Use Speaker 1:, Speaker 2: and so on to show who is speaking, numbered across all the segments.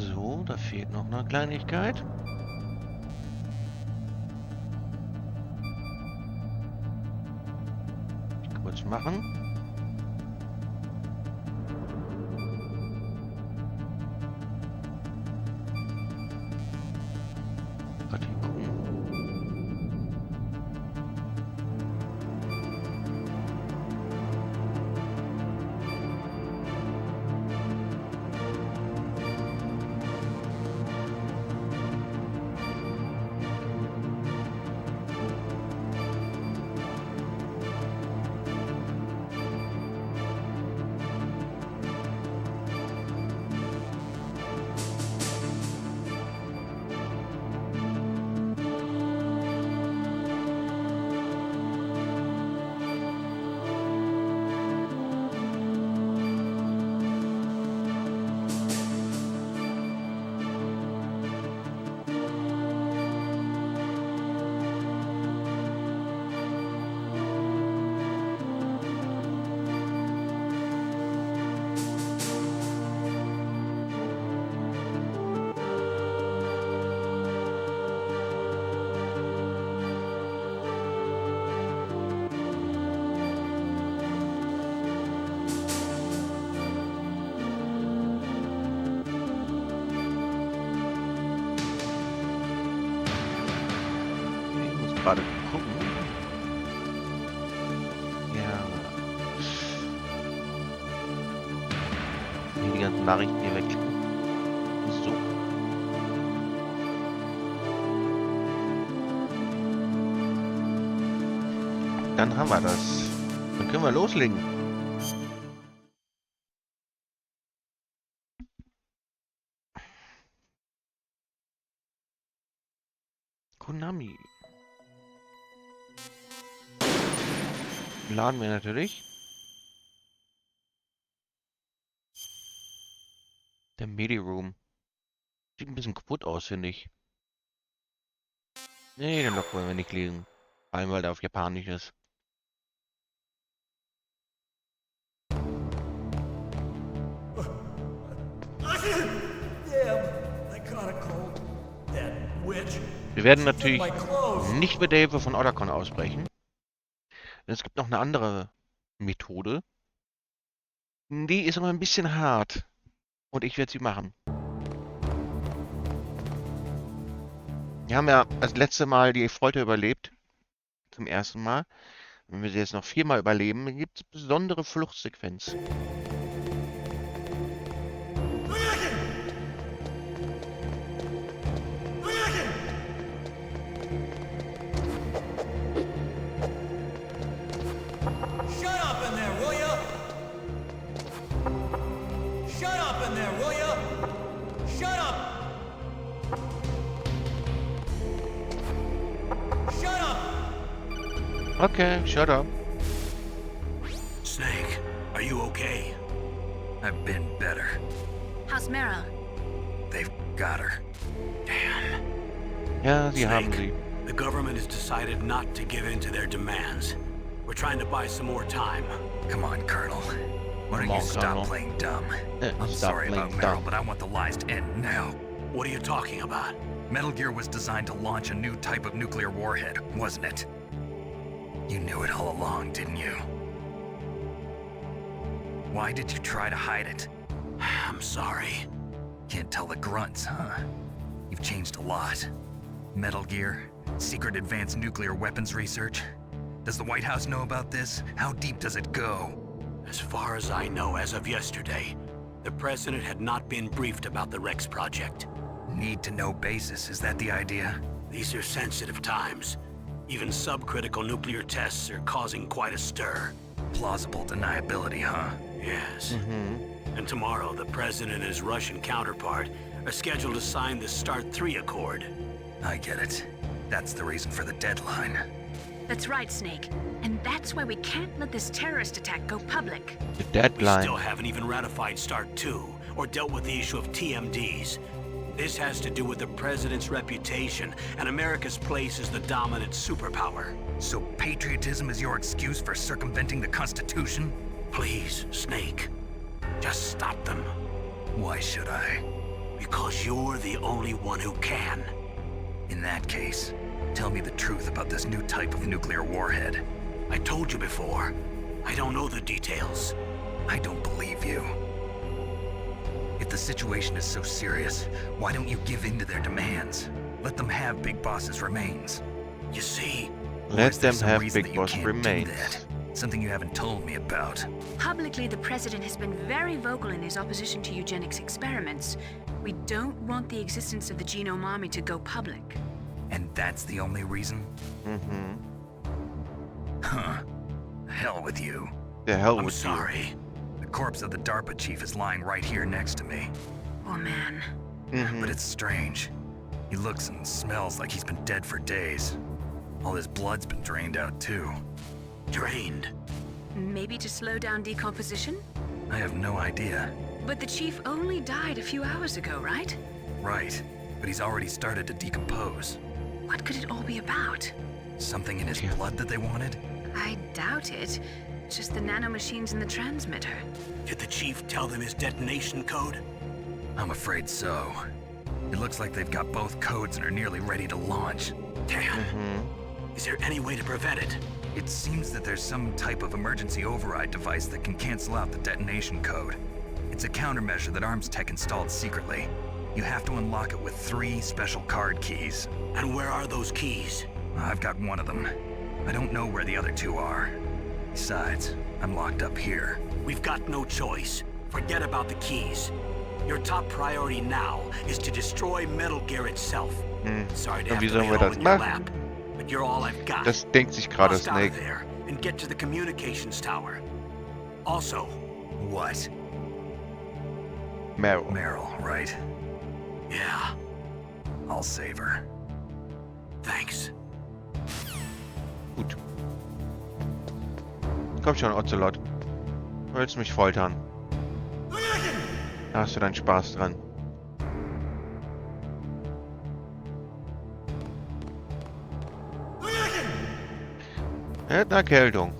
Speaker 1: So, da fehlt noch eine Kleinigkeit. Kurz machen. Warte, gucken. Gerade gucken. Ja. Die ganzen Nachrichten hier wegklicken. So. Dann haben wir das. Dann können wir loslegen. Konami. Laden wir natürlich. Der Medi-Room. Sieht ein bisschen kaputt aus, finde ich. Nee, den Block wollen wir nicht lesen. Vor allem, weil der auf Japanisch ist. Wir werden natürlich nicht mit der Hilfe von Otacon ausbrechen. Es gibt noch eine andere Methode. Die ist aber ein bisschen hart. Und ich werde sie machen. Wir haben ja das letzte Mal die Folter überlebt. Zum ersten Mal. Wenn wir sie jetzt noch 4-mal überleben, dann gibt es besondere Fluchtsequenz. Okay, shut up.
Speaker 2: Snake, are you okay? I've been better.
Speaker 3: How's Mara?
Speaker 2: They've got her. Damn.
Speaker 1: Ja, sie haben
Speaker 2: Snake,
Speaker 1: sie.
Speaker 2: the government has decided not to give in to their demands. We're trying to buy some more time. Come on, Colonel. Why don't you stop playing dumb? I'm sorry about Meryl, but I want the lies to end now. What are you talking about? Metal Gear was designed to launch a new type of nuclear warhead, wasn't it? You knew it all along, didn't you? Why did you try to hide it? I'm sorry. Can't tell the grunts, huh? You've changed a lot. Metal Gear, secret advanced nuclear weapons research. Does the White House know about this? How deep does it go? As far as I know, as of yesterday, the president had not been briefed about the Rex project. Need-to-know basis, is that the idea? These are sensitive times. Even subcritical nuclear tests are causing quite a stir. Plausible deniability, huh? Yes. And tomorrow, the president and his Russian counterpart are scheduled to sign the START 3 Accord. I get it. That's the reason for the deadline.
Speaker 3: That's right, Snake. And that's why we can't let this terrorist attack go public.
Speaker 1: The deadline.
Speaker 2: We still haven't even ratified START 2 or dealt with the issue of TMDs. This has to do with the president's reputation and America's place as the dominant superpower. So patriotism is your excuse for circumventing the Constitution? Please, Snake. Just stop them. Why should I?
Speaker 4: Because you're the only one who can.
Speaker 2: In that case, tell me the truth about this new type of nuclear warhead.
Speaker 4: I told you before. I don't know the details.
Speaker 2: I don't believe you. If the situation is so serious, why don't you give in to their demands? Let them have Big Boss's remains.
Speaker 4: You see,
Speaker 2: Or
Speaker 1: Let
Speaker 2: is there
Speaker 1: them
Speaker 2: some
Speaker 1: have
Speaker 2: reason
Speaker 1: Big
Speaker 2: that you
Speaker 1: Boss
Speaker 2: can't do
Speaker 1: remains.
Speaker 2: that? Something you haven't told me about.
Speaker 3: Publicly, the president has been very vocal in his opposition to eugenics experiments. We don't want the existence of the genome army to go public.
Speaker 2: And that's the only reason?
Speaker 1: Mhm.
Speaker 2: Huh. Hell with you.
Speaker 1: The hell
Speaker 4: I'm
Speaker 1: with you.
Speaker 4: sorry.
Speaker 2: The corpse of the DARPA chief is lying right here next to me.
Speaker 3: Oh man.
Speaker 1: Mhm.
Speaker 2: But it's strange. He looks and smells like he's been dead for days. All his blood's been drained out too.
Speaker 4: Drained.
Speaker 3: Maybe to slow down decomposition?
Speaker 2: I have no idea.
Speaker 3: But the chief only died a few hours ago, right?
Speaker 2: Right, but he's already started to decompose.
Speaker 3: What could it all be about?
Speaker 2: Something in his
Speaker 1: Yeah.
Speaker 2: blood that they wanted?
Speaker 3: I doubt it. Just the nanomachines in the transmitter.
Speaker 4: Did the chief tell them his detonation code?
Speaker 2: I'm afraid so. It looks like they've got both codes and are nearly ready to launch.
Speaker 4: Damn.
Speaker 1: Mhm.
Speaker 4: Is there any way to prevent it?
Speaker 2: It seems that there's some type of emergency override device that can cancel out the detonation code. It's a countermeasure that Arms Tech installed secretly. You have to unlock it with 3 special card keys.
Speaker 4: And where are those keys?
Speaker 2: I've got one of them. I don't know where the other 2 are. Besides, I'm locked up here.
Speaker 4: We've got no choice. Forget about the keys. Your top priority now is to destroy Metal Gear itself.
Speaker 1: Hm.
Speaker 4: Sorry to
Speaker 1: Und
Speaker 4: have
Speaker 1: wie
Speaker 4: to
Speaker 1: sollen
Speaker 4: lay
Speaker 1: wir
Speaker 4: it all
Speaker 1: das
Speaker 4: in your
Speaker 1: machen?
Speaker 4: lap, but you're all I've got.
Speaker 1: Das denkt sich gerade
Speaker 4: Bust out of
Speaker 1: Snake.
Speaker 4: there and get to the communications tower. Also,
Speaker 2: What?
Speaker 1: Meryl.
Speaker 2: Meryl, right?
Speaker 4: yeah,
Speaker 2: I'll save her.
Speaker 4: thanks.
Speaker 1: Gut. Komm schon, Ocelot. Du willst mich foltern. Da hast du deinen Spaß dran. Er hat eine Erkältung.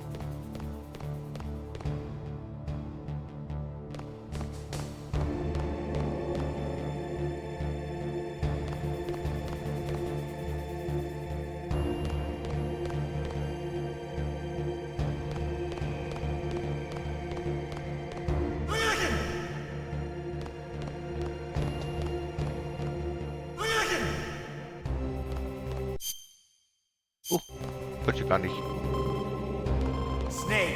Speaker 1: Wollte ich gar nicht.
Speaker 5: Snake,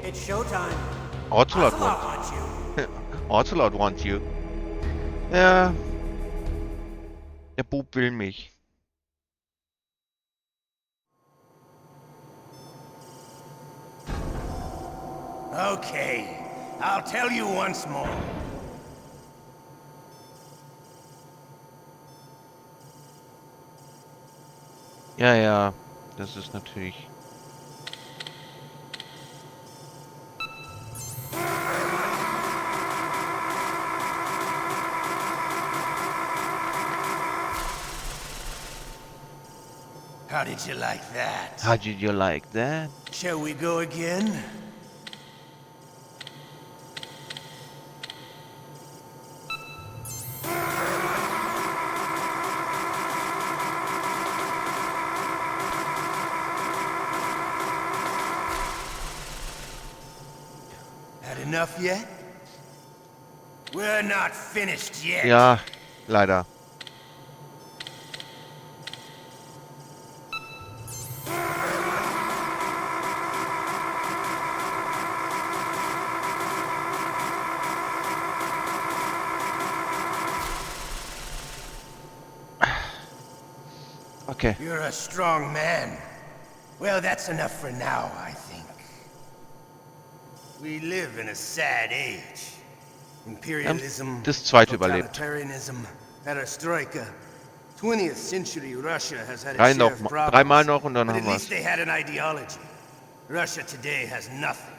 Speaker 5: it's showtime.
Speaker 1: Ocelot
Speaker 5: Ocelot
Speaker 1: wants
Speaker 5: wants you.
Speaker 1: Ocelot wants you. Ja. Der Bub will mich.
Speaker 5: Okay, I'll tell you once more.
Speaker 1: Ja, ja. Das ist natürlich.
Speaker 5: How did you like that?
Speaker 1: How did you like that?
Speaker 5: Shall we go again? Had enough yet? We're not finished yet.
Speaker 1: Ja, leider. Okay.
Speaker 5: You're a strong man. Well, that's enough for now, I think. We live in a sad age. Imperialism,
Speaker 1: Das zweite überlebt.
Speaker 5: totalitarianism, perestroika. 20th century Russia has had
Speaker 1: Drei
Speaker 5: its
Speaker 1: noch,
Speaker 5: share of problems,
Speaker 1: dreimal noch und dann
Speaker 5: but
Speaker 1: haben
Speaker 5: at least
Speaker 1: wir's.
Speaker 5: they had an ideology. Russia today has nothing.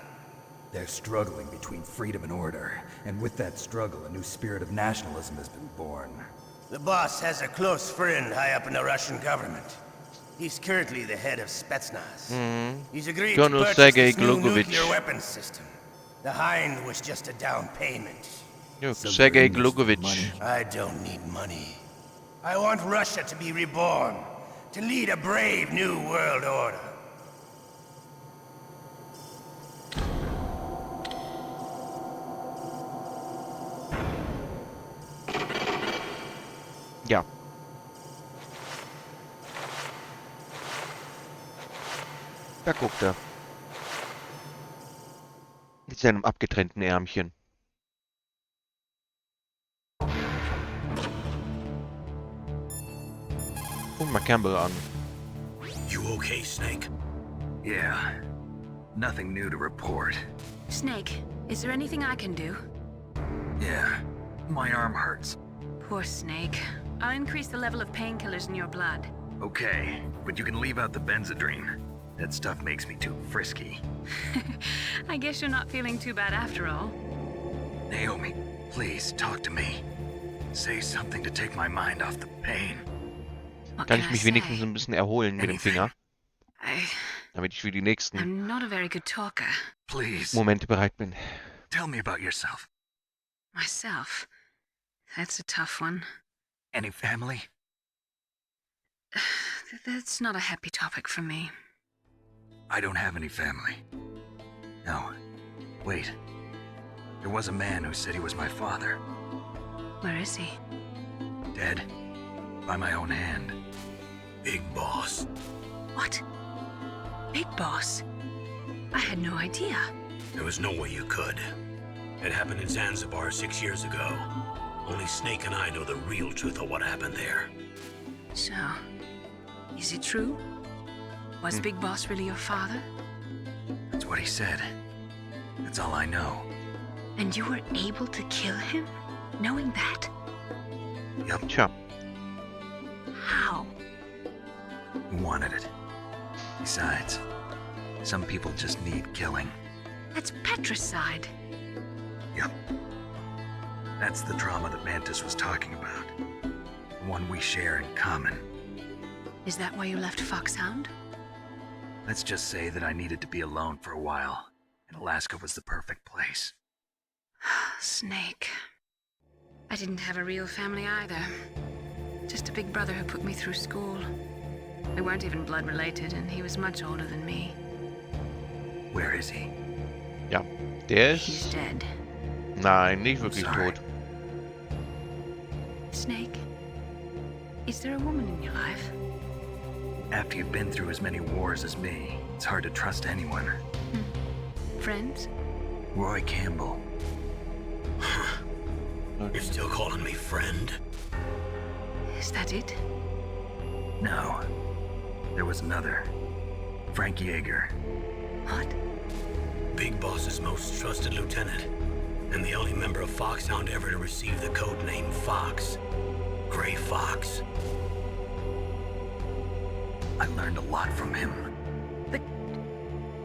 Speaker 6: They're struggling between freedom and order, and with that struggle, a new spirit of nationalism has been born.
Speaker 5: The boss has a close friend high up in the Russian government. He's currently the head of Spetsnaz. He's agreed to
Speaker 1: Colonel
Speaker 5: purchase
Speaker 1: Sergei
Speaker 5: this new
Speaker 1: Glugovich.
Speaker 5: nuclear weapons system. The Hind was just a down payment.
Speaker 1: Ja,
Speaker 6: So
Speaker 1: Sergei
Speaker 6: you're in this for
Speaker 1: Glogovich.
Speaker 6: money.
Speaker 5: I don't need money. I want Russia to be reborn, to lead a brave new world order.
Speaker 1: Ja. Da guckt er. Mit seinem abgetrennten Ärmchen. Guck mal Campbell an.
Speaker 4: You okay, Snake?
Speaker 2: Yeah. Nothing new to report.
Speaker 3: Snake, is there anything I can do?
Speaker 2: Yeah. My arm hurts.
Speaker 3: Poor Snake. I'll increase the level of painkillers in your blood.
Speaker 2: Okay, but you can leave out the Benzedrine. That stuff makes me too frisky.
Speaker 3: I guess you're not feeling too bad after all.
Speaker 2: Naomi, please talk to me. Say something to take my mind off the pain.
Speaker 3: What
Speaker 1: Kann
Speaker 3: can
Speaker 1: ich
Speaker 3: I
Speaker 1: mich wenigstens
Speaker 3: say?
Speaker 1: ein bisschen erholen mit dem Finger,
Speaker 3: I-
Speaker 1: damit ich für die nächsten
Speaker 3: I'm not a very good talker.
Speaker 2: Please,
Speaker 1: Momente bereit bin.
Speaker 2: tell me about yourself.
Speaker 3: Myself. That's a tough one.
Speaker 2: Any family?
Speaker 3: That's not a happy topic for me.
Speaker 2: I don't have any family. No. Wait. There was a man who said he was my father.
Speaker 3: Where is he?
Speaker 2: Dead. By my own hand.
Speaker 4: Big Boss.
Speaker 3: What? Big Boss? I had no idea.
Speaker 4: There was no way you could. It happened in Zanzibar 6 years ago. Only Snake and I know the real truth of what happened there.
Speaker 3: So, is it true? Was Big Boss really your father?
Speaker 2: That's what he said. That's all I know.
Speaker 3: And you were able to kill him? Knowing that?
Speaker 2: Yup,
Speaker 1: Tja,
Speaker 3: How?
Speaker 2: he wanted it. Besides, some people just need killing.
Speaker 3: That's patricide.
Speaker 2: Yup. That's the trauma that Mantis was talking about. The one we share in common.
Speaker 3: Is that why you left Foxhound?
Speaker 2: Let's just say that I needed to be alone for a while, and Alaska was the perfect place.
Speaker 3: Snake. I didn't have a real family either. Just a big brother who put me through school. We weren't even blood related, and he was much older than me.
Speaker 2: Where is he?
Speaker 1: ja. Der
Speaker 3: He's
Speaker 1: ist...
Speaker 3: dead.
Speaker 1: Nein, nicht wirklich
Speaker 2: Sorry.
Speaker 1: tot.
Speaker 3: Snake, is there a woman in your life?
Speaker 2: After you've been through as many wars as me, it's hard to trust anyone.
Speaker 3: Friends?
Speaker 2: Roy Campbell.
Speaker 4: You're still calling me friend?
Speaker 3: Is that it?
Speaker 2: No. There was another. Frank Yeager.
Speaker 3: What?
Speaker 4: Big Boss's most trusted lieutenant, and the only member of Foxhound ever to receive the code name Fox. Gray Fox.
Speaker 2: I learned a lot from him.
Speaker 3: But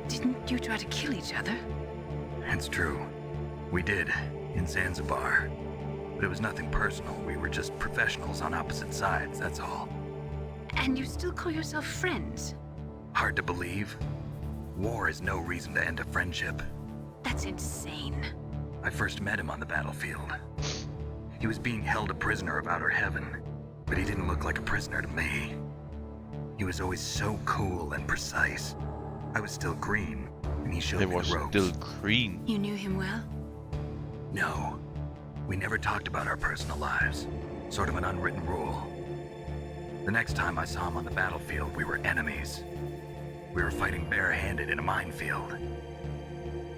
Speaker 3: didn't you try to kill each other?
Speaker 2: It's true. We did, in Zanzibar. But it was nothing personal. We were just professionals on opposite sides, that's all.
Speaker 3: And you still call yourself friends?
Speaker 2: Hard to believe. War is no reason to end a friendship.
Speaker 3: That's insane.
Speaker 2: I first met him on the battlefield. He was being held a prisoner of outer heaven, but he didn't look like a prisoner to me. He was always so cool and precise. I was still green, and he showed
Speaker 1: Der
Speaker 2: me
Speaker 1: war
Speaker 2: the ropes.
Speaker 1: still green.
Speaker 3: You knew him well?
Speaker 2: No, we never talked about our personal lives. Sort of an unwritten rule. The next time I saw him on the battlefield, we were enemies. We were fighting barehanded in a minefield.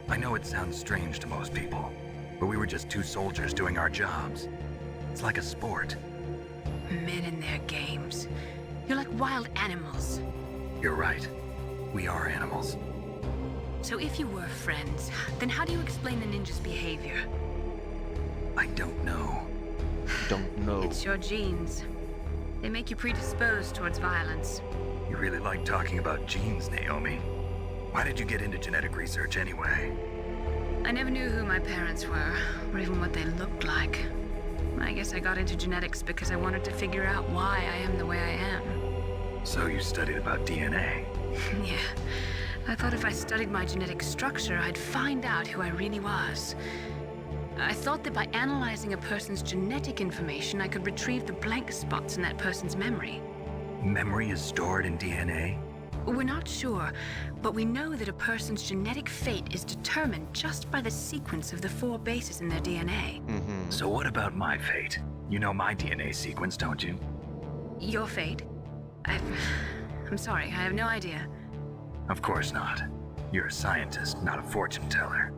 Speaker 2: I know it sounds strange to most people, but we were just two soldiers doing our jobs. It's like a sport.
Speaker 3: Men in their games. You're like wild animals.
Speaker 2: You're right. We are animals.
Speaker 3: So if you were friends, then how do you explain the ninja's behavior?
Speaker 2: I don't know.
Speaker 1: Don't know.
Speaker 3: It's your genes. They make you predisposed towards violence.
Speaker 2: You really like talking about genes, Naomi. Why did you get into genetic research anyway?
Speaker 3: I never knew who my parents were, or even what they looked like. I guess I got into genetics because I wanted to figure out why I am the way I am.
Speaker 2: So you studied about DNA.
Speaker 3: Yeah. I thought if I studied my genetic structure, I'd find out who I really was. I thought that by analyzing a person's genetic information, I could retrieve the blank spots in that person's memory.
Speaker 2: Memory is stored in DNA?
Speaker 3: We're not sure, but we know that a person's genetic fate is determined just by the sequence of the 4 bases in their DNA.
Speaker 2: So what about my fate? You know my DNA sequence, don't you?
Speaker 3: Your fate? I'm sorry, I have no idea.
Speaker 2: Of course not. You're a scientist, not a fortune teller.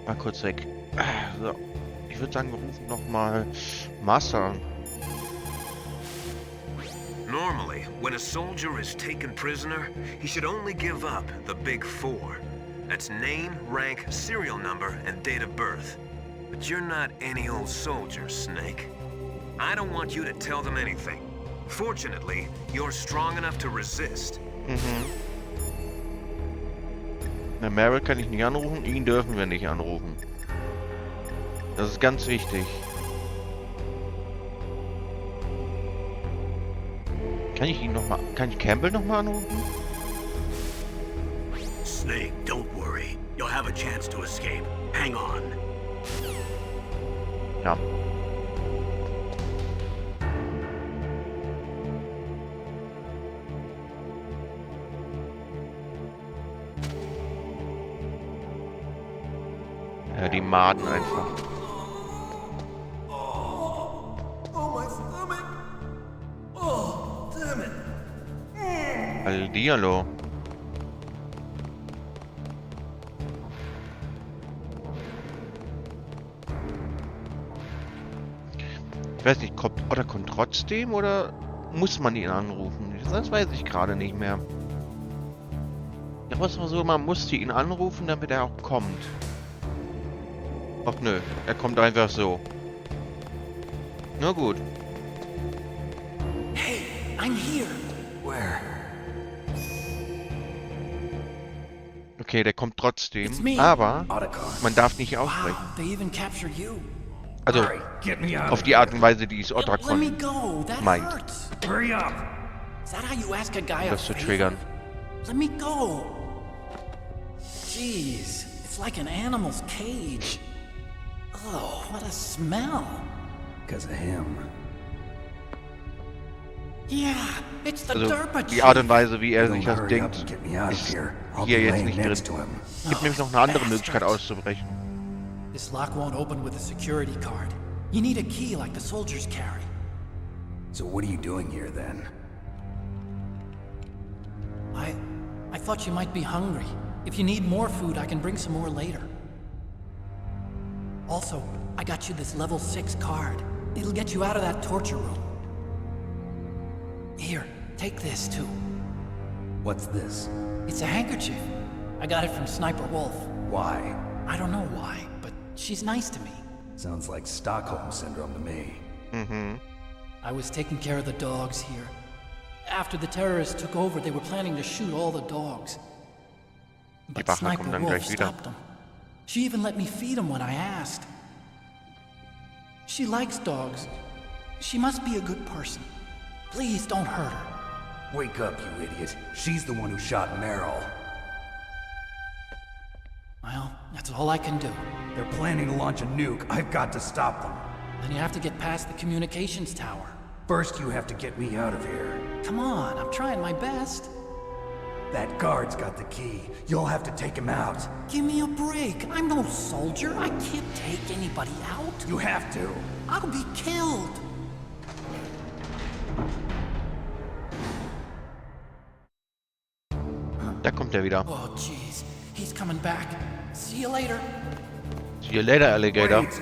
Speaker 1: Mal kurz weg. So. Ich würde sagen, wir rufen nochmal Master an.
Speaker 7: Normally, when a soldier is taken prisoner, he should only give up the big 4. That's name, rank, serial number, and date of birth. But you're not any old soldier, Snake. I don't want you to tell them anything. Fortunately, you're strong enough to resist.
Speaker 1: Meryl kann ich nicht anrufen, ihn dürfen wir nicht anrufen. Das ist ganz wichtig. Kann ich Campbell nochmal anrufen?
Speaker 4: Snake, don't worry. You'll have a chance to escape. Hang on.
Speaker 1: Ja. Ja, die Maden einfach. Hallihallo. Ich weiß nicht, kommt trotzdem oder muss man ihn anrufen? Das weiß ich gerade nicht mehr. Ja, was war so, man musste ihn anrufen, damit er auch kommt. Ach nö, er kommt einfach so. Na gut.
Speaker 6: Hey, I'm here. Where?
Speaker 1: Okay, der kommt trotzdem,
Speaker 6: It's me,
Speaker 1: aber
Speaker 6: Otacon.
Speaker 1: man darf nicht
Speaker 6: Wow,
Speaker 1: aussprechen.
Speaker 6: they even captured you.
Speaker 1: Also,
Speaker 6: Hurry, get me out
Speaker 1: auf
Speaker 6: of
Speaker 1: die
Speaker 6: here.
Speaker 1: Art und Weise, die es
Speaker 6: Let me
Speaker 1: Otacon
Speaker 6: go. That
Speaker 1: meint.
Speaker 6: hurts. Hurry up. Is that how you ask a guy a
Speaker 1: das zu
Speaker 6: favor?
Speaker 1: triggern.
Speaker 6: Let me go. Jeez, it's like an animal's cage. Oh, what a smell. Because of him. Yeah, it's the
Speaker 1: Also,
Speaker 6: Derpa
Speaker 1: die Art und
Speaker 6: Chief.
Speaker 1: Weise, wie er sich
Speaker 6: Don't
Speaker 1: das
Speaker 6: hurry up
Speaker 1: denkt,
Speaker 6: and get me out of
Speaker 1: ist
Speaker 6: here. I'll
Speaker 1: hier
Speaker 6: be
Speaker 1: jetzt
Speaker 6: laying
Speaker 1: nicht
Speaker 6: next
Speaker 1: drin.
Speaker 6: to him.
Speaker 1: Es gibt nämlich noch eine andere Möglichkeit auszubrechen.
Speaker 8: This lock won't open with a security card. You need a key like the soldiers carry.
Speaker 6: So what are you doing here then?
Speaker 8: I thought you might be hungry. If you need more food, I can bring some more later. Also, I got you this level 6 card. It'll get you out of that torture room. Here, take this too.
Speaker 6: What's this?
Speaker 8: It's a handkerchief. I got it from Sniper Wolf.
Speaker 6: Why?
Speaker 8: I don't know why, but she's nice to me.
Speaker 6: Sounds like Stockholm Syndrome to me.
Speaker 8: I was taking care of the dogs here. After the terrorists took over, they were planning to shoot all the dogs. But
Speaker 1: Wache
Speaker 8: Sniper
Speaker 1: kommt dann
Speaker 8: Wolf
Speaker 1: gleich wieder.
Speaker 8: stopped them. She even let me feed them when I asked. She likes dogs. She must be a good person. Please don't hurt her.
Speaker 6: Wake up, you idiot. She's the one who shot Meryl.
Speaker 8: Well, that's all I can do.
Speaker 6: They're planning to launch a nuke. I've got to stop them.
Speaker 8: Then you have to get past the communications tower.
Speaker 6: First, you have to get me out of here.
Speaker 8: Come on, I'm trying my best.
Speaker 6: That guard's got the key. You'll have to take him out.
Speaker 8: Give me a break. I'm no soldier. I can't take anybody out.
Speaker 6: You have to.
Speaker 8: I'll be killed.
Speaker 1: Da kommt er wieder.
Speaker 8: Oh, jeez. He's coming back. See you later.
Speaker 1: See you later, Alligator.
Speaker 6: Wait.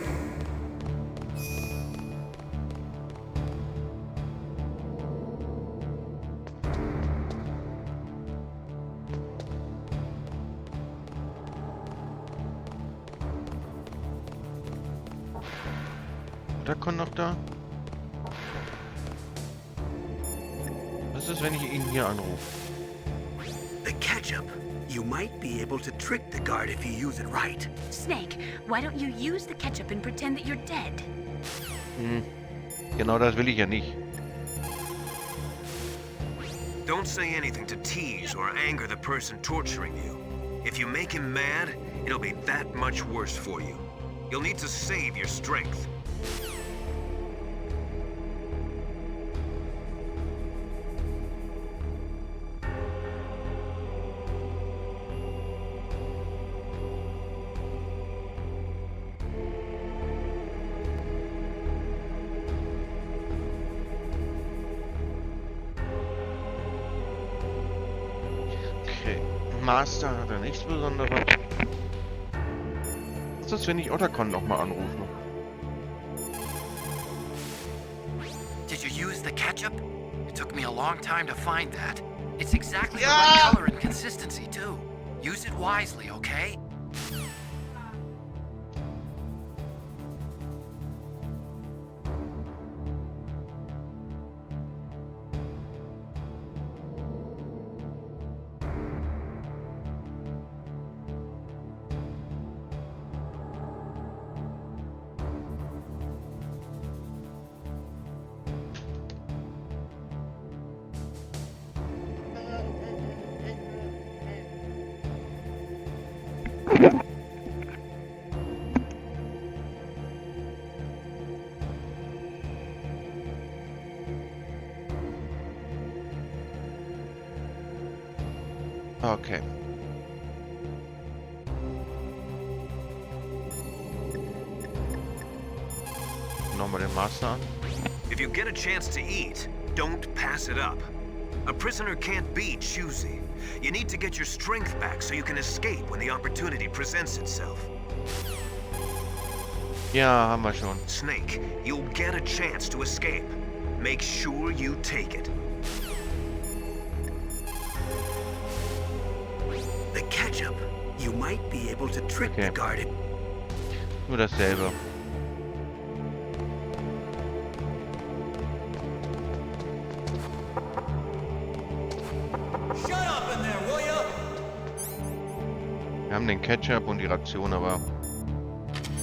Speaker 1: Otacon noch da? Was ist, wenn ich ihn hier anrufe?
Speaker 4: The ketchup. You might be able to trick the guard if you use it right.
Speaker 3: Snake, why don't you use the ketchup and pretend that you're dead?
Speaker 1: Genau das will ich ja nicht.
Speaker 7: Don't say anything to tease or anger the person torturing you. If you make him mad, it'll be that much worse for you. You'll need to save your strength.
Speaker 1: Okay. Master hat er nichts Besonderes. Was ist, wenn ich Otacon nochmal anrufe?
Speaker 8: Did you use the ketchup? It took me a long time to find that. It's exactly the right color and consistency, too. Use it wisely, okay?
Speaker 1: Okay. Nochmal den Master an.
Speaker 7: If you get a chance to eat, don't pass it up. A prisoner can't be choosy. You need to get your strength back so you can escape when the opportunity presents itself.
Speaker 1: Ja, haben wir schon.
Speaker 7: Snake, you'll get a chance to escape. Make sure you take it.
Speaker 4: The ketchup. You might be able to trick the
Speaker 1: Okay.
Speaker 4: guard.
Speaker 1: Nur dasselbe.
Speaker 5: Shut up in there, will ya?
Speaker 1: Wir haben den Ketchup und die Ration, aber...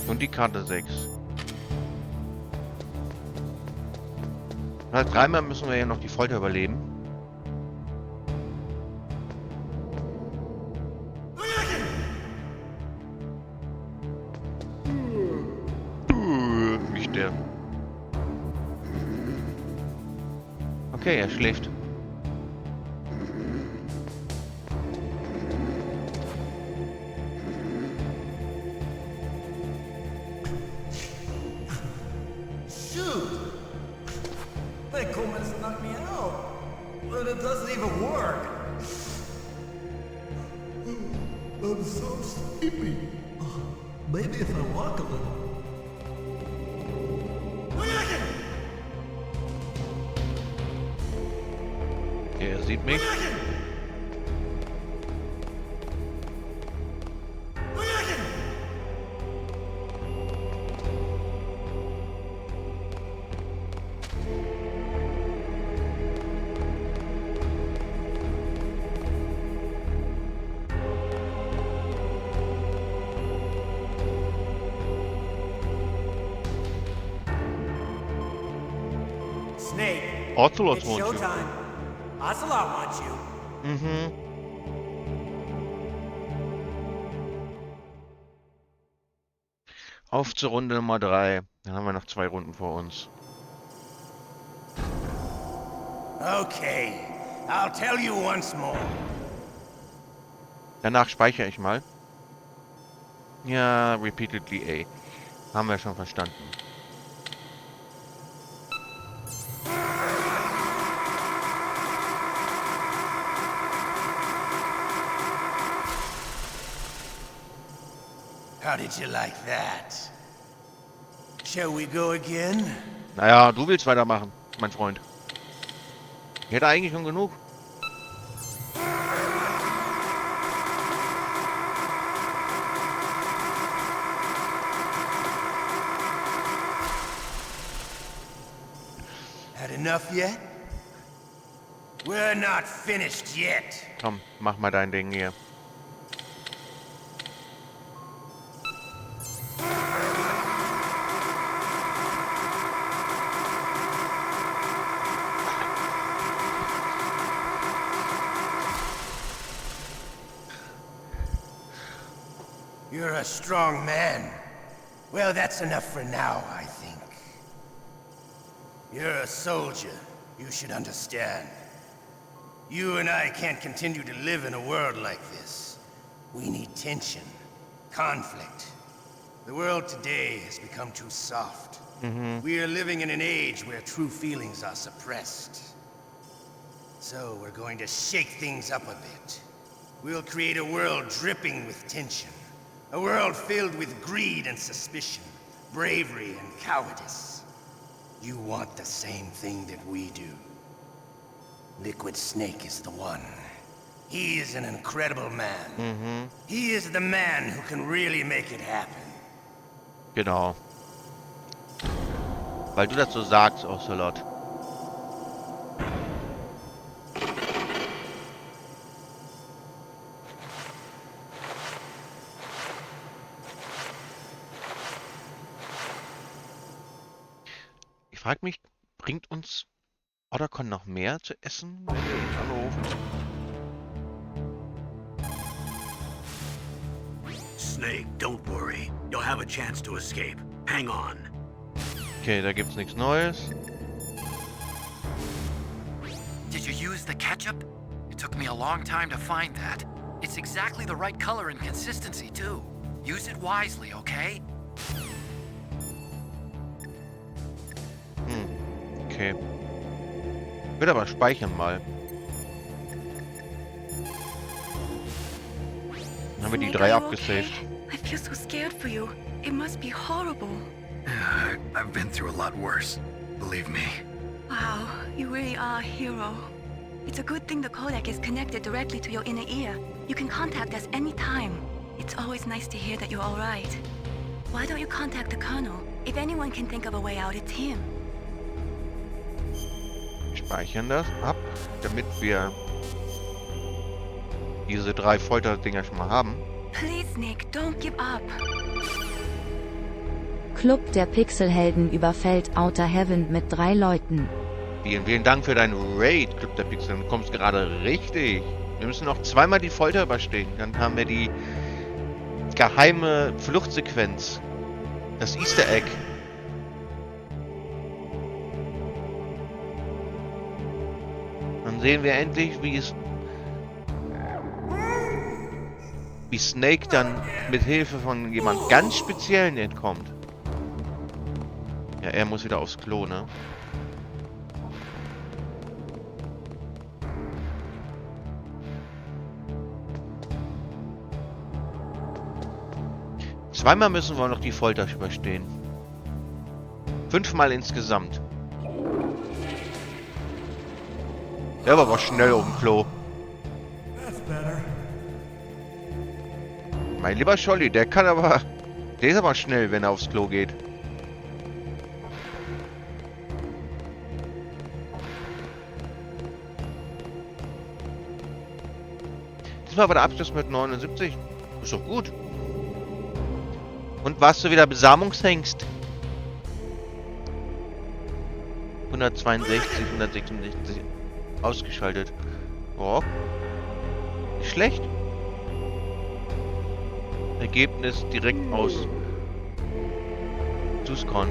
Speaker 1: Und die Karte 6. Na, dreimal müssen wir ja noch die Folter überleben. Nicht der. Okay, er schläft.
Speaker 5: Shoot! That Coleman's knocked me out. But it doesn't even work. I'm so sleepy. Maybe if I walk a little.
Speaker 1: Er sieht mich.
Speaker 5: Snake,
Speaker 1: Ocelot
Speaker 5: it's
Speaker 1: wants you.
Speaker 5: showtime. Ocelot wants you.
Speaker 1: Mhm. Auf zur Runde Nummer 3. Dann haben wir noch 2 Runden vor uns.
Speaker 5: Okay, I'll tell you once more.
Speaker 1: Danach speichere ich mal. Ja, repeatedly A. Haben wir schon verstanden.
Speaker 5: How did you like that? Shall we go again?
Speaker 1: Naja, du willst weitermachen, mein Freund. Ich hätte eigentlich schon genug.
Speaker 5: Had enough yet? We're not finished yet.
Speaker 1: Komm, mach mal dein Ding hier.
Speaker 5: You're a strong man. Well, that's enough for now, I think. You're a soldier. You should understand. You and I can't continue to live in a world like this. We need tension, conflict. The world today has become too soft. We are living in an age where true feelings are suppressed. So we're going to shake things up a bit. We'll create a world dripping with tension. A world filled with greed and suspicion, bravery and cowardice. You want the same thing that we do. Liquid Snake is the one. He is an incredible man. He is the man who can really make it happen.
Speaker 1: Genau. Weil du das so sagst, Ocelot. Ich frage mich, bringt uns Otacon noch mehr zu essen, wenn wir ihn anrufen?
Speaker 4: Snake, don't worry. You'll have a chance to escape. Hang on.
Speaker 1: Okay, da gibt's nichts Neues.
Speaker 8: Did you use the ketchup? It took me a long time to find that. It's exactly the right color and consistency, too. Use it wisely, okay?
Speaker 1: Okay. Ich will aber speichern mal. Dann haben wir die
Speaker 3: Snake,
Speaker 1: 3
Speaker 3: are you
Speaker 1: abgesaved.
Speaker 3: okay? I feel so scared for you. It must be horrible.
Speaker 2: I've been through a lot worse. Believe me.
Speaker 3: Wow, you really are a hero. It's a good thing the codec is connected directly to your inner ear. You can contact us anytime. It's always nice to hear that you're all right. Why don't you contact the Colonel? If anyone can think of a way out, it's him.
Speaker 1: Speichern das ab, damit wir diese 3 Folterdinger schon mal haben.
Speaker 3: Please, Nick, don't give up.
Speaker 9: Club der Pixelhelden überfällt Outer Heaven mit 3 Leuten.
Speaker 1: Vielen Dank für deinen Raid, Club der Pixel. Du kommst gerade richtig. Wir müssen noch zweimal die Folter überstehen. Dann haben wir die geheime Fluchtsequenz. Das Easter Egg. Dann sehen wir endlich, wie Snake dann mit Hilfe von jemand ganz Speziellen entkommt. Ja, er muss wieder aufs Klo, ne? Zweimal müssen wir noch die Folter überstehen. 5-mal insgesamt. Der war aber schnell auf dem Klo. Mein lieber Scholli, der ist aber schnell, wenn er aufs Klo geht. Diesmal war der Abschluss mit 79. Ist doch gut. Und warst du wieder Besamungshengst? 162, 166 ausgeschaltet. Oh. Nicht schlecht. Ergebnis direkt aus Tucson.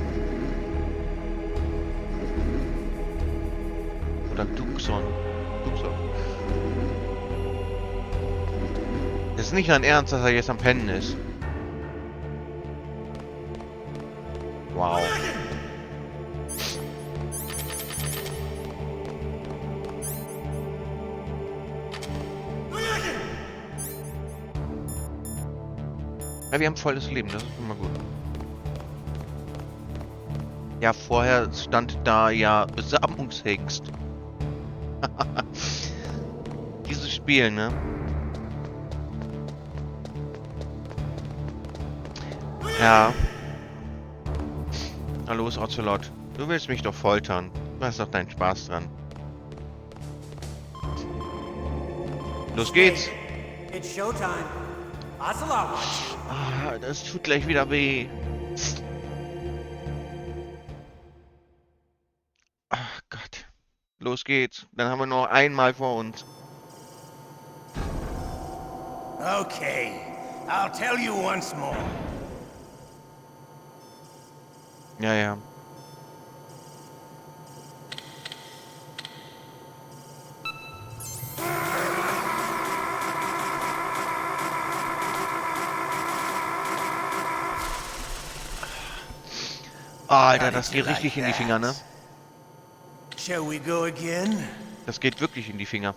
Speaker 1: Oder Tucson. Es ist nicht dein Ernst, dass er jetzt am Pennen ist. Wow. Ja, wir haben volles Leben, das ist immer gut. Ja, vorher stand da ja Besamungshengst. Dieses Spiel, ne? Ja. Na los, Ocelot. Du willst mich doch foltern. Du hast doch deinen Spaß dran. Los geht's.
Speaker 10: It's showtime. Ocelot wants you.
Speaker 1: Ah, das tut gleich wieder weh. Ach Gott. Los geht's. Dann haben wir noch einmal vor uns.
Speaker 5: Okay, I'll tell you once more.
Speaker 1: Ja, ja. Alter, das geht richtig in die Finger, ne?
Speaker 5: Shall we go again?
Speaker 1: Das geht wirklich in die Finger.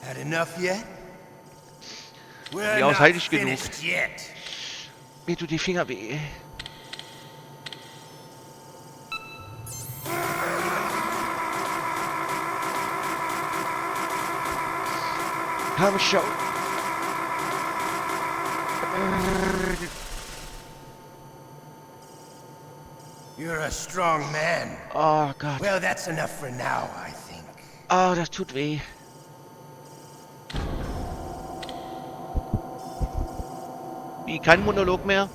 Speaker 5: Had enough yet? We're
Speaker 1: Ja,
Speaker 5: not
Speaker 1: halte ich genug.
Speaker 5: finished yet.
Speaker 1: Mir tut die Finger weh. Habe ich schon.
Speaker 5: You're a strong man.
Speaker 1: Oh Gott.
Speaker 5: Well, that's enough for now, I think.
Speaker 1: Oh, das tut weh. Wie, kein Monolog mehr?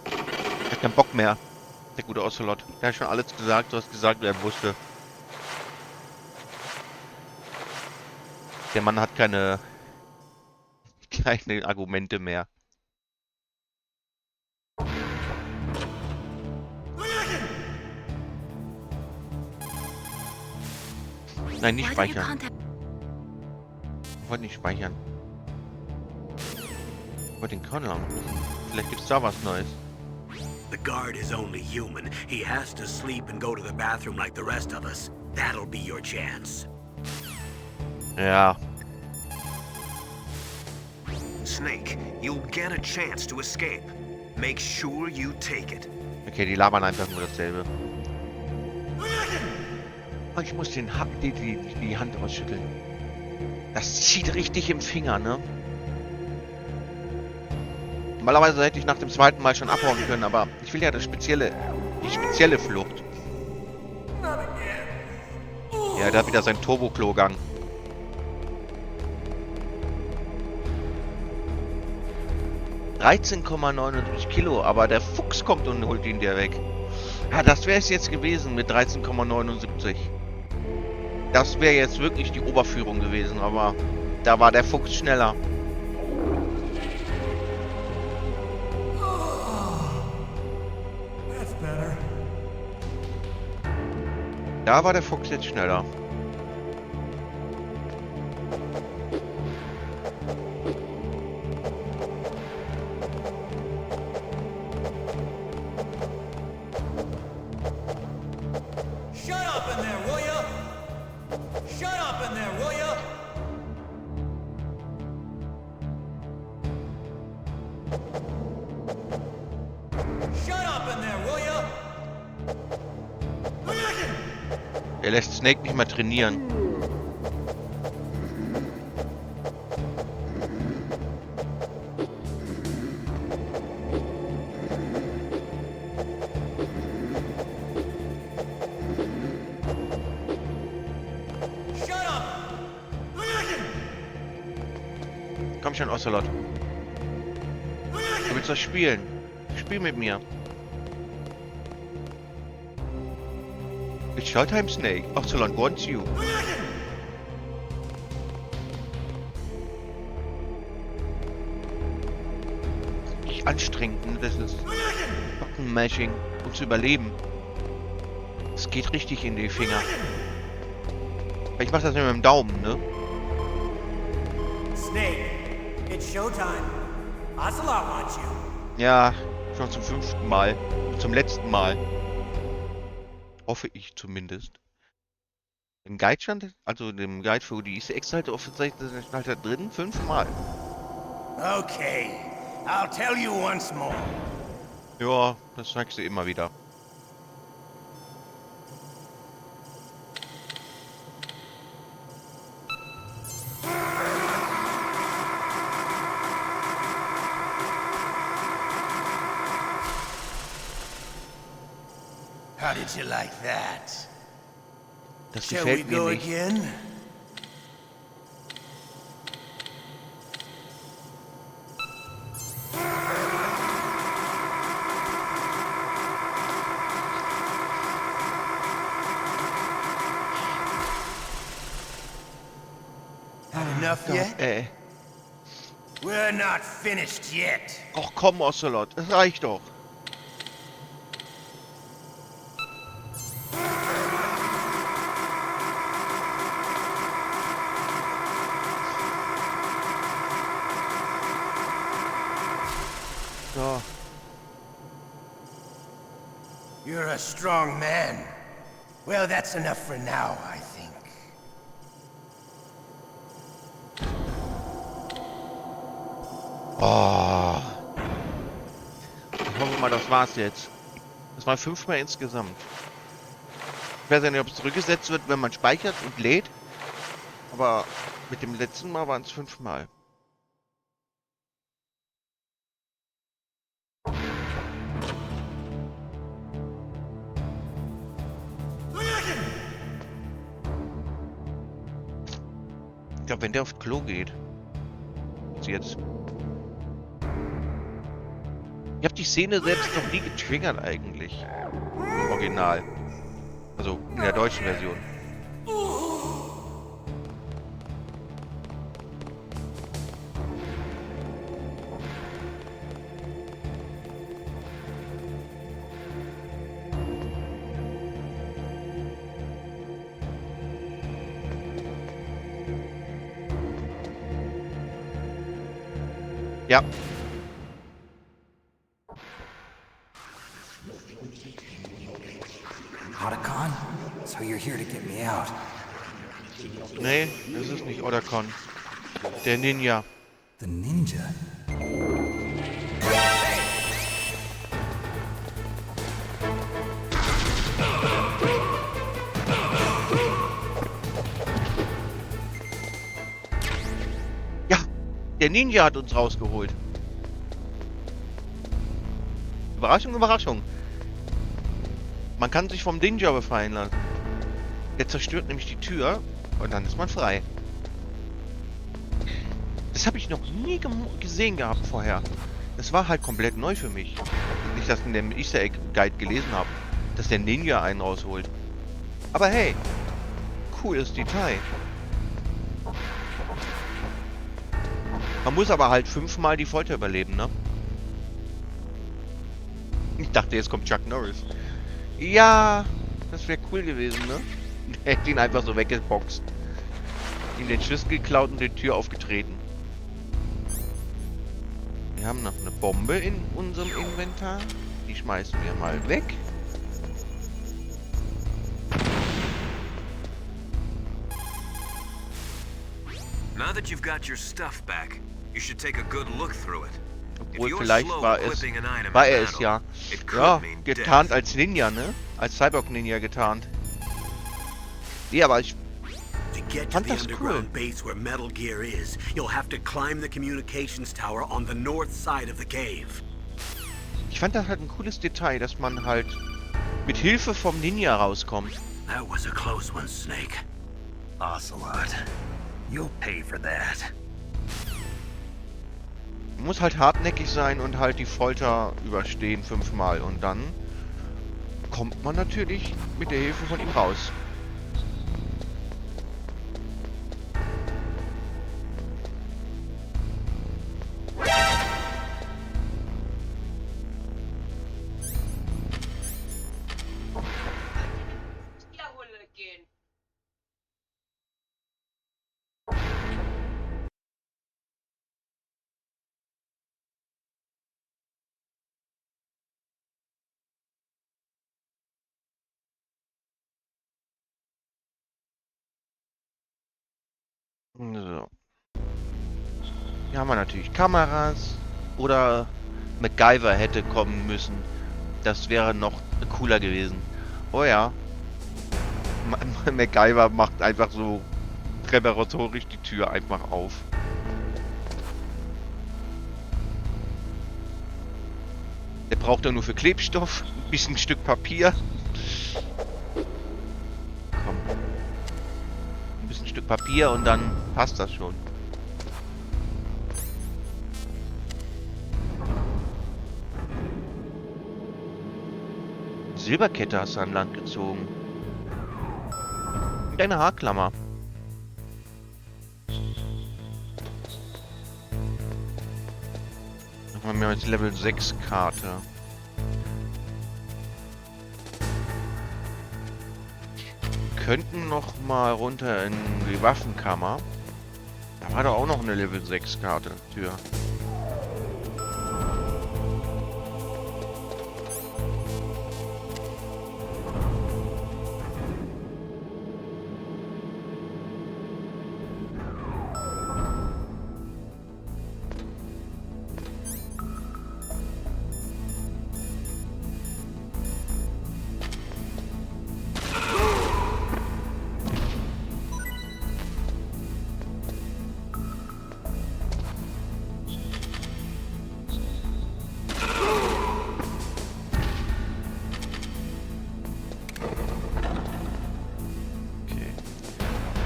Speaker 1: Ich hab keinen Bock mehr. Der gute Ocelot. Der hat schon alles gesagt, du hast gesagt, wer wusste. Der Mann hat keine Argumente mehr. Nein, nicht speichern. Ich wollte nicht speichern. Ich wollte den Kernel anrufen. Vielleicht gibt's da was Neues.
Speaker 4: The guard is only human. He has to sleep and go to the bathroom like the rest of us. That'll be your chance.
Speaker 1: Ja.
Speaker 7: Snake, you'll get a chance to escape. Make sure you take it.
Speaker 1: Okay, die labern einfach nur dasselbe. Oh, ich muss die Hand ausschütteln. Das zieht richtig im Finger, ne? Normalerweise hätte ich nach dem zweiten Mal schon abhauen können, aber ich will ja die spezielle Flucht. Ja, der hat wieder seinen Turbo-Klo-Gang. $13,79 Kilo, aber der Fuchs kommt und holt ihn dir weg. Ja, das wäre es jetzt gewesen mit 13,79. Das wäre jetzt wirklich die Oberführung gewesen, aber da war der Fuchs schneller. Da war der Fuchs jetzt schneller. Er lässt Snake nicht mal trainieren. Komm schon, Ocelot. Du willst das spielen. Spiel mit mir. It's showtime, Snake. Ocelot wants you. Nicht anstrengend, ne? Das ist Button-Mashing, um zu überleben. Es geht richtig in die Finger. Ich mach das mit dem Daumen, ne?
Speaker 10: Snake, it's showtime. Ocelot wants you.
Speaker 1: Ja, schon zum 5. Mal. Zum letzten Mal. Hoffe ich zumindest. Im Guide stand, also dem Guide für die Easter Eggs halt offensichtlich halt da drin 5 Mal.
Speaker 5: Okay, I'll tell you once more.
Speaker 1: Ja, das sagst du immer wieder.
Speaker 5: How did you like that?
Speaker 1: Das
Speaker 5: Shall we
Speaker 1: gefällt mir
Speaker 5: go
Speaker 1: nicht.
Speaker 5: again? Had enough yet? We're not finished yet.
Speaker 1: Och komm, Ocelot, es reicht doch. So.
Speaker 5: You're a strong man. Well, that's enough for now, I think.
Speaker 1: Oh. Ich hoffe mal, das war's jetzt. Das waren 5 Mal insgesamt. Ich weiß ja nicht, ob es zurückgesetzt wird, wenn man speichert und lädt. Aber mit dem letzten Mal waren es 5 Mal. Ich glaube, wenn der auf Klo geht. Jetzt. Ich habe die Szene selbst noch nie getriggert eigentlich. Im Original. Also in der deutschen Version. Ja.
Speaker 6: Otacon? So you're here to get me out.
Speaker 1: Nee, das ist nicht Otacon. Der Ninja.
Speaker 6: The ninja?
Speaker 1: Ja, der Ninja hat uns rausgeholt. Überraschung, Überraschung. Man kann sich vom Ninja befreien lassen. Der zerstört nämlich die Tür und dann ist man frei. Das habe ich noch nie gesehen gehabt vorher. Das war halt komplett neu für mich. Nicht, dass ich in dem Easter Egg Guide gelesen habe, dass der Ninja einen rausholt. Aber hey, cooles Detail. Man muss aber halt 5 Mal die Folter überleben, ne? Ich dachte, jetzt kommt Chuck Norris. Ja, das wäre cool gewesen, ne? Der hätte ihn einfach so weggeboxt. Ihm den Schlüssel geklaut und die Tür aufgetreten. Wir haben noch eine Bombe in unserem Inventar. Die schmeißen wir mal weg.
Speaker 7: Now that you've got your stuff back, you should take a good look through it.
Speaker 1: Obwohl, vielleicht war er es ja. Ja, getarnt als Ninja, ne? Als Cyborg-Ninja getarnt. Nee, aber ich fand das cool.
Speaker 4: Base where Metal Gear is, you'll have to climb the communications tower on the north side of the cave.
Speaker 1: Ich fand das halt ein cooles Detail, dass man halt mit Hilfe vom Ninja rauskommt.
Speaker 4: That was a close one, Snake.
Speaker 2: Ocelot, you'll pay for that.
Speaker 1: Muss halt hartnäckig sein und halt die Folter überstehen 5-mal. Und dann kommt man natürlich mit der Hilfe von ihm raus. So. Hier haben wir natürlich Kameras. Oder MacGyver hätte kommen müssen. Das wäre noch cooler gewesen. Oh ja. MacGyver macht einfach so präparatorisch die Tür einfach auf. Der braucht ja nur für Klebstoff, ein bisschen Stück Papier. Komm. Ein bisschen Stück Papier und dann passt das schon. Silberkette hast du an Land gezogen. Und eine Haarklammer. Dann haben wir jetzt Level 6 Karte. Wir könnten noch mal runter in die Waffenkammer. Da war doch auch noch eine Level 6 Karte. Tür.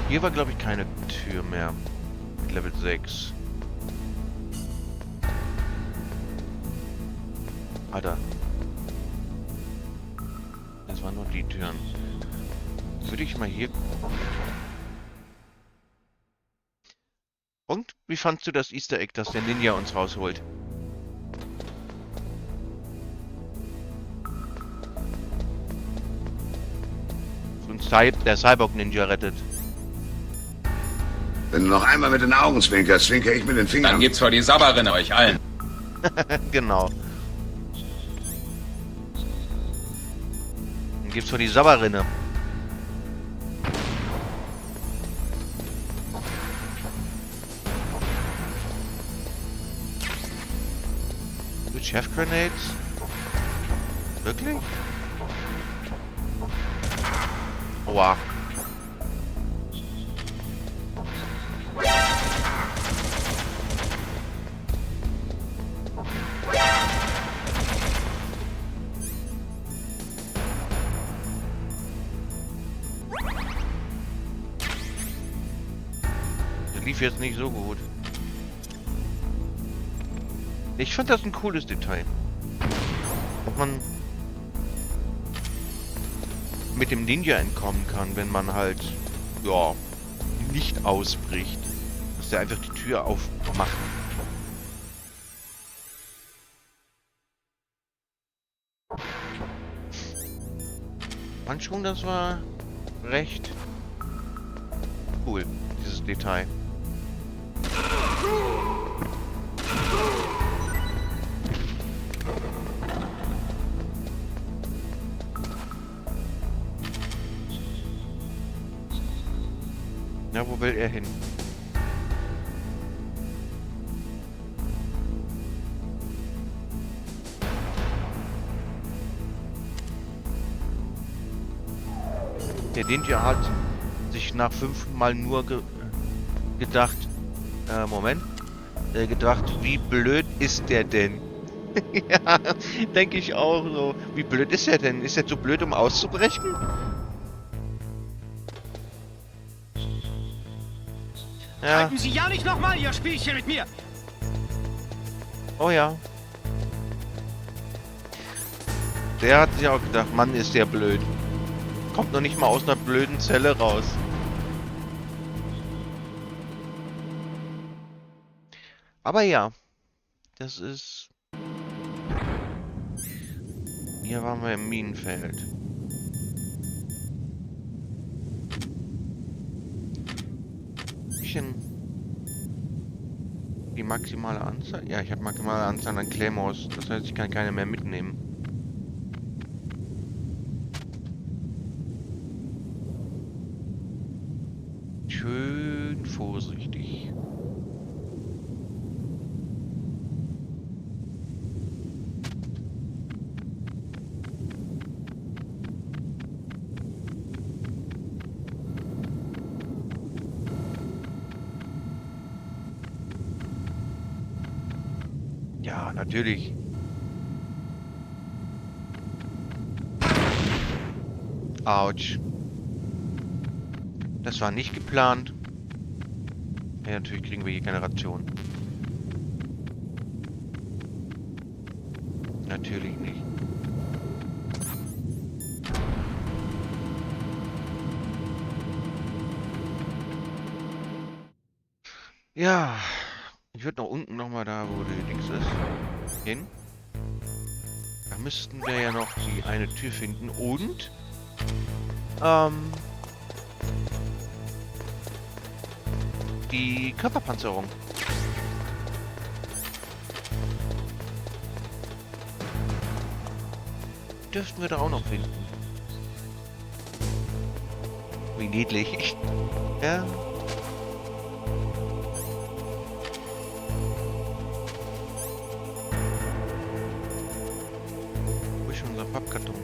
Speaker 1: Hier war, glaube ich, keine Tür mehr. Mit Level 6. Alter. Das waren nur die Türen. Würde ich mal hier... Und? Wie fandst du das Easter Egg, das der Ninja uns rausholt? Und der Cyborg-Ninja rettet.
Speaker 11: Wenn du noch einmal mit den Augen zwinkerst, zwinker ich mit den Fingern.
Speaker 12: Dann gibt's vor die Sabberin euch allen.
Speaker 1: Genau. Dann gibt's vor die Sabberrinne. Mit Chef Grenades? Wirklich? Oha. Lief jetzt nicht so gut. Ich fand das ein cooles Detail. Dass man mit dem Ninja entkommen kann, wenn man halt, ja, nicht ausbricht. Dass der einfach die Tür aufmacht. Fand schon, das war recht cool, dieses Detail. Na, wo will er hin? Der Ninja hat sich nach 5 Mal nur gedacht, gedacht, wie blöd ist der denn? Ja, denke ich auch so. Wie blöd ist er denn? Ist er zu blöd, um auszubrechen? Ja.
Speaker 10: Halten Sie ja nicht nochmal Ihr Spielchen mit mir!
Speaker 1: Oh ja. Der hat sich auch gedacht, Mann, ist der blöd. Kommt noch nicht mal aus einer blöden Zelle raus. Aber ja, das ist... Hier waren wir im Minenfeld. Bisschen... Die maximale Anzahl? Ja, ich habe maximale Anzahl an Claymores. Das heißt, ich kann keine mehr mitnehmen. Schön vorsichtig. Ja, natürlich. Autsch. Das war nicht geplant. Ja, natürlich kriegen wir hier keine Ration. Natürlich nicht. Ja, ich würde noch unten nochmal da, wo die Dings ist, hin. Da müssten wir ja noch die eine Tür finden und die Körperpanzerung. Dürften wir da auch noch finden. Wie niedlich. Ja. Wo ist unser Pappkarton?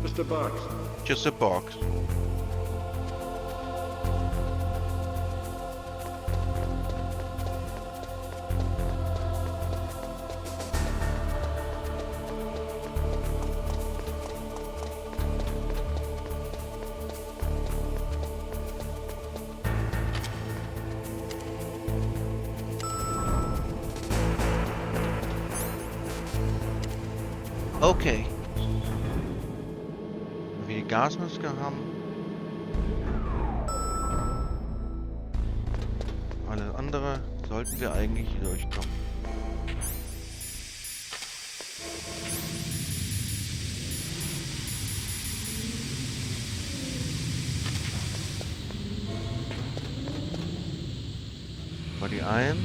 Speaker 13: Just a box.
Speaker 1: Just a box. Okay. Wenn wir die Gasmaske haben. Alles andere sollten wir eigentlich hier durchkommen. War die 1.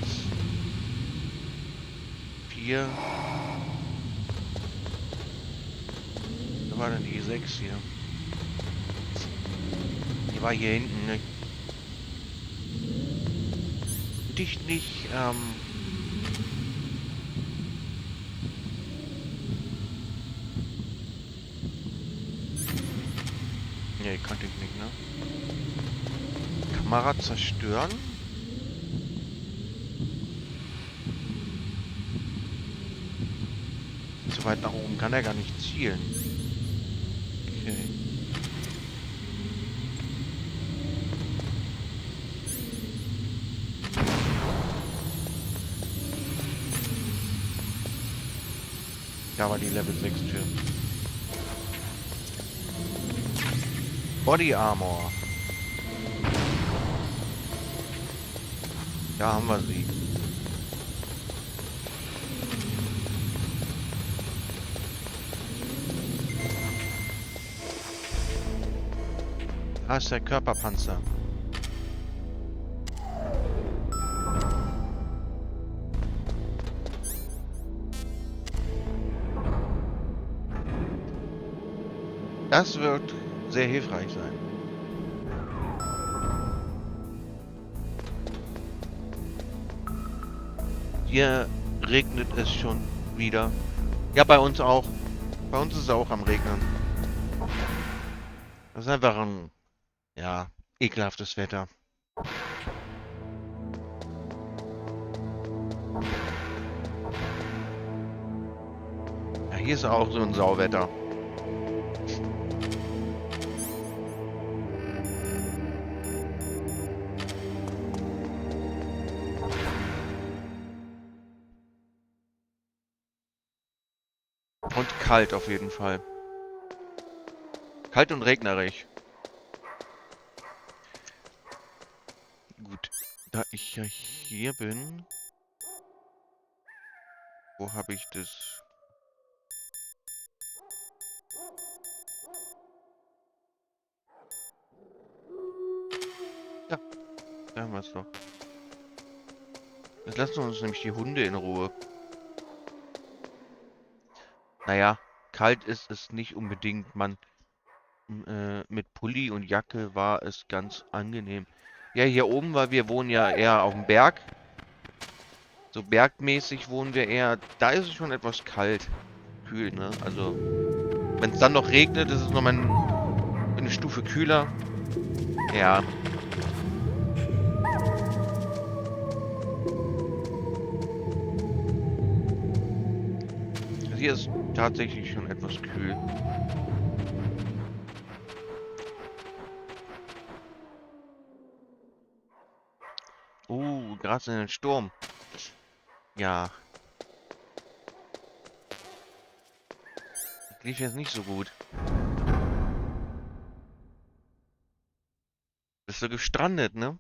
Speaker 1: 4. Da war dann die 6 hier. Die war hier hinten, ne? Dich nicht, Ne, konnte ich nicht, ne? Kamera zerstören? So weit nach oben kann er gar nicht zielen. Okay. Da war die Level 6 Tür. Body Armor. Da haben wir sie. Da ist der Körperpanzer. Das wird sehr hilfreich sein. Hier regnet es schon wieder. Ja, bei uns auch. Bei uns ist es auch am Regnen. Das ist einfach ein, ja, ekelhaftes Wetter. Ja, hier ist auch so ein Sauwetter. Und kalt auf jeden Fall. Kalt und regnerisch. Gut, da ich ja hier bin... Wo habe ich das? Ja, da haben wir es doch. Jetzt lassen wir uns nämlich die Hunde in Ruhe. Naja, kalt ist es nicht unbedingt. Mit Pulli und Jacke war es ganz angenehm. Ja, hier oben, weil wir wohnen ja eher auf dem Berg. So bergmäßig wohnen wir eher. Da ist es schon etwas kalt. Kühl, ne? Also, wenn es dann noch regnet, ist es nochmal eine Stufe kühler. Ja. Also hier ist tatsächlich schon etwas kühl. Gerade in den Sturm. Ja. Das lief jetzt nicht so gut. Bist du gestrandet, ne?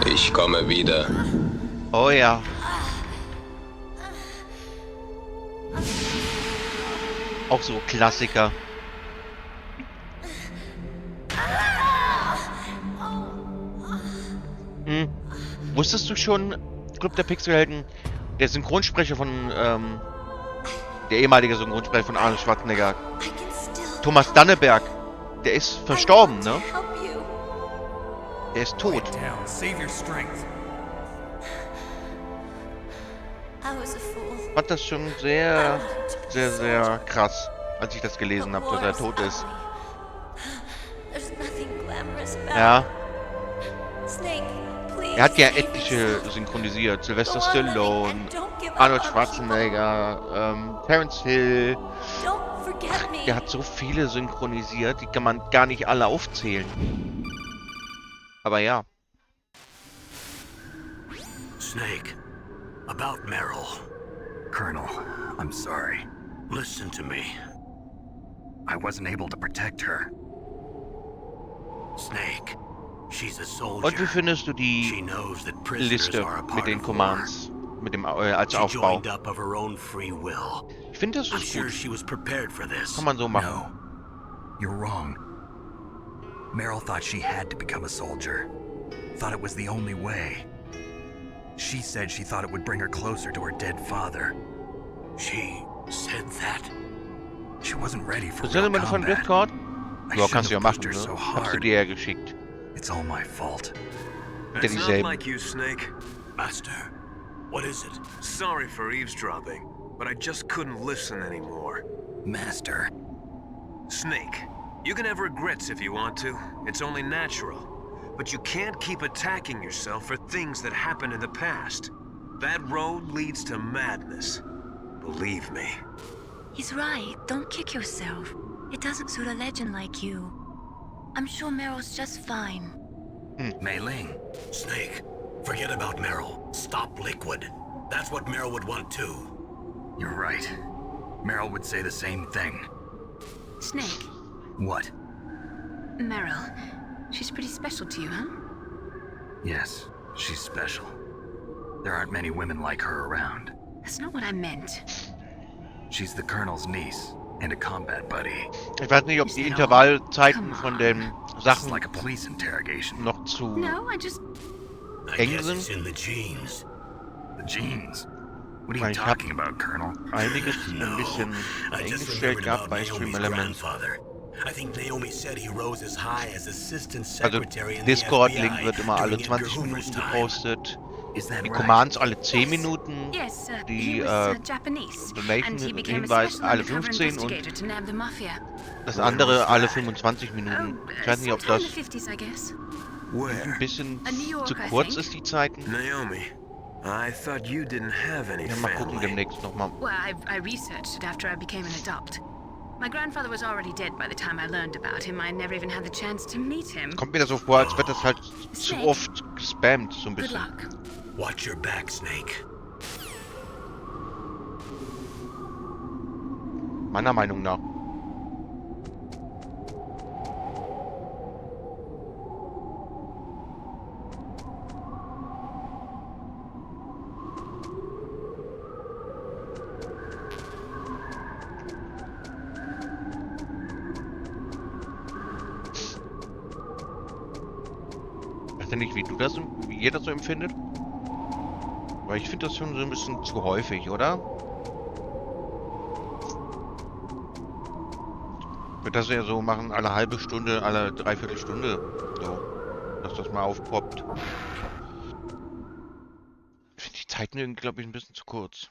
Speaker 13: Ich komme wieder.
Speaker 1: Oh ja. Auch so Klassiker. Wusstest du schon, Club der Pixelhelden, der Synchronsprecher von, der ehemalige Synchronsprecher von Arnold Schwarzenegger, Thomas Danneberg, der ist verstorben, ne? Der ist tot. Ich fand das schon sehr, sehr, sehr krass, als ich das gelesen habe, dass er tot ist. Ja. Er hat ja etliche synchronisiert. Sylvester Stallone, Arnold Schwarzenegger, Terence Hill. Ach, der hat so viele synchronisiert, die kann man gar nicht alle aufzählen. Aber ja.
Speaker 4: Snake, about Meryl.
Speaker 2: Colonel, I'm sorry.
Speaker 4: Listen to me.
Speaker 2: I wasn't able to protect her.
Speaker 4: Snake, she's a soldier.
Speaker 1: Und wie findest du die Liste mit den Commands, mit dem als Aufbau? Ich finde, das ist gut. Kann man so machen.
Speaker 2: No, you're wrong. Meryl thought she had to become a soldier. Thought it was the only way. She said she thought it would bring her closer to her dead father.
Speaker 4: She said that?
Speaker 2: She wasn't ready for
Speaker 1: real
Speaker 2: combat.
Speaker 1: Von Discord? Ja, kannst du ja machen, ne?
Speaker 2: So
Speaker 1: Hab's du dir ja geschickt.
Speaker 2: It's all my fault.
Speaker 7: That's not like you, Snake.
Speaker 4: Master, what is it?
Speaker 7: Sorry for eavesdropping, but I just couldn't listen anymore.
Speaker 2: Master.
Speaker 7: Snake, you can have regrets if you want to. It's only natural. But you can't keep attacking yourself for things that happened in the past. That road leads to madness. Believe me.
Speaker 14: He's right. Don't kick yourself. It doesn't suit a legend like you. I'm sure Meryl's just fine.
Speaker 2: Mei Ling.
Speaker 4: Snake, forget about Meryl. Stop Liquid. That's what Meryl would want too.
Speaker 2: You're right. Meryl would say the same thing.
Speaker 3: Snake.
Speaker 2: What?
Speaker 3: Meryl. She's pretty special to you, huh?
Speaker 2: Yes, she's special. There aren't many women like her around.
Speaker 3: That's not what I meant.
Speaker 2: She's the Colonel's niece and a combat buddy.
Speaker 1: Ich weiß nicht, ob die Intervallzeiten von den Sachen
Speaker 2: like a police interrogation.
Speaker 1: noch zu eng sind.
Speaker 4: In the genes.
Speaker 2: The genes? What are you talking about, Colonel?
Speaker 1: Einiges ein bisschen eingestellt gehabt bei Stream Elements. Also Discord-Link wird immer alle 20 Minuten gepostet.
Speaker 2: Is that
Speaker 1: Die
Speaker 2: right?
Speaker 1: Commands alle 10 Minuten,
Speaker 3: Yes, he
Speaker 1: die
Speaker 3: was Japanese, and he became a
Speaker 1: Donation-Hinweis
Speaker 3: special
Speaker 1: alle
Speaker 3: undercover
Speaker 1: 15 und
Speaker 3: investigator to nab the mafia.
Speaker 1: das
Speaker 2: Where
Speaker 1: andere
Speaker 2: was
Speaker 1: alle
Speaker 2: that?
Speaker 1: 25 Minuten.
Speaker 3: Oh,
Speaker 1: Ich weiß nicht, ob
Speaker 3: sometime in
Speaker 1: das
Speaker 3: the 50s, I guess.
Speaker 1: ein
Speaker 7: Where?
Speaker 1: bisschen
Speaker 3: New York,
Speaker 1: zu
Speaker 3: I
Speaker 1: kurz
Speaker 3: think.
Speaker 1: ist, die Zeiten.
Speaker 7: Naomi, I thought you didn't have any
Speaker 1: Ja, mal gucken
Speaker 7: family.
Speaker 1: demnächst nochmal.
Speaker 3: Well, I researched it after I became an adult. My grandfather was already dead by the time I learned about him. I never even had the chance to meet him.
Speaker 1: Kommt mir das so vor, als wird das halt zu oft gespammt, so ein
Speaker 3: Good
Speaker 1: bisschen.
Speaker 3: luck.
Speaker 4: Watch your back, Snake.
Speaker 1: Meiner Meinung nach. Ich weiß ja nicht, wie ihr das so empfindet. Weil ich finde das schon so ein bisschen zu häufig, oder? Ich würde das ja so machen, alle halbe Stunde, alle Dreiviertelstunde. So, dass das mal aufpoppt. Ich finde die Zeiten irgendwie, glaube ich, ein bisschen zu kurz.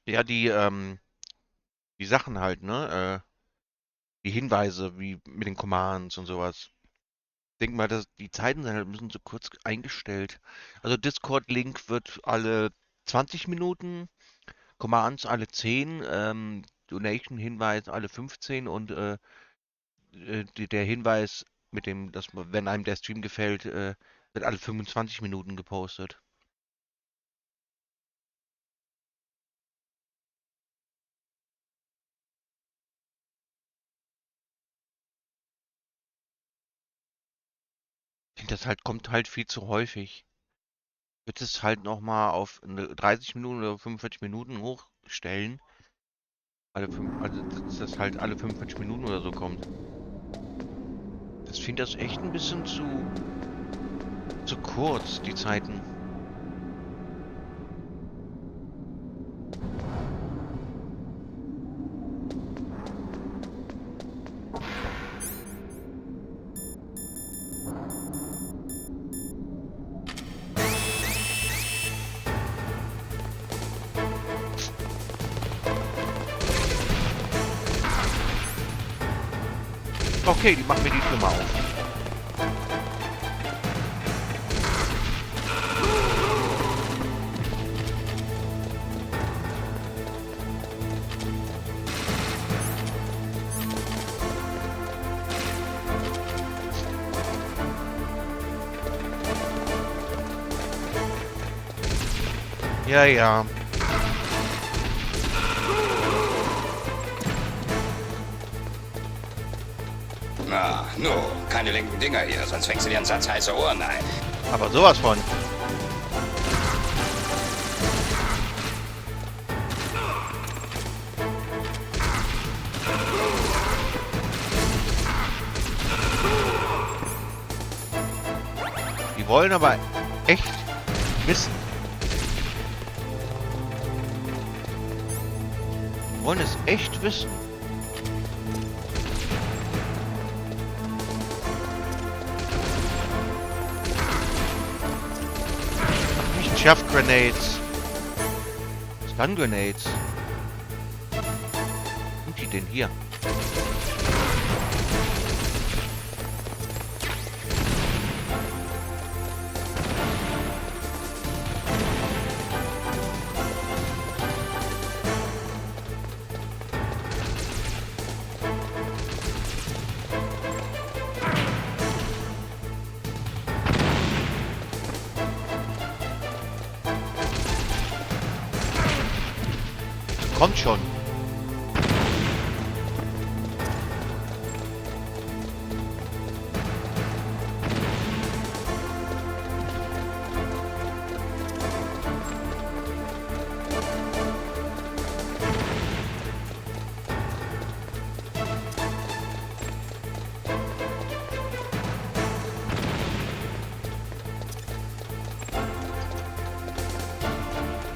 Speaker 1: Ja, die Sachen halt, ne? Die Hinweise, wie mit den Commands und sowas. Ich denke mal, dass die Zeiten sind halt ein bisschen zu kurz eingestellt. Also Discord-Link wird alle 20 Minuten, Commands alle 10, Donation-Hinweis alle 15 und der Hinweis mit dem, dass wenn einem der Stream gefällt, wird alle 25 Minuten gepostet. Ich finde, das halt kommt halt viel zu häufig. Wird es halt nochmal auf 30 Minuten oder 45 Minuten hochstellen. Also, dass das halt alle 45 Minuten oder so kommt. Das finde das echt ein bisschen zu kurz, die Zeiten. Okay, die machen mir die Tür mal auf. Ja, ja.
Speaker 11: Na, no, keine linken Dinger hier, sonst fängst du dir einen Satz heiße Ohren ein.
Speaker 1: Aber sowas von. Die wollen aber echt wissen. Die wollen es echt wissen. Nicht Chaff Grenades. Stun Grenades. Was sind die denn hier? Kommt schon.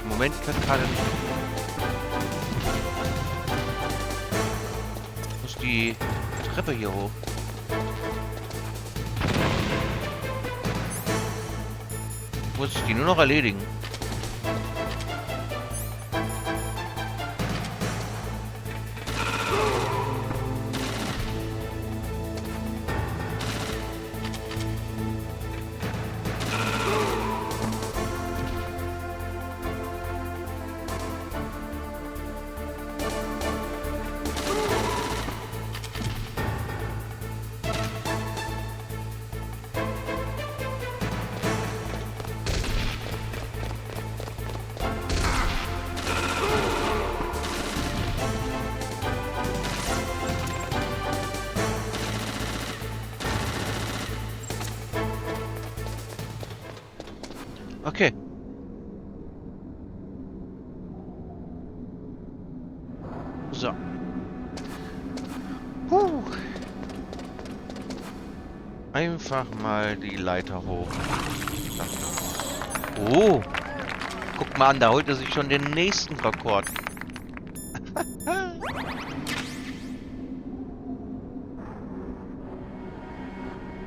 Speaker 1: Im Moment kann gerade nicht. Muss die Treppe hier hoch. Muss ich die nur noch erledigen? Okay. So. Einfach mal die Leiter hoch. Oh. Guck mal an, da holt er sich schon den nächsten Rekord.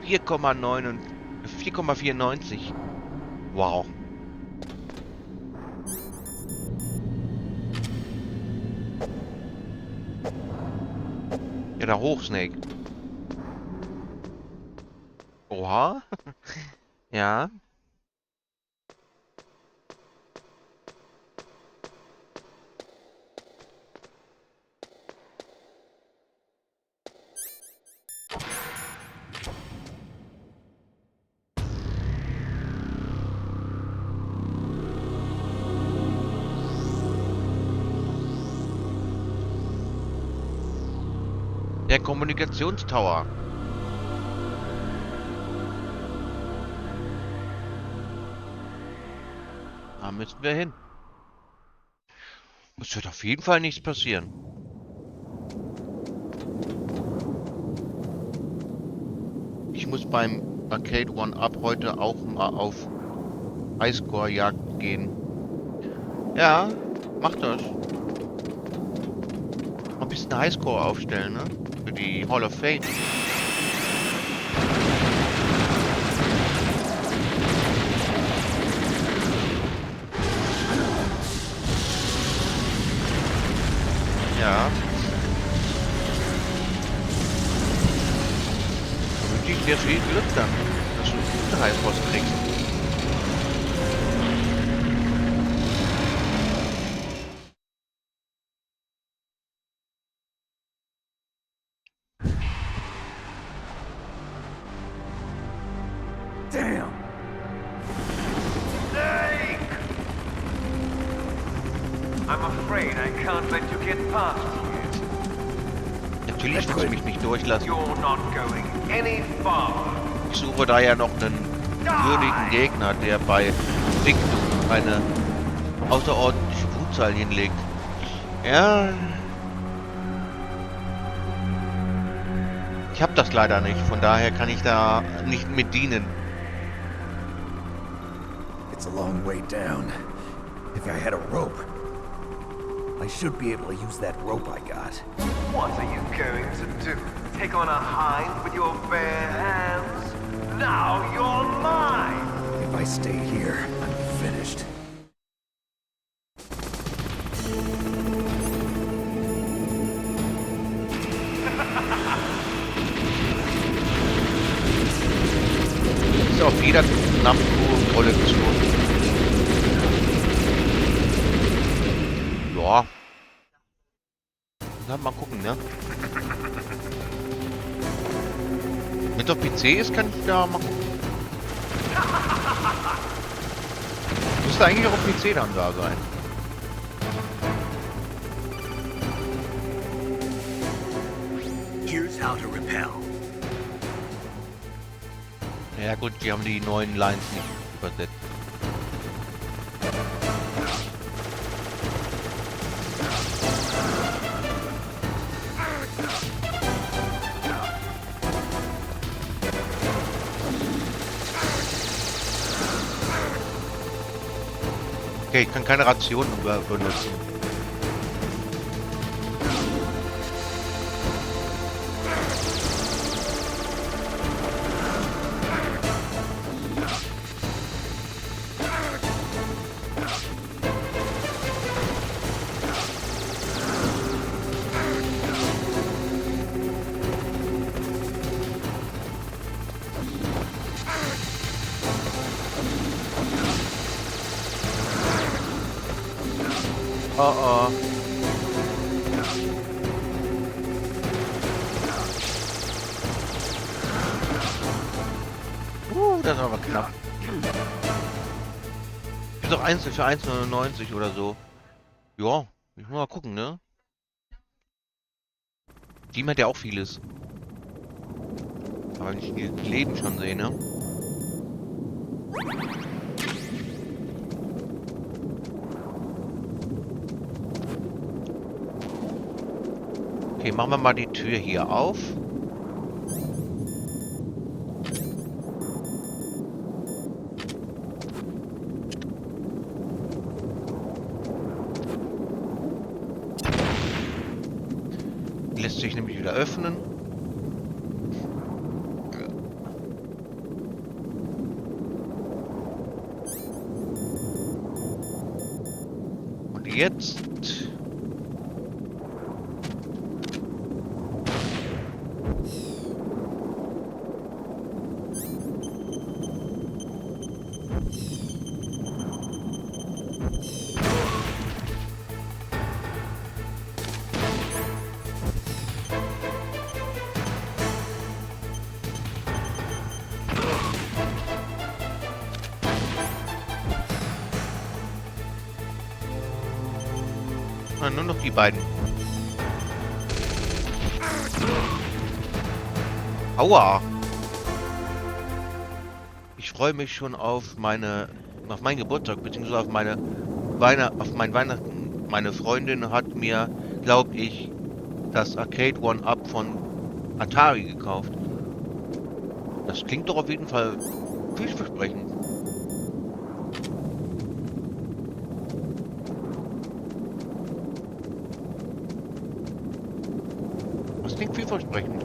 Speaker 1: 4,94. Wow. Ja, da hoch, Snake. Oha. Ja. Der Kommunikationstower. Da müssen wir hin. Es wird auf jeden Fall nichts passieren. Ich muss beim Arcade One-Up heute auch mal auf Highscore-Jagd gehen. Ja, mach das. Ein bisschen Highscore aufstellen, ne? Für die Hall of Fame. Ja. Da wünsche ich dir viel Glück dann, dass du einen guten Highscore kriegst.
Speaker 6: Damn!
Speaker 7: Snake! I'm afraid I can't let you get past here.
Speaker 1: Natürlich willst du mich nicht durchlassen.
Speaker 7: You're not going any farther.
Speaker 1: Ich suche da ja noch einen würdigen Gegner, der bei Victum eine außerordentliche Punktzahl hinlegt. Ja. Ich habe das leider nicht, von daher kann ich da nicht mit dienen.
Speaker 6: It's a long way down. If I had a rope, I should be able to use that rope I got.
Speaker 7: What are you going to do? Take on a hind with your bare hands? Now you're mine!
Speaker 6: If I stay here, I'm finished.
Speaker 1: Ist auf jeder Knappenrolle gezogen. Ja. Mal gucken, ne? Wenn es auf PC ist, kann ich da mal gucken. Müsste eigentlich auch auf PC dann da sein.
Speaker 4: Here's how to repel.
Speaker 1: Ja gut, die haben die neuen Lines nicht übersetzt. Okay, ich kann keine Rationen benutzen. Oh, oh. Das ist aber knapp. Gibt doch einzeln für 1,99 oder so. Ja, ich muss mal gucken, ne? Die hat ja auch vieles. Aber wenn ich die Leben schon sehe, ne? Okay, machen wir mal die Tür hier auf. Lässt sich nämlich wieder öffnen. Und jetzt... Ah, nur noch die beiden. Aua! Ich freue mich schon auf meinen Geburtstag, beziehungsweise auf auf mein Weihnachten. Meine Freundin hat mir, glaube ich, das Arcade One-Up von Atari gekauft. Das klingt doch auf jeden Fall vielversprechend. Das klingt vielversprechend.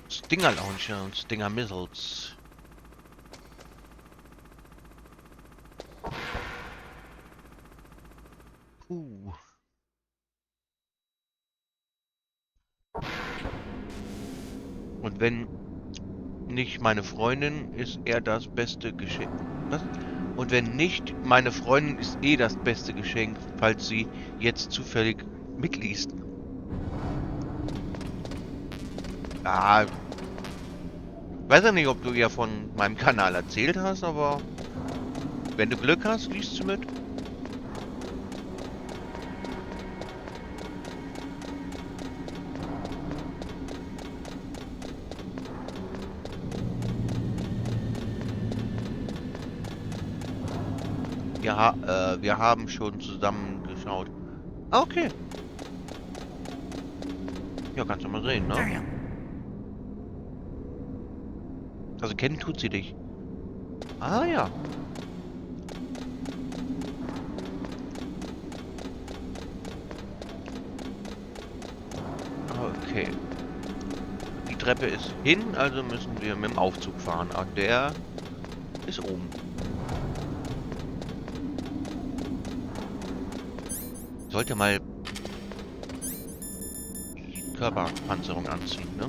Speaker 1: Stinger Launcher und Stinger Missiles. Und wenn nicht meine Freundin, ist er das beste Geschenk. Was? Und wenn nicht meine Freundin, ist eh das beste Geschenk, falls sie jetzt zufällig mitliest. Ah, weiß ja nicht, ob du ihr von meinem Kanal erzählt hast, aber wenn du Glück hast, liest du mit. Ja, wir haben schon zusammen geschaut. Ah, okay. Ja, kannst du mal sehen, ne? Also kennen tut sie dich. Ah, ja. Okay. Die Treppe ist hin, also müssen wir mit dem Aufzug fahren. Ah, der ist oben. Sollte mal die Körperpanzerung anziehen, ne?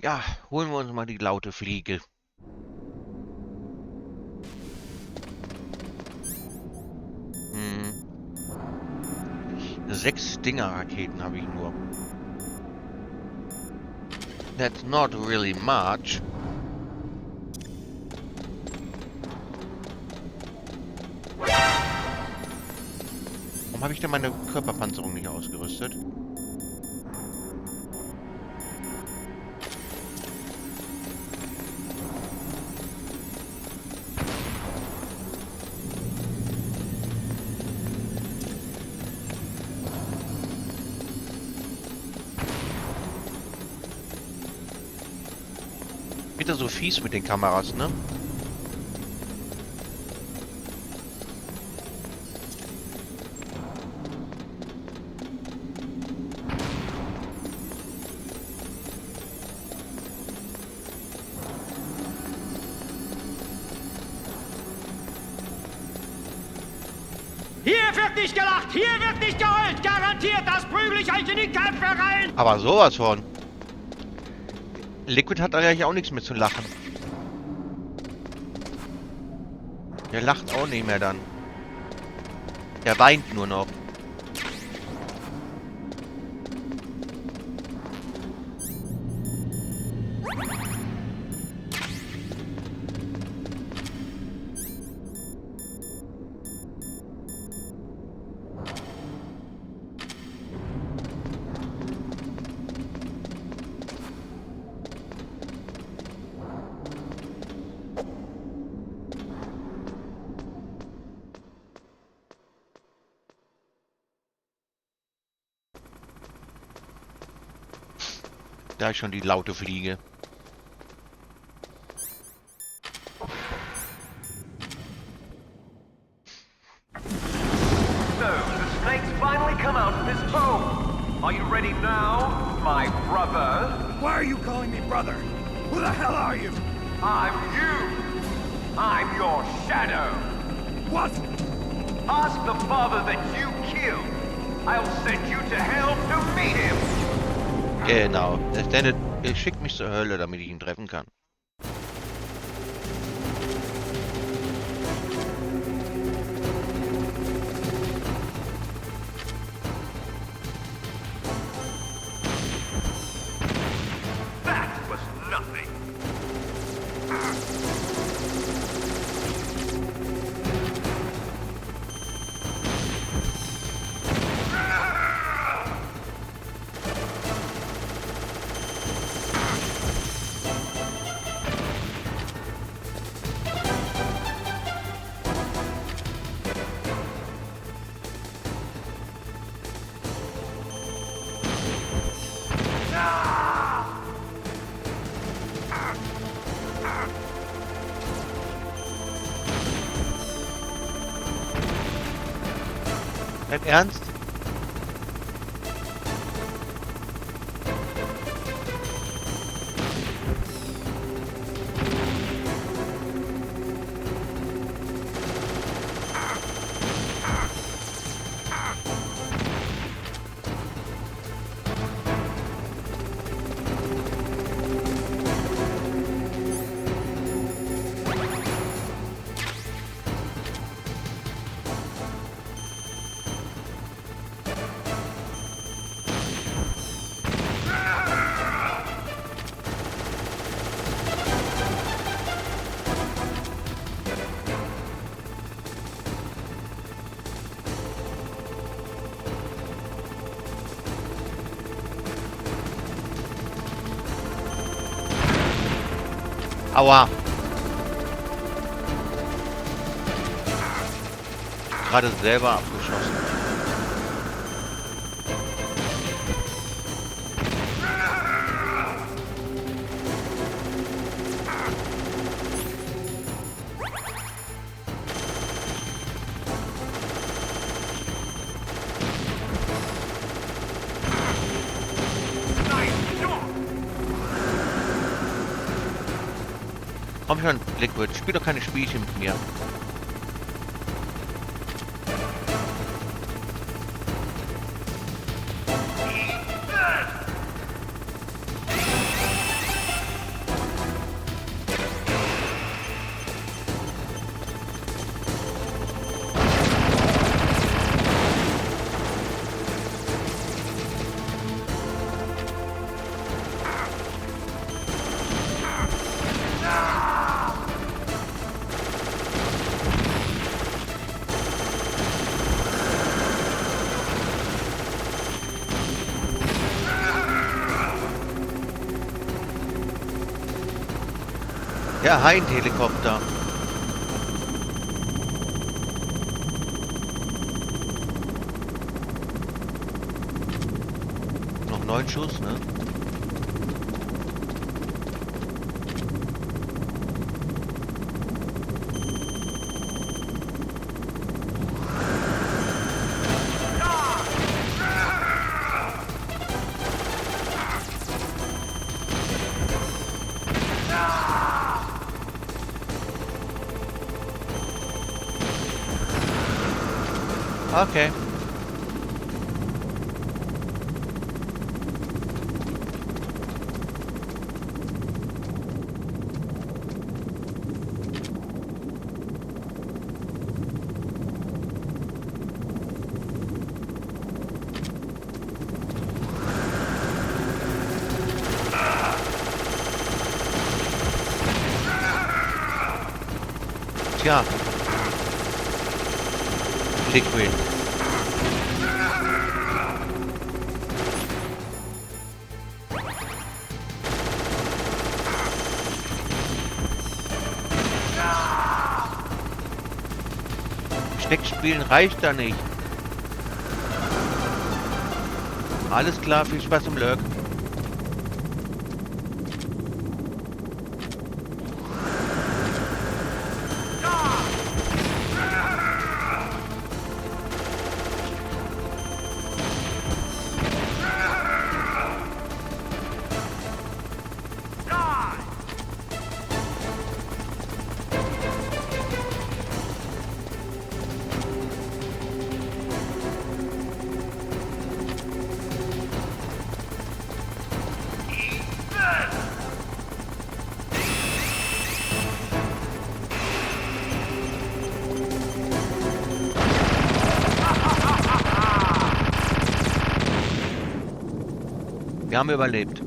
Speaker 1: Ja, holen wir uns mal die laute Fliege. Hm. 6 Stinger-Raketen habe ich nur. That's not really much. Warum habe ich denn meine Körperpanzerung nicht ausgerüstet? Wieder so fies mit den Kameras, ne?
Speaker 10: Hier wird nicht gelacht, hier wird nicht geheult. Garantiert, das prügel ich euch in die Köpfe rein.
Speaker 1: Aber sowas von. Liquid hat eigentlich auch nichts mehr zu lachen. Der lacht auch nicht mehr dann. Der weint nur noch. Da ist schon die laute Fliege.
Speaker 7: So, the snake's finally come out of his home. Are you ready now, my brother?
Speaker 6: Why are you calling me brother? Who the hell are you?
Speaker 7: I'm you. I'm your shadow.
Speaker 6: What?
Speaker 7: Ask the father that you killed. I'll send you to hell to meet him.
Speaker 1: Genau. Er schickt mich zur Hölle, damit ich ihn treffen kann.
Speaker 7: That was nothing.
Speaker 1: Im Ernst? Aua. Gerade selber abgeschossen. Komm schon, Liquid, spiel doch keine Spielchen mit mir. Der Hind-Helikopter. Noch 9 Schuss, ne? Okay. Tja. Liquid. Steckspielen reicht da nicht. Alles klar, viel Spaß im Lurk. Wir haben überlebt.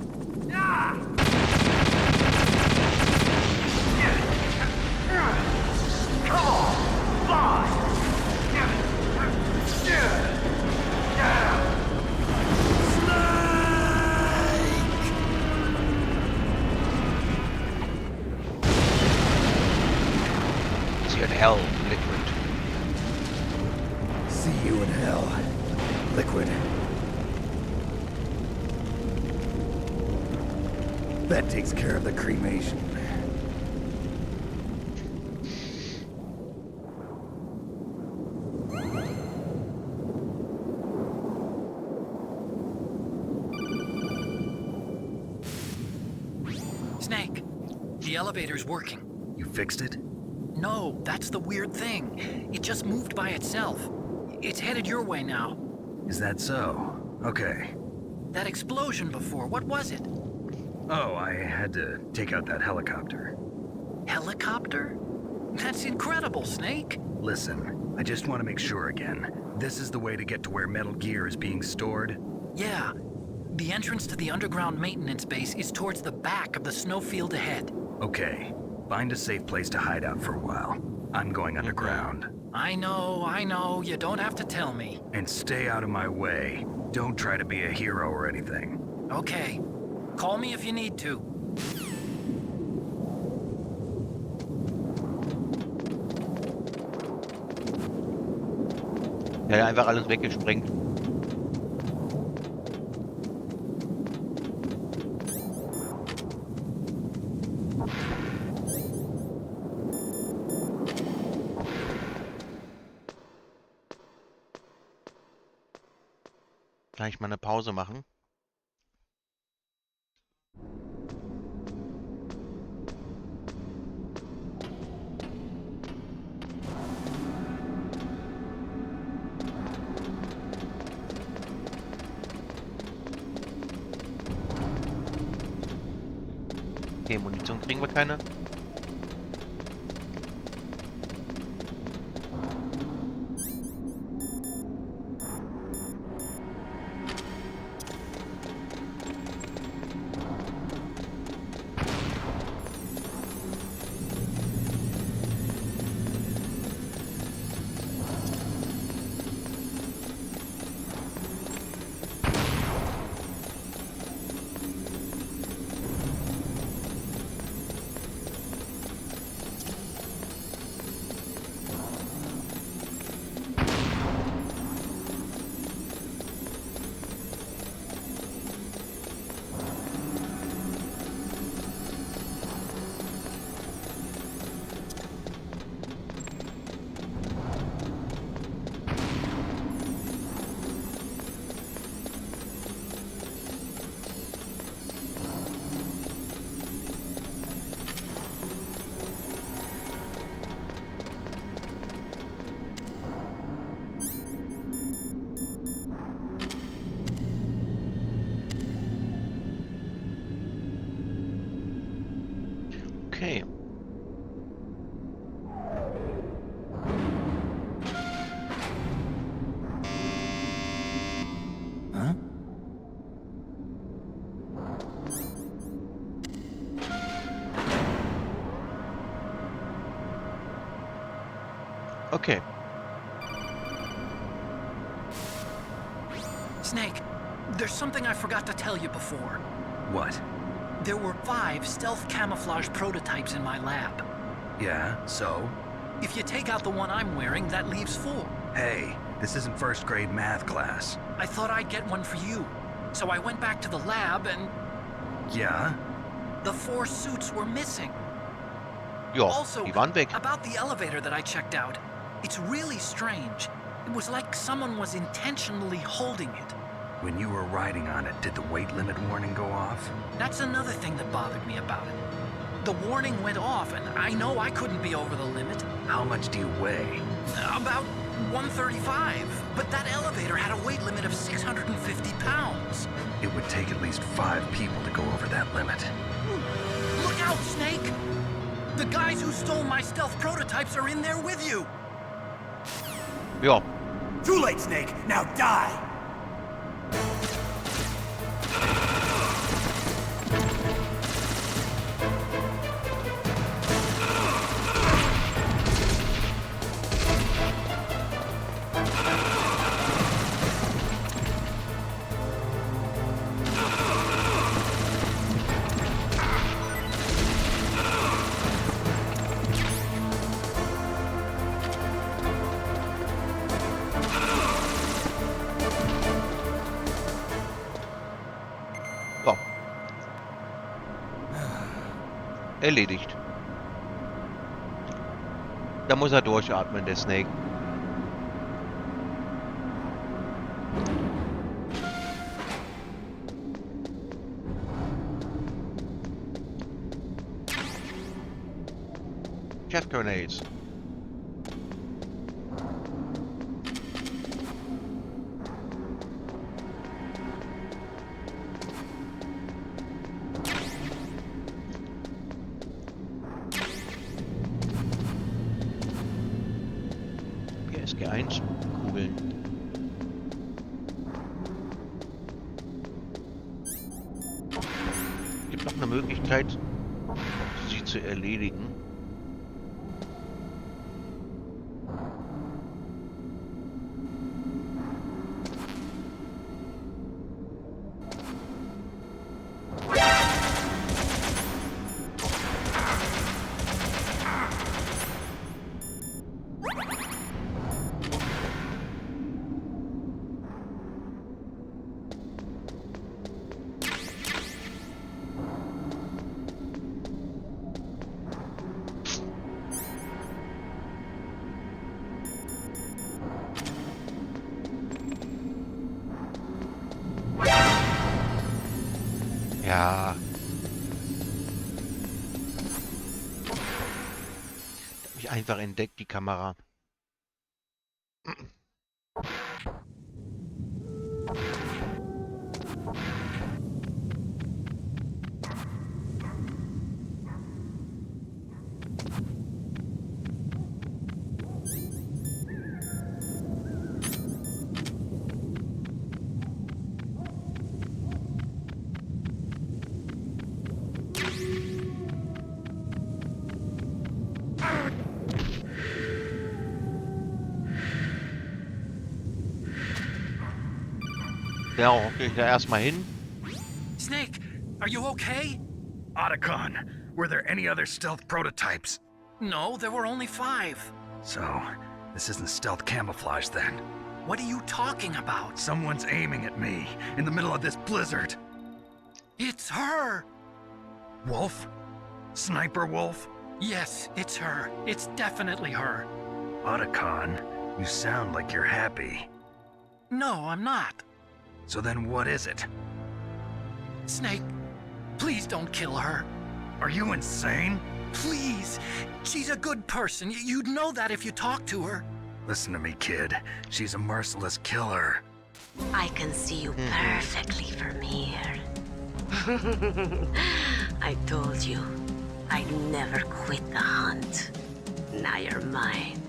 Speaker 1: See you in hell, Liquid.
Speaker 6: See you in hell, Liquid. That takes care of the cremation.
Speaker 8: Snake, the elevator's working.
Speaker 2: You fixed it?
Speaker 8: No, that's the weird thing. It just moved by itself. It's headed your way now.
Speaker 2: Is that so? Okay.
Speaker 8: That explosion before, what was it?
Speaker 2: Oh, I had to take out that helicopter.
Speaker 8: Helicopter? That's incredible, Snake.
Speaker 2: Listen, I just want to make sure again. This is the way to get to where Metal Gear is being stored?
Speaker 8: Yeah. The entrance to the underground maintenance base is towards the back of the snowfield ahead.
Speaker 2: Okay. Find a safe place to hide out for a while. I'm going underground.
Speaker 8: I know. You don't have to tell me.
Speaker 2: And stay out of my way. Don't try to be a hero or anything.
Speaker 8: Okay. Call me if you need to.
Speaker 1: Ja, einfach alles weggesprengt. Gleich mal eine Pause machen. Okay, Munition kriegen wir keine. Okay.
Speaker 6: Huh?
Speaker 1: Okay.
Speaker 8: Snake, there's something I forgot to tell you before.
Speaker 2: What?
Speaker 8: There were 5 stealth camouflage prototypes in my lab.
Speaker 2: Yeah, so?
Speaker 8: If you take out the one I'm wearing, that leaves 4.
Speaker 2: Hey, this isn't first grade math class.
Speaker 8: I thought I'd get one for you. So I went back to the lab and
Speaker 2: Yeah?
Speaker 8: the 4 suits were missing.
Speaker 1: Ja,
Speaker 8: Also,
Speaker 1: die waren weg.
Speaker 8: about the elevator that I checked out, it's really strange. It was like someone was intentionally holding it.
Speaker 2: When you were riding on it, did the weight limit warning go off?
Speaker 8: That's another thing that bothered me about it. The warning went off, and I know I couldn't be over the limit.
Speaker 2: How much do you weigh?
Speaker 8: About 135, but that elevator had a weight limit of 650 pounds.
Speaker 2: It would take at least 5 people to go over that limit.
Speaker 8: Look out, Snake! The guys who stole my stealth prototypes are in there with you!
Speaker 1: Ja.
Speaker 5: Too late, Snake! Now die!
Speaker 1: So. Erledigt. Da muss er durchatmen, der Snake. Chef grenades. SG1 Kugeln. Gibt noch eine Möglichkeit, sie zu erledigen. Ja. Hat mich einfach entdeckt, die Kamera. Ja, gehe ich da erstmal hin.
Speaker 8: Snake, are you okay?
Speaker 2: Otacon, were there any other stealth prototypes?
Speaker 8: No, there were only 5.
Speaker 2: So, this isn't stealth camouflage then.
Speaker 8: What are you talking about?
Speaker 2: Someone's aiming at me in the middle of this blizzard.
Speaker 8: It's her!
Speaker 2: Wolf? Sniper Wolf?
Speaker 8: Yes, it's her. It's definitely her.
Speaker 2: Otacon, you sound like you're happy.
Speaker 8: No, I'm not.
Speaker 2: So then what is it?
Speaker 8: Snake, please don't kill her.
Speaker 2: Are you insane?
Speaker 8: Please. She's a good person. You'd know that if you talked to her.
Speaker 2: Listen to me, kid. She's a merciless killer.
Speaker 14: I can see you perfectly from here. I told you. I'd never quit the hunt. Now you're mine.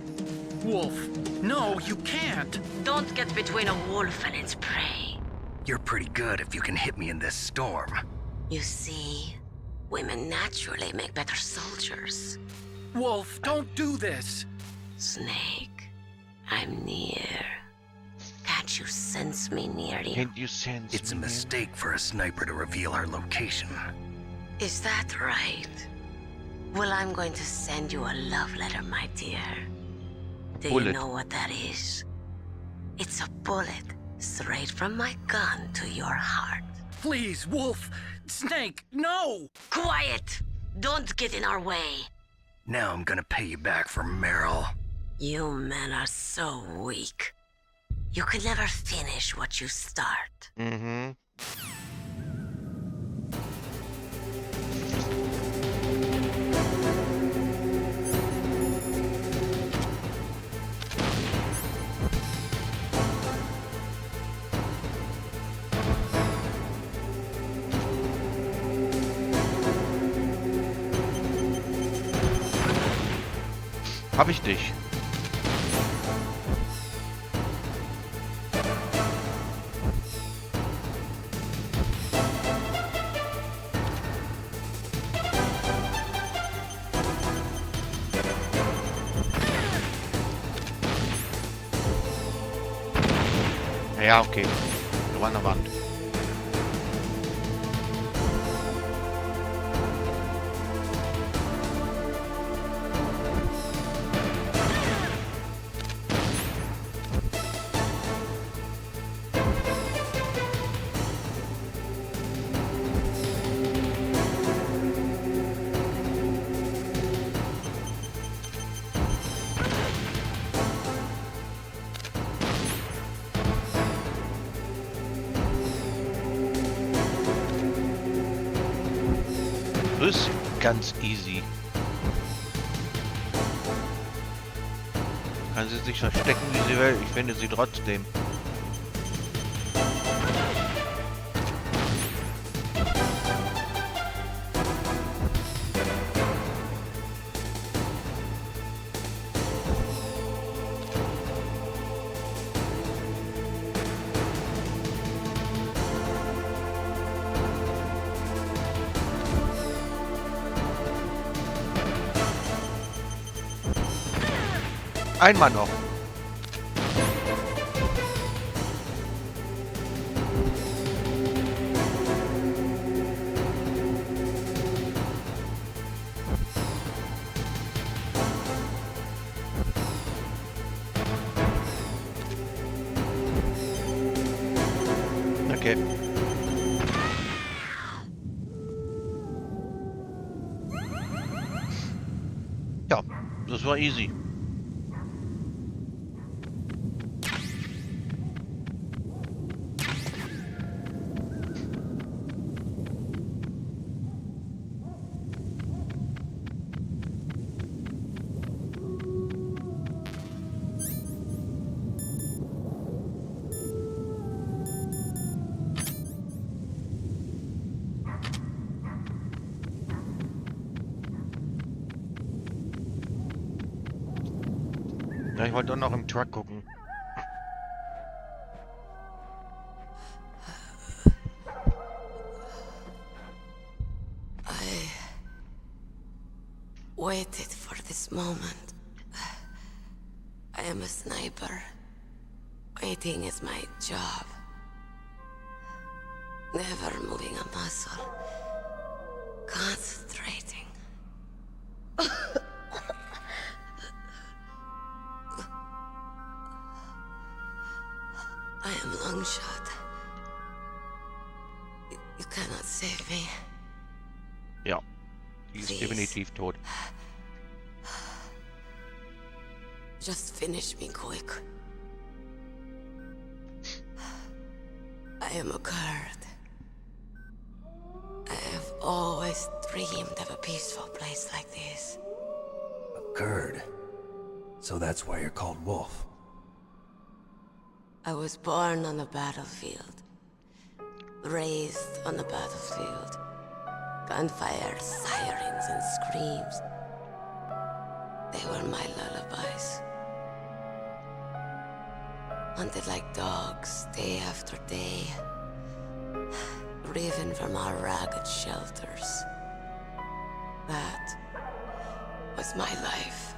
Speaker 8: Wolf, no, you can't.
Speaker 14: Don't get between a wolf and its prey.
Speaker 2: You're pretty good if you can hit me in this storm.
Speaker 14: You see, women naturally make better soldiers.
Speaker 8: Wolf, don't do this.
Speaker 14: Snake, I'm near. Can't you sense me near you?
Speaker 1: Can't you sense
Speaker 2: It's a
Speaker 1: me?
Speaker 2: mistake for a sniper to reveal our location.
Speaker 14: Is that right? Well, I'm going to send you a love letter, my dear. Do you
Speaker 1: Bullet.
Speaker 14: know what that is? It's a bullet straight from my gun to your heart.
Speaker 8: Please, Wolf. Snake, no!
Speaker 14: Quiet! Don't get in our way.
Speaker 2: Now I'm gonna pay you back for Meryl.
Speaker 14: You men are so weak. You can never finish what you start.
Speaker 1: Mm-hmm. Hab ich dich. Ja, okay. Du war an der Wand. Das ist ganz easy. Kann sie sich verstecken, wie sie will. Ich finde sie trotzdem. Einmal noch. Okay. Ja, das war easy. Ja, ich wollte auch noch im Truck gucken.
Speaker 14: I waited for this moment. I am a sniper. Waiting is my job. Never moving a muscle. Concentrating. I am long shot. You cannot save me.
Speaker 1: Ja, die ist definitiv tot.
Speaker 14: Just finish me quick. I am a Kurd. I have always dreamed of a peaceful place like this.
Speaker 6: A Kurd. So that's why you're called Wolf.
Speaker 14: I was born on the battlefield. Raised on the battlefield.
Speaker 13: gunfire, sirens, and screams. They were my lullabies. Hunted like dogs, day after day. Driven from our ragged shelters. That was my life.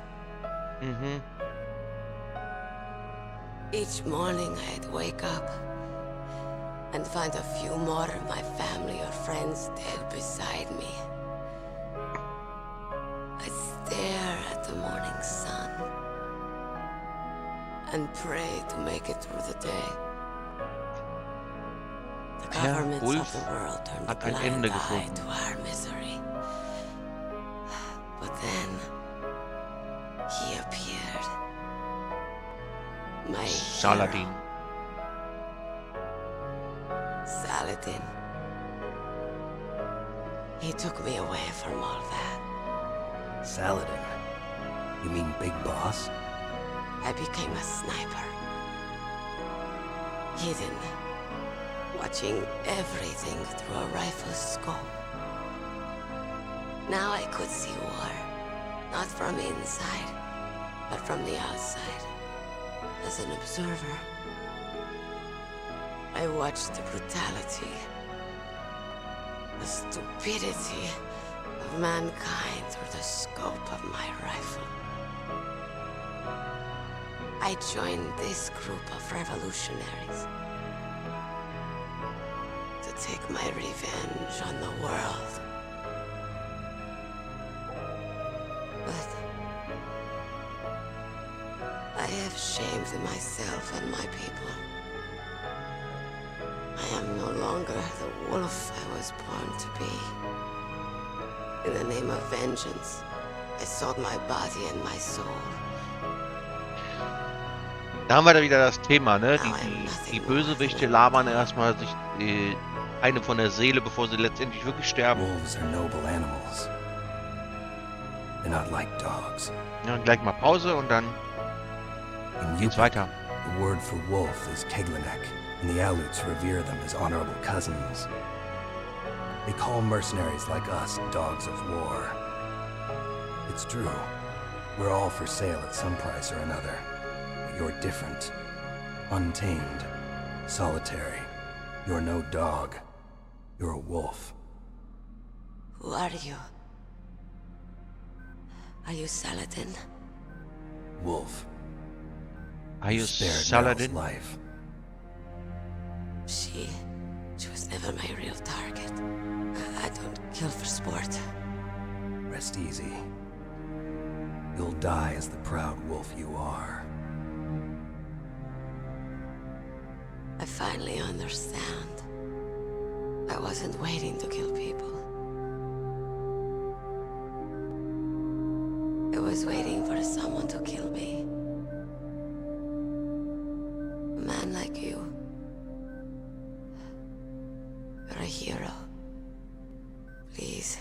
Speaker 1: Mhm.
Speaker 13: Each morning I'd wake up and find a few more of my family or friends dead beside me. I'd stare at the morning sun and pray to make it through the day. The governments of the world turned a blind eye to our misery. But then he appeared. My
Speaker 1: Saladin.
Speaker 13: hero. Saladin. He took me away from all that.
Speaker 6: Saladin? You mean Big Boss?
Speaker 13: I became a sniper. Hidden. Watching everything through a rifle's scope. Now I could see war. Not from inside, but from the outside. As an observer. I watched the brutality, the stupidity of mankind through the scope of my rifle. I joined this group of revolutionaries to take my revenge on the world. But I have shamed myself and my people. I am no longer the wolf I was born to be. In the name of vengeance, I sold my body and my soul.
Speaker 1: Da haben wir da wieder das Thema, ne? Die Bösewichte labern erstmal sich eine von der Seele, bevor sie letztendlich wirklich sterben.
Speaker 6: Wolves are noble animals. They're not like dogs.
Speaker 1: Ja, gleich mal Pause und dann geht's weiter.
Speaker 6: The word for wolf is Keglenek, and the Aleuts revere them as honorable cousins. They call mercenaries like us dogs of war. It's true. We're all for sale at some price or another. But you're different. Untamed. Solitary. You're no dog. You're a wolf.
Speaker 13: Who are you? Are you Saladin?
Speaker 6: Wolf.
Speaker 1: Are you
Speaker 6: Spared
Speaker 1: Saladin?
Speaker 6: Nell's life.
Speaker 13: She was never my real target. I don't kill for sport.
Speaker 6: Rest easy. You'll die as the proud wolf you are.
Speaker 13: I finally understand. I wasn't waiting to kill people. I was waiting for someone to kill me. A man like you. You're a hero. Please,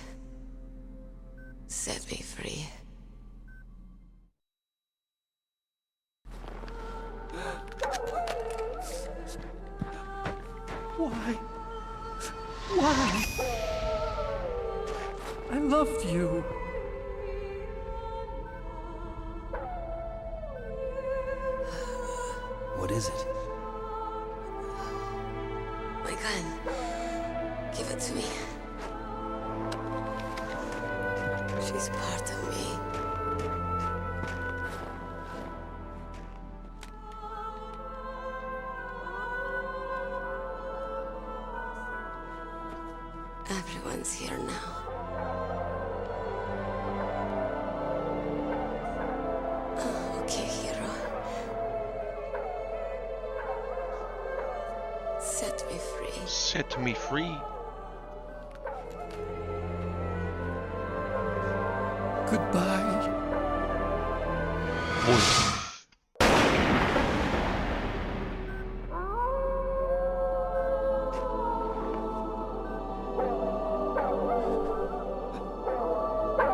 Speaker 13: set me free.
Speaker 8: Why? Why? I loved you.
Speaker 6: What is it?
Speaker 13: My gun. Give it to me. She's part of me. Everyone's here now. Okay, hero. Set me free.
Speaker 1: Set me free.
Speaker 8: Goodbye.
Speaker 1: Wolf.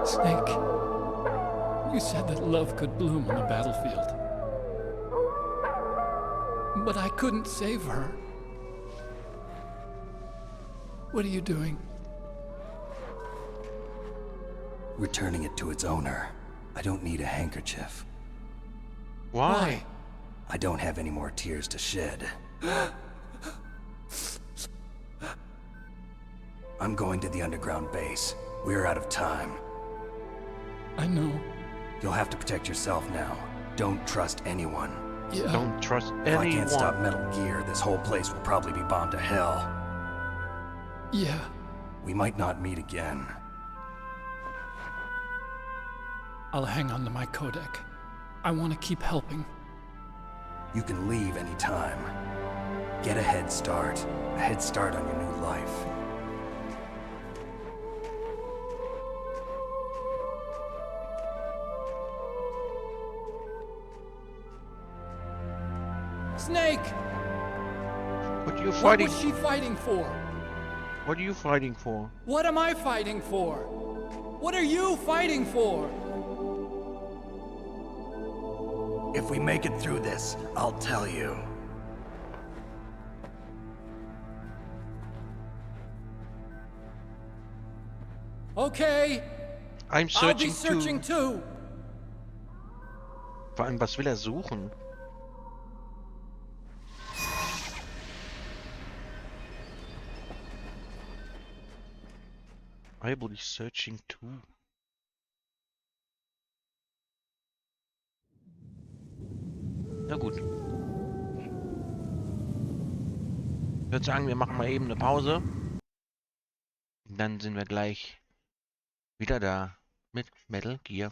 Speaker 8: Snake, you said that love could bloom on the battlefield. But I couldn't save her. What are you doing?
Speaker 6: Returning it to its owner. I don't need a handkerchief.
Speaker 1: Why?
Speaker 6: I don't have any more tears to shed. I'm going to the underground base. We're out of time.
Speaker 8: I know.
Speaker 6: You'll have to protect yourself now. Don't trust anyone.
Speaker 8: Yeah.
Speaker 1: Don't trust
Speaker 6: If I
Speaker 1: anyone.
Speaker 6: can't stop Metal Gear, this whole place will probably be bombed to hell.
Speaker 8: Yeah.
Speaker 6: We might not meet again.
Speaker 8: I'll hang on to my codec. I want to keep helping.
Speaker 6: You can leave anytime. Get a head start. A head start on your new life.
Speaker 8: Snake!
Speaker 1: What are you
Speaker 8: What
Speaker 1: fighting?
Speaker 8: was she fighting for?
Speaker 1: What are you fighting for?
Speaker 8: What am I fighting for? What are you fighting for?
Speaker 6: If we make it through this, I'll tell you.
Speaker 8: Okay.
Speaker 1: I'm
Speaker 8: I'll be
Speaker 1: searching
Speaker 8: searching too.
Speaker 1: Vor allem, was will er suchen? I will be searching too. Na gut. Ich würde sagen, wir machen mal eben eine Pause. Und dann sind wir gleich wieder da mit Metal Gear.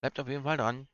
Speaker 1: Bleibt auf jeden Fall dran.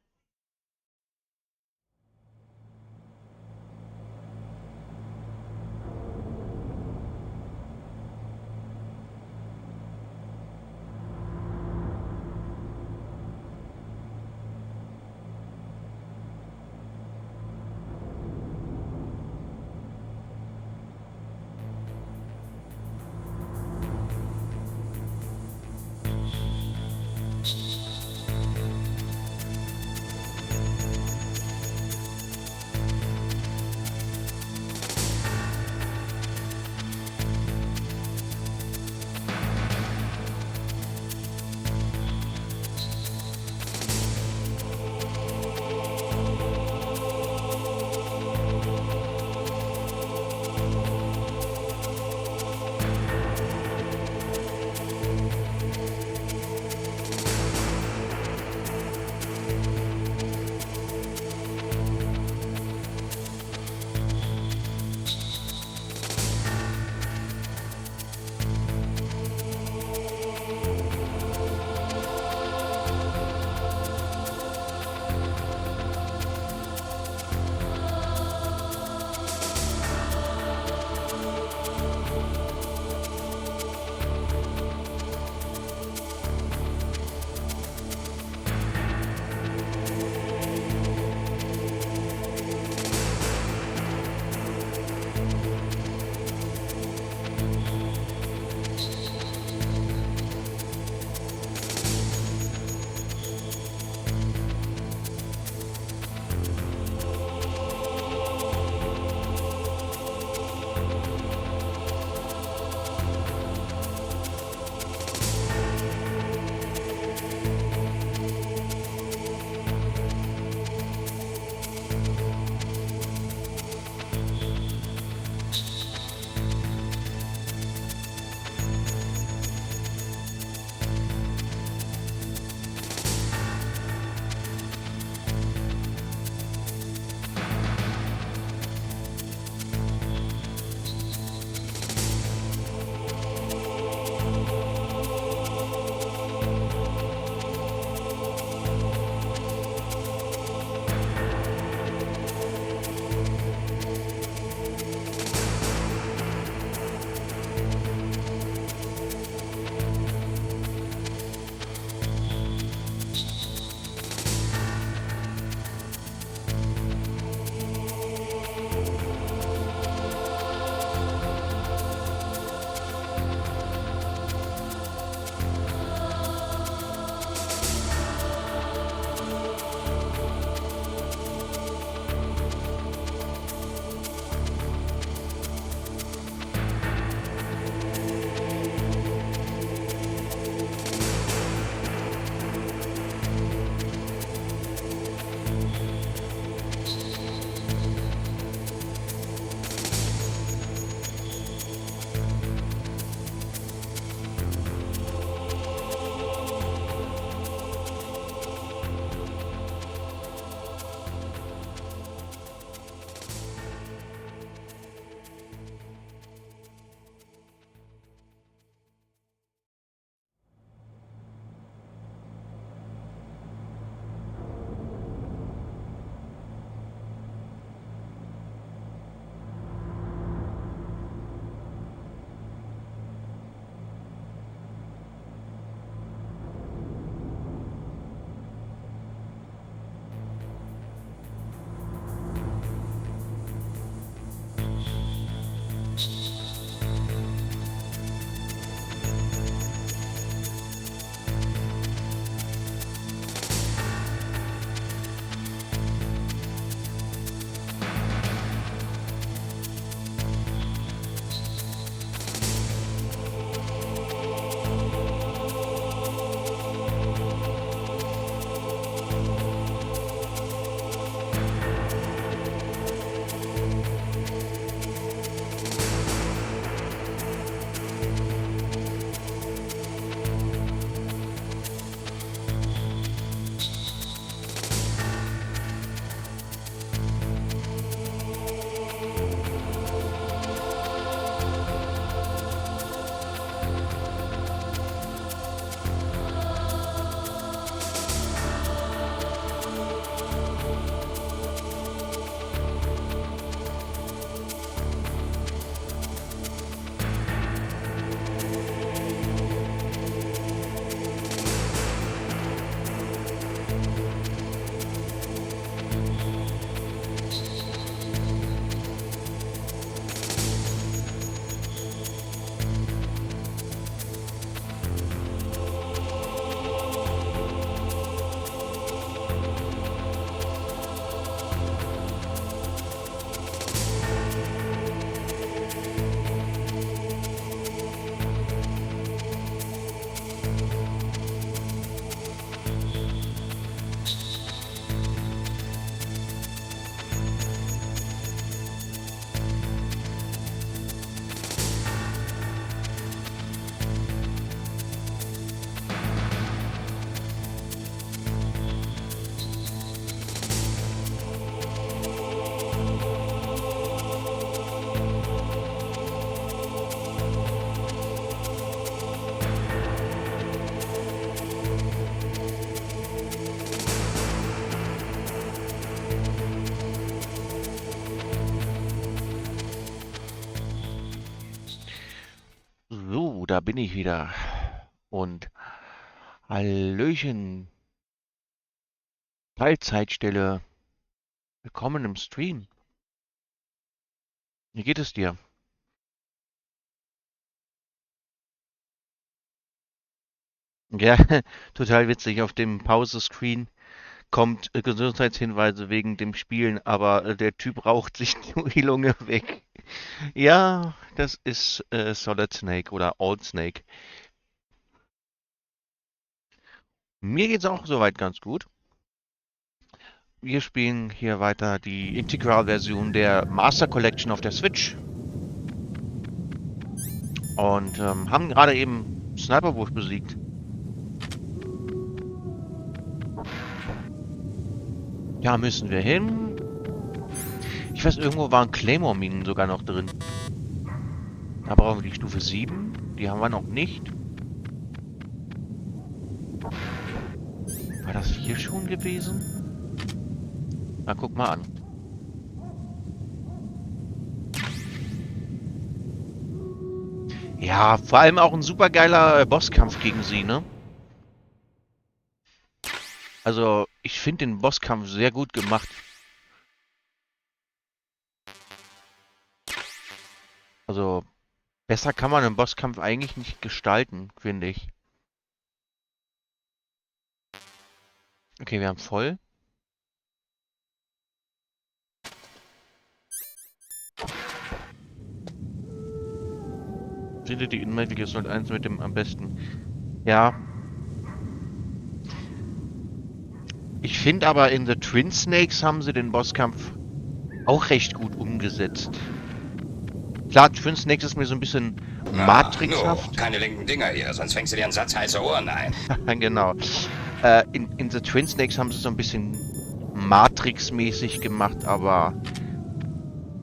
Speaker 1: da bin ich wieder. Und Hallöchen, Teilzeitstelle. Willkommen im Stream. Wie geht es dir? Ja, total witzig. Auf dem Pause-Screen kommt Gesundheitshinweise wegen dem Spielen, aber der Typ raucht sich die Lunge weg. Ja, das ist Solid Snake oder Old Snake. Mir geht's auch soweit ganz gut. Wir spielen hier weiter die Integral-Version der Master Collection auf der Switch. Und haben gerade eben Sniperwolf besiegt. Da müssen wir hin. Ich weiß, irgendwo waren Claymore-Minen sogar noch drin. Da brauchen wir die Stufe 7. Die haben wir noch nicht. War das hier schon gewesen? Na, guck mal an. Ja, vor allem auch ein super geiler Bosskampf gegen sie, ne? Also, ich finde den Bosskampf sehr gut gemacht. Also, besser kann man einen Bosskampf eigentlich nicht gestalten, finde ich. Okay, wir haben voll. Finde die Inmatige Solid 1 mit dem am besten. Ja. Ich finde aber in The Twin Snakes haben sie den Bosskampf auch recht gut umgesetzt. Klar, Twin Snakes ist mir so ein bisschen matrixhaft.
Speaker 11: Keine linken Dinger hier, sonst fängst du dir einen Satz heiße Ohren ein.
Speaker 1: Genau. In The Twin Snakes haben sie so ein bisschen Matrix-mäßig gemacht, aber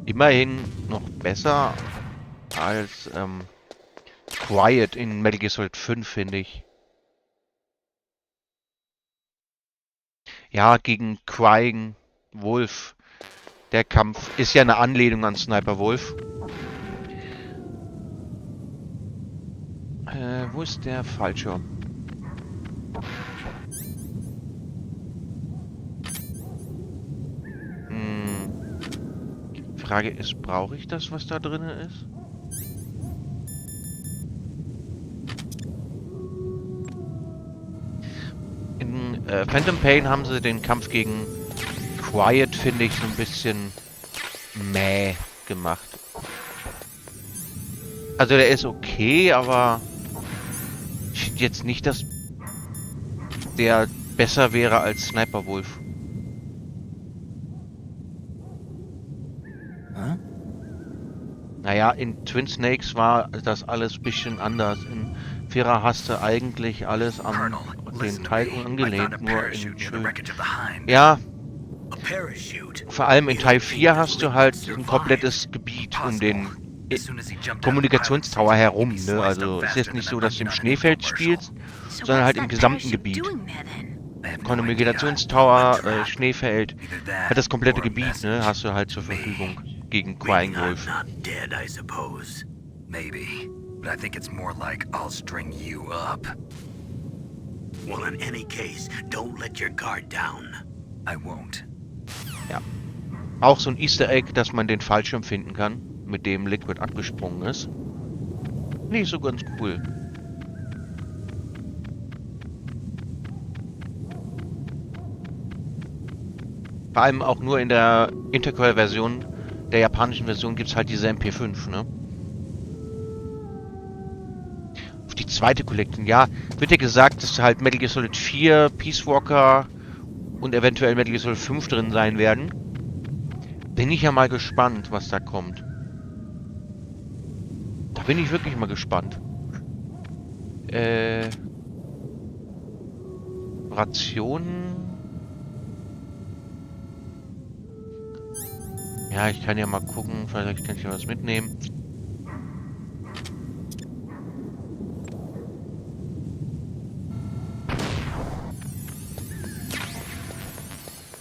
Speaker 1: immerhin noch besser als Quiet in Metal Gear Solid 5, finde ich. Ja, gegen Crying Wolf. Der Kampf ist ja eine Anlehnung an Sniper Wolf. Wo ist der Fallschirm? Frage ist, brauche ich das, was da drin ist? In Phantom Pain haben sie den Kampf gegen Quiet, finde ich, so ein bisschen mäh gemacht. Also der ist okay, aber ich finde jetzt nicht, dass der besser wäre als Sniper Wolf.
Speaker 8: Hä?
Speaker 1: Naja, in Twin Snakes war das alles ein bisschen anders. In Vierer hast du eigentlich alles an den Teil angelehnt, nur in schön. Ja, vor allem in Teil 4 hast du halt ein komplettes Gebiet um den Kommunikationstower herum, ne? Also es ist jetzt nicht so, dass du im Schneefeld spielst, sondern halt im gesamten Gebiet. Kommunikationstower, Schneefeld, halt das komplette Gebiet, ne? Hast du halt zur Verfügung gegen Crying Wolf.
Speaker 2: Maybe, but I think it's more like I'll string you up.
Speaker 4: Well, in any case, don't let your guard down.
Speaker 2: I won't.
Speaker 1: Ja. Auch so ein Easter Egg, dass man den Fallschirm finden kann, mit dem Liquid abgesprungen ist. Nicht so ganz cool. Vor allem auch nur in der Intergral-Version, der japanischen Version, gibt es halt diese MP5, ne? Auf die zweite Collection, ja, wird ja gesagt, dass halt Metal Gear Solid 4, Peace Walker und eventuell Metal Gear Solid 5 drin sein werden. Bin ich ja mal gespannt, was da kommt. Da bin ich wirklich mal gespannt. Rationen. Ja, ich kann ja mal gucken, vielleicht kann ich ja was mitnehmen.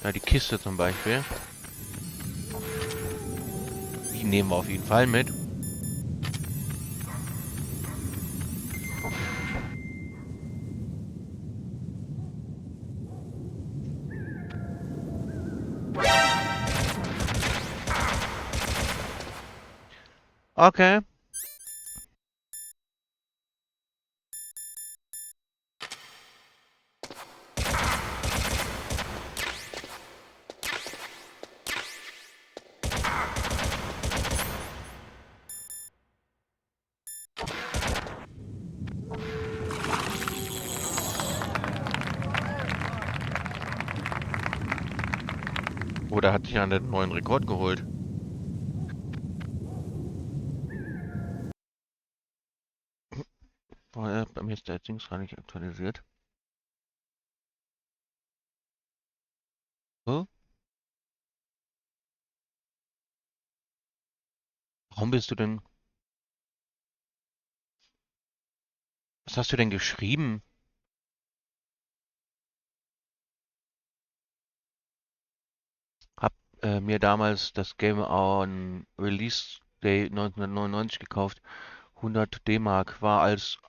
Speaker 1: Ja, die Kiste zum Beispiel. Die nehmen wir auf jeden Fall mit. Okay. Oder hat sich einen neuen Rekord geholt? Bei mir ist der Dings gar nicht aktualisiert. Oh? Warum bist du denn... Was hast du denn geschrieben? Hab mir damals das Game on Release Day 1999 gekauft. 100 D-Mark war als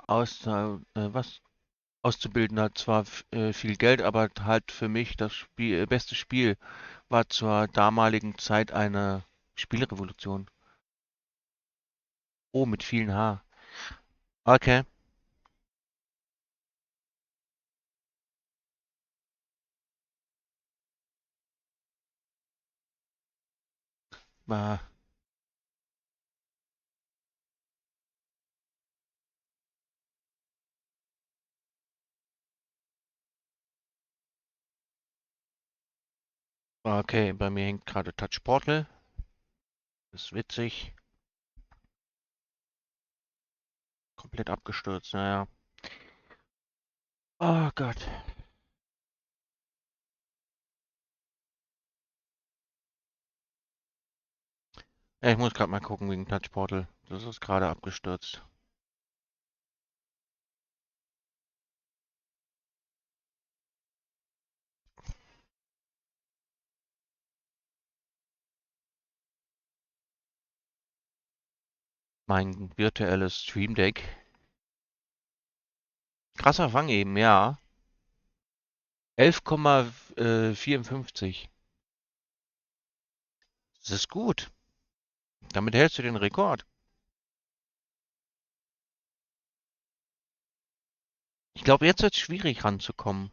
Speaker 1: was? Auszubildender zwar viel Geld, aber halt für mich das beste Spiel war zur damaligen Zeit eine Spielrevolution. Oh, mit vielen H. Okay. War okay, bei mir hängt gerade Touch Portal. Das ist witzig. Komplett abgestürzt, naja. Oh Gott. Ja, ich muss gerade mal gucken wegen Touch Portal. Das ist gerade abgestürzt. Mein virtuelles Stream Deck. Krasser Fang eben, ja. 11,54. Das ist gut. Damit hältst du den Rekord. Ich glaube, jetzt wird es schwierig ranzukommen.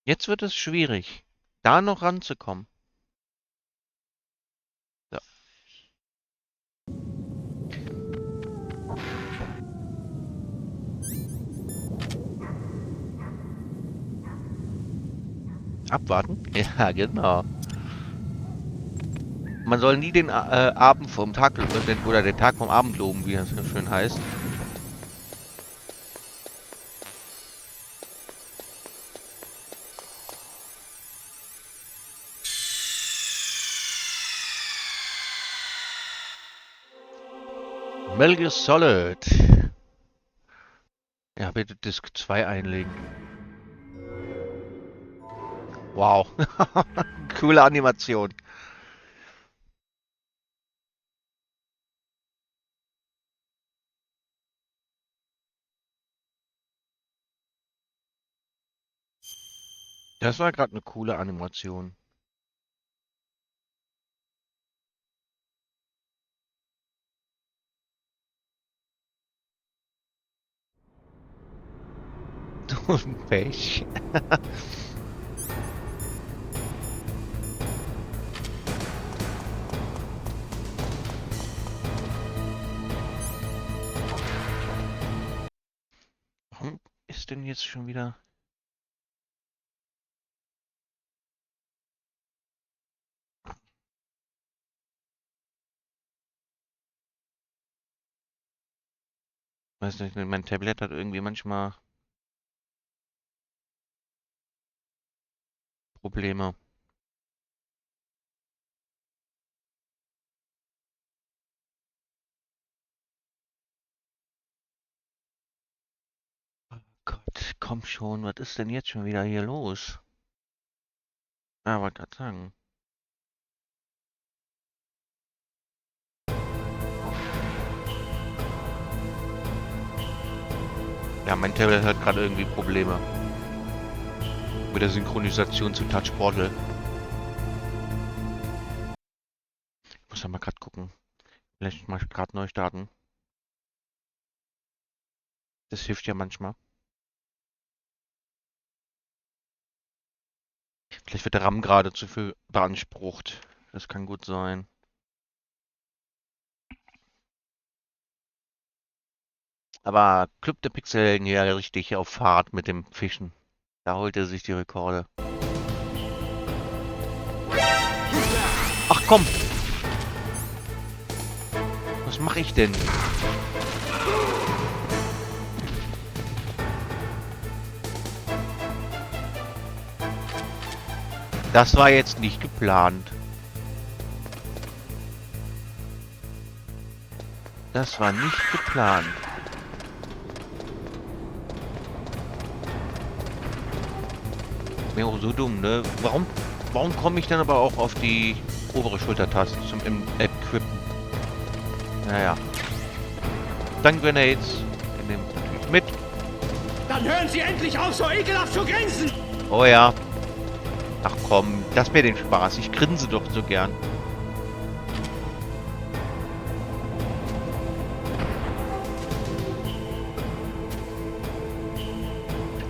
Speaker 1: Jetzt wird es schwierig, da noch ranzukommen. So. Abwarten? Ja, genau. Man soll nie den Abend vom Tag oder den Tag vom Abend loben, wie das so schön heißt. Metal Gear Solid. Ja, bitte Disk 2 einlegen. Wow. Coole Animation. Das war gerade eine coole Animation. Du Pech. Warum ist denn jetzt schon wieder... Weiß nicht, mein Tablet hat irgendwie manchmal Probleme. Oh Gott, komm schon, was ist denn jetzt schon wieder hier los? Ah, wollte gerade sagen. Ja, mein Tablet hat gerade irgendwie Probleme. Mit der Synchronisation zu Touch Portal. muss ja mal gerade gucken. Vielleicht mal gerade neu starten. Das hilft ja manchmal. Vielleicht wird der RAM gerade zu viel beansprucht. Das kann gut sein. Aber Club der Pixelhelden ja richtig auf Fahrt mit dem Fischen. Da holt er sich die Rekorde. Ach komm! Was mache ich denn? Das war jetzt nicht geplant. Das war nicht geplant. Wäre auch so dumm, ne? Warum komme ich dann aber auch auf die obere Schultertaste zum Equippen? Naja. Dann Grenades. Den nehmen wir natürlich mit.
Speaker 10: Dann hören Sie endlich auf, so ekelhaft zu grinsen!
Speaker 1: Oh ja. Ach komm, das wäre den Spaß. Ich grinse doch so gern.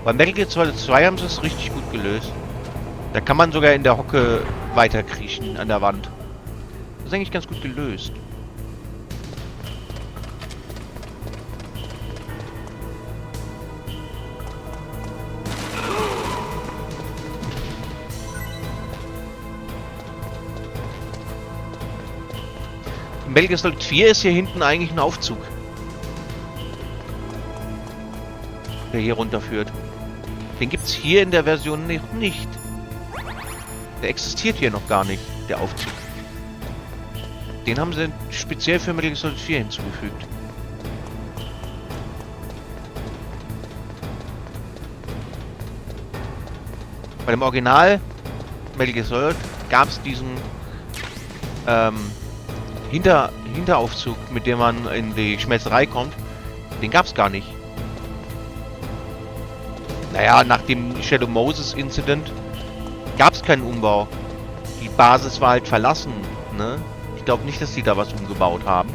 Speaker 1: Bei Metal Gear Solid 2 haben sie es richtig gut gelöst. Da kann man sogar in der Hocke weiterkriechen an der Wand. Das ist eigentlich ganz gut gelöst. Metal Gear Solid 4 ist hier hinten eigentlich ein Aufzug, der hier runterführt. Den gibt's hier in der Version nicht. Der existiert hier noch gar nicht, der Aufzug. Den haben sie speziell für Metal Gear Solid 4 hinzugefügt. Bei dem Original Metal Gear Solid gab es diesen Hinteraufzug, mit dem man in die Schmelzerei kommt. Den gab es gar nicht. Naja, nach dem Shadow Moses Incident gab es keinen Umbau. Die Basis war halt verlassen, ne? Ich glaube nicht, dass die da was umgebaut haben.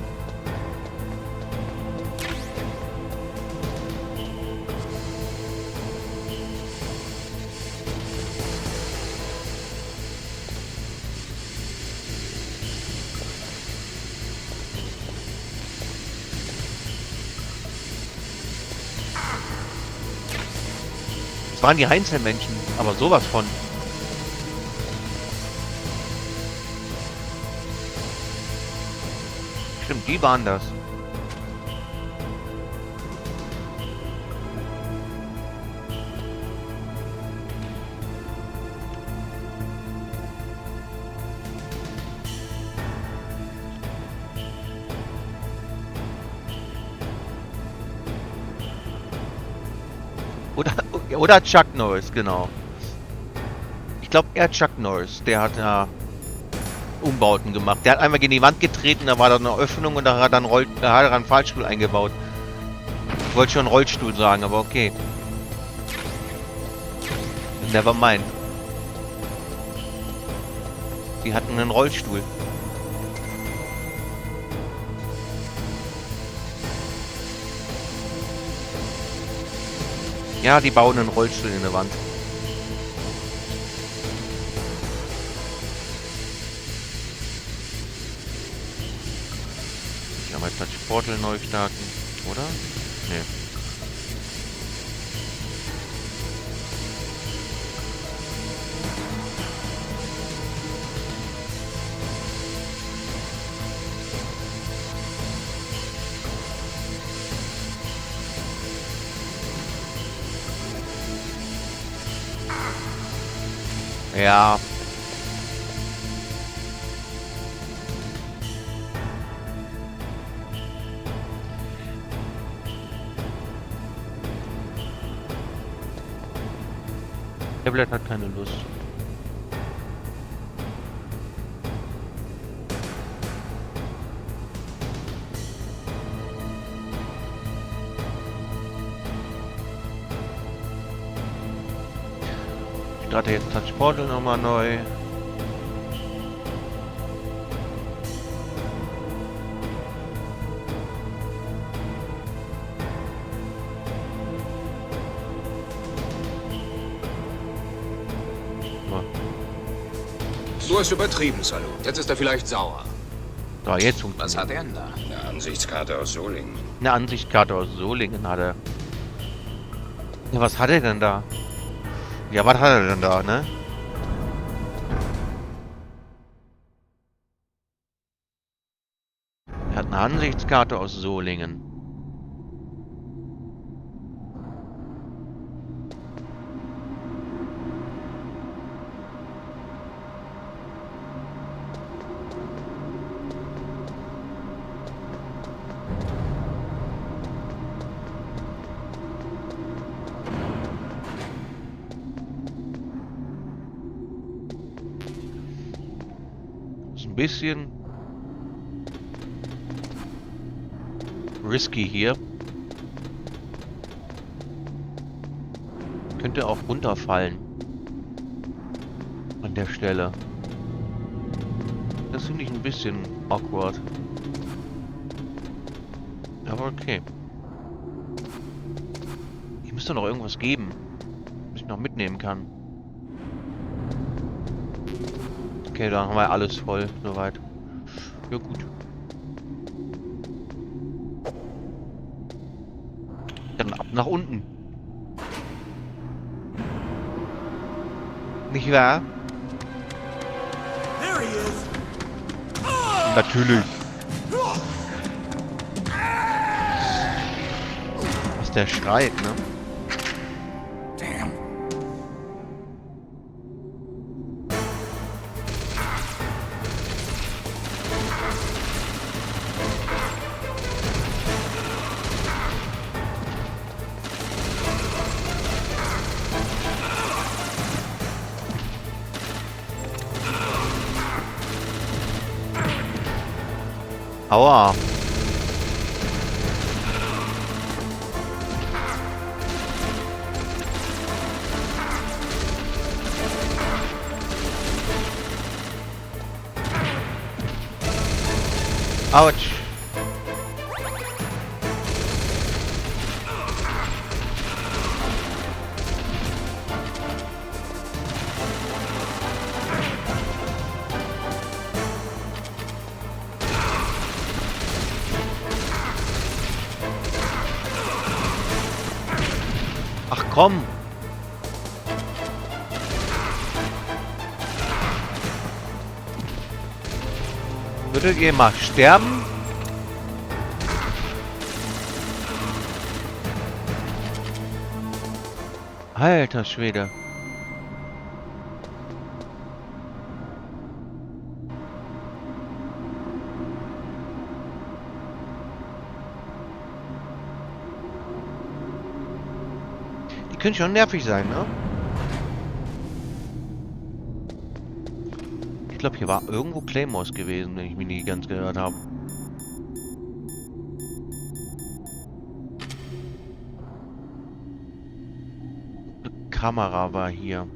Speaker 1: Das waren die Heinzelmännchen, aber sowas von. Stimmt, die waren das. Oder Chuck Norris, genau. Ich glaube, er Chuck Norris, der hat ja Umbauten gemacht. Der hat einmal gegen die Wand getreten, da war da eine Öffnung und da hat er einen Fahrstuhl eingebaut. Ich wollte schon Rollstuhl sagen, aber okay. Never mind. Die hatten einen Rollstuhl. Ja, die bauen einen Rollstuhl in der Wand. Ich habe Touch Portal neu starten, oder? Nee. Ja. Tablet hat keine Lust. Ich starte jetzt Touch Portal nochmal neu.
Speaker 12: Du hast übertrieben, Salut. Jetzt ist er vielleicht sauer.
Speaker 1: So, jetzt
Speaker 12: Was hat er denn da?
Speaker 11: Eine Ansichtskarte aus Solingen.
Speaker 1: eine Ansichtskarte aus Solingen hat er. Ja, was hat er denn da? Ja, was hat er denn da, ne? Er hat eine Ansichtskarte aus Solingen. Ist ein bisschen risky hier. Könnte auch runterfallen. An der Stelle. Das finde ich ein bisschen awkward. Aber okay. Hier müsste noch irgendwas geben, was ich noch mitnehmen kann. Okay, dann haben wir alles voll, soweit. Ja, gut. Dann ab nach unten. Nicht wahr? Natürlich. Was der schreit, ne? Aua. Autsch. Ach komm. Würdet ihr mal sterben? Alter Schwede. Die können schon nervig sein, ne? Ich glaube, hier war irgendwo Claymores gewesen, wenn ich mich nicht ganz gehört habe. Eine Kamera war hier.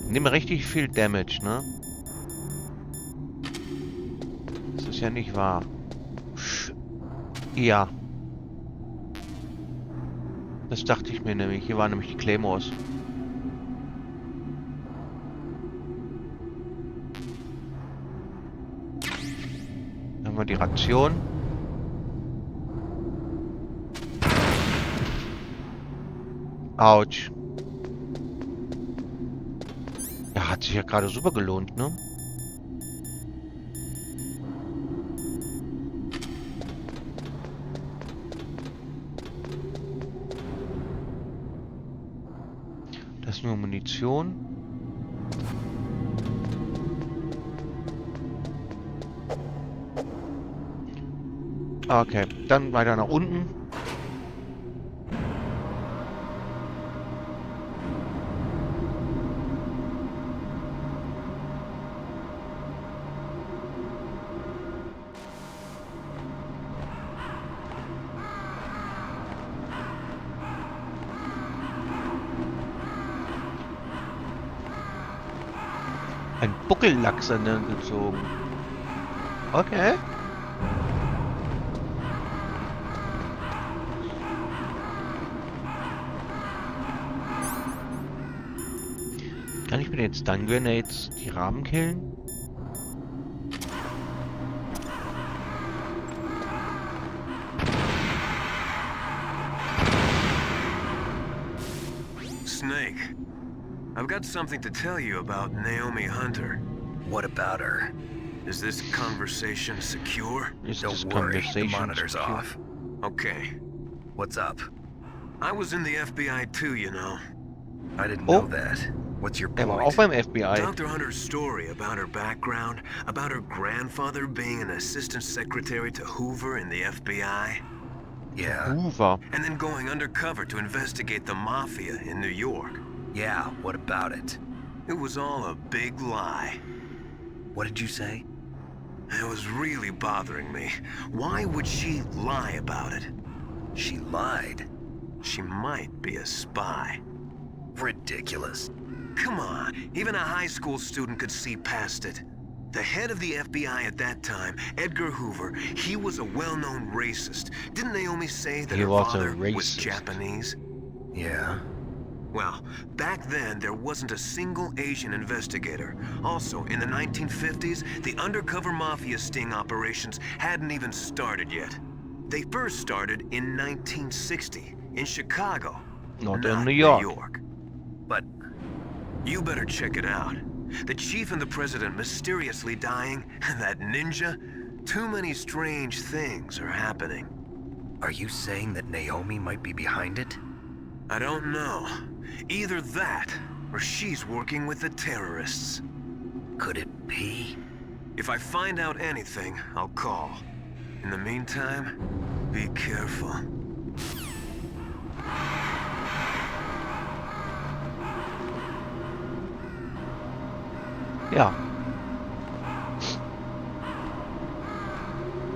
Speaker 1: Nehme richtig viel Damage, ne? Das ist ja nicht wahr. Ja. Das dachte ich mir nämlich. Hier waren nämlich die Claymores. Dann haben wir die Ration. Autsch. Ja, hat sich ja gerade super gelohnt, ne? Das ist nur Munition. Okay, dann weiter nach unten. Ein Buckellachs an den gezogen. Okay. Kann ich mit den Stun Grenades die Rahmen killen?
Speaker 7: Snake, I've got something to tell you about Naomi Hunter.
Speaker 2: What about her?
Speaker 7: Is this conversation secure?
Speaker 2: Don't worry, the monitor's off.
Speaker 7: Okay.
Speaker 2: What's up?
Speaker 7: I was in the FBI too, you know.
Speaker 2: I didn't know that. What's your point?
Speaker 1: Auch beim FBI.
Speaker 7: Dr. Hunter's story about her background, about her grandfather being an assistant secretary to Hoover in the FBI.
Speaker 2: Yeah.
Speaker 1: Hoover.
Speaker 7: And then going undercover to investigate the mafia in New York.
Speaker 2: Yeah, what about it?
Speaker 7: It was all a big lie.
Speaker 2: What did you say?
Speaker 7: It was really bothering me. Why would she lie about it?
Speaker 2: She lied.
Speaker 7: She might be a spy.
Speaker 2: Ridiculous.
Speaker 7: Come on, even a high school student could see past it. The head of the FBI at that time, Edgar Hoover, he was a well-known racist. Didn't Naomi say that her father was Japanese?
Speaker 2: Yeah.
Speaker 7: Well, back then, there wasn't a single Asian investigator. Also, in the 1950s, the undercover mafia sting operations hadn't even started yet. They first started in 1960, in Chicago.
Speaker 1: Not in New York.
Speaker 7: But you better check it out. The chief and the president mysteriously dying, and that ninja. Too many strange things are happening.
Speaker 2: Are you saying that Naomi might be behind it?
Speaker 7: I don't know. Either that, or she's working with the terrorists.
Speaker 2: Could it be?
Speaker 7: If I find out anything, I'll call. In the meantime, be careful.
Speaker 1: Ja.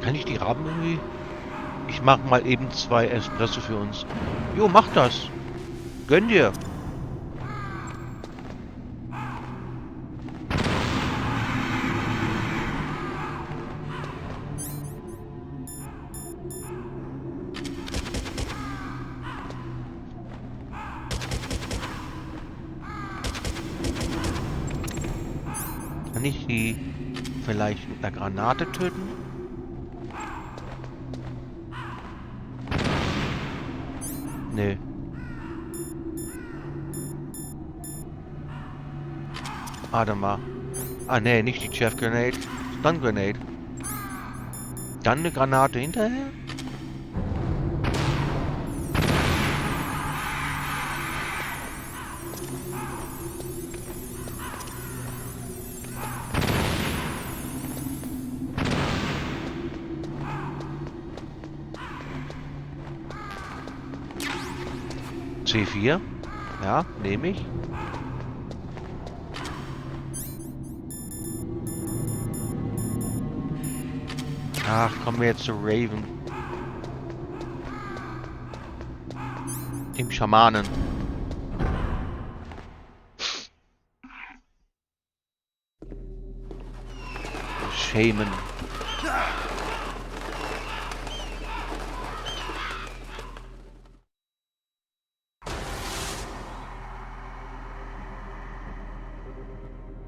Speaker 1: Kann ich die Raben irgendwie... Ich mach mal eben 2 Espresso für uns. Jo, mach das. Gönn dir. Kann ich die vielleicht mit einer Granate töten? Nee. Warte mal. Ah, nee, nicht die Chef Grenade. Stun Grenade. Dann eine Granate hinterher? C4. Ja, nehme ich. Ach, kommen wir jetzt zu Raven. Dem Schamanen. Shaman.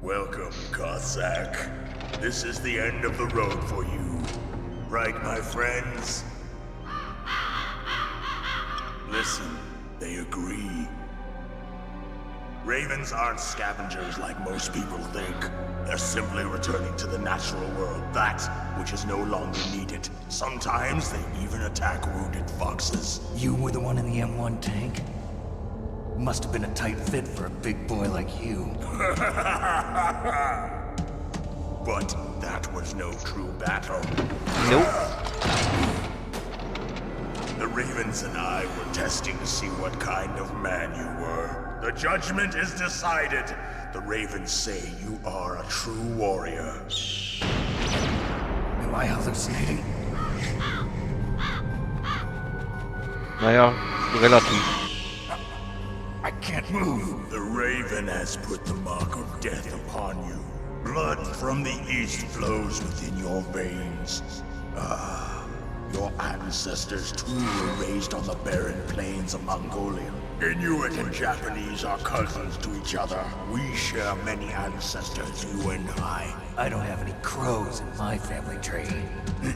Speaker 15: Welcome, Cossack. This is the end of the road for you. Right, my friends? Listen, they agree. Ravens aren't scavengers like most people think. They're simply returning to the natural world, that which is no longer needed. Sometimes they even attack wounded foxes.
Speaker 6: You were the one in the M1 tank? Must have been a tight fit for a big boy like you.
Speaker 15: But that was no true battle.
Speaker 1: Nope.
Speaker 15: The Ravens and I were testing to see what kind of man you were. The judgment is decided. The Ravens say you are a true warrior.
Speaker 6: Am I hallucinating?
Speaker 1: Naja, relativ.
Speaker 15: I can't move. The Raven has put the mark of death upon you. Blood from the east flows within your veins. Ah, your ancestors too were raised on the barren plains of Mongolia. Inuit and Japanese are cousins to each other. We share many ancestors, you and I.
Speaker 2: I don't have any crows in my family tree.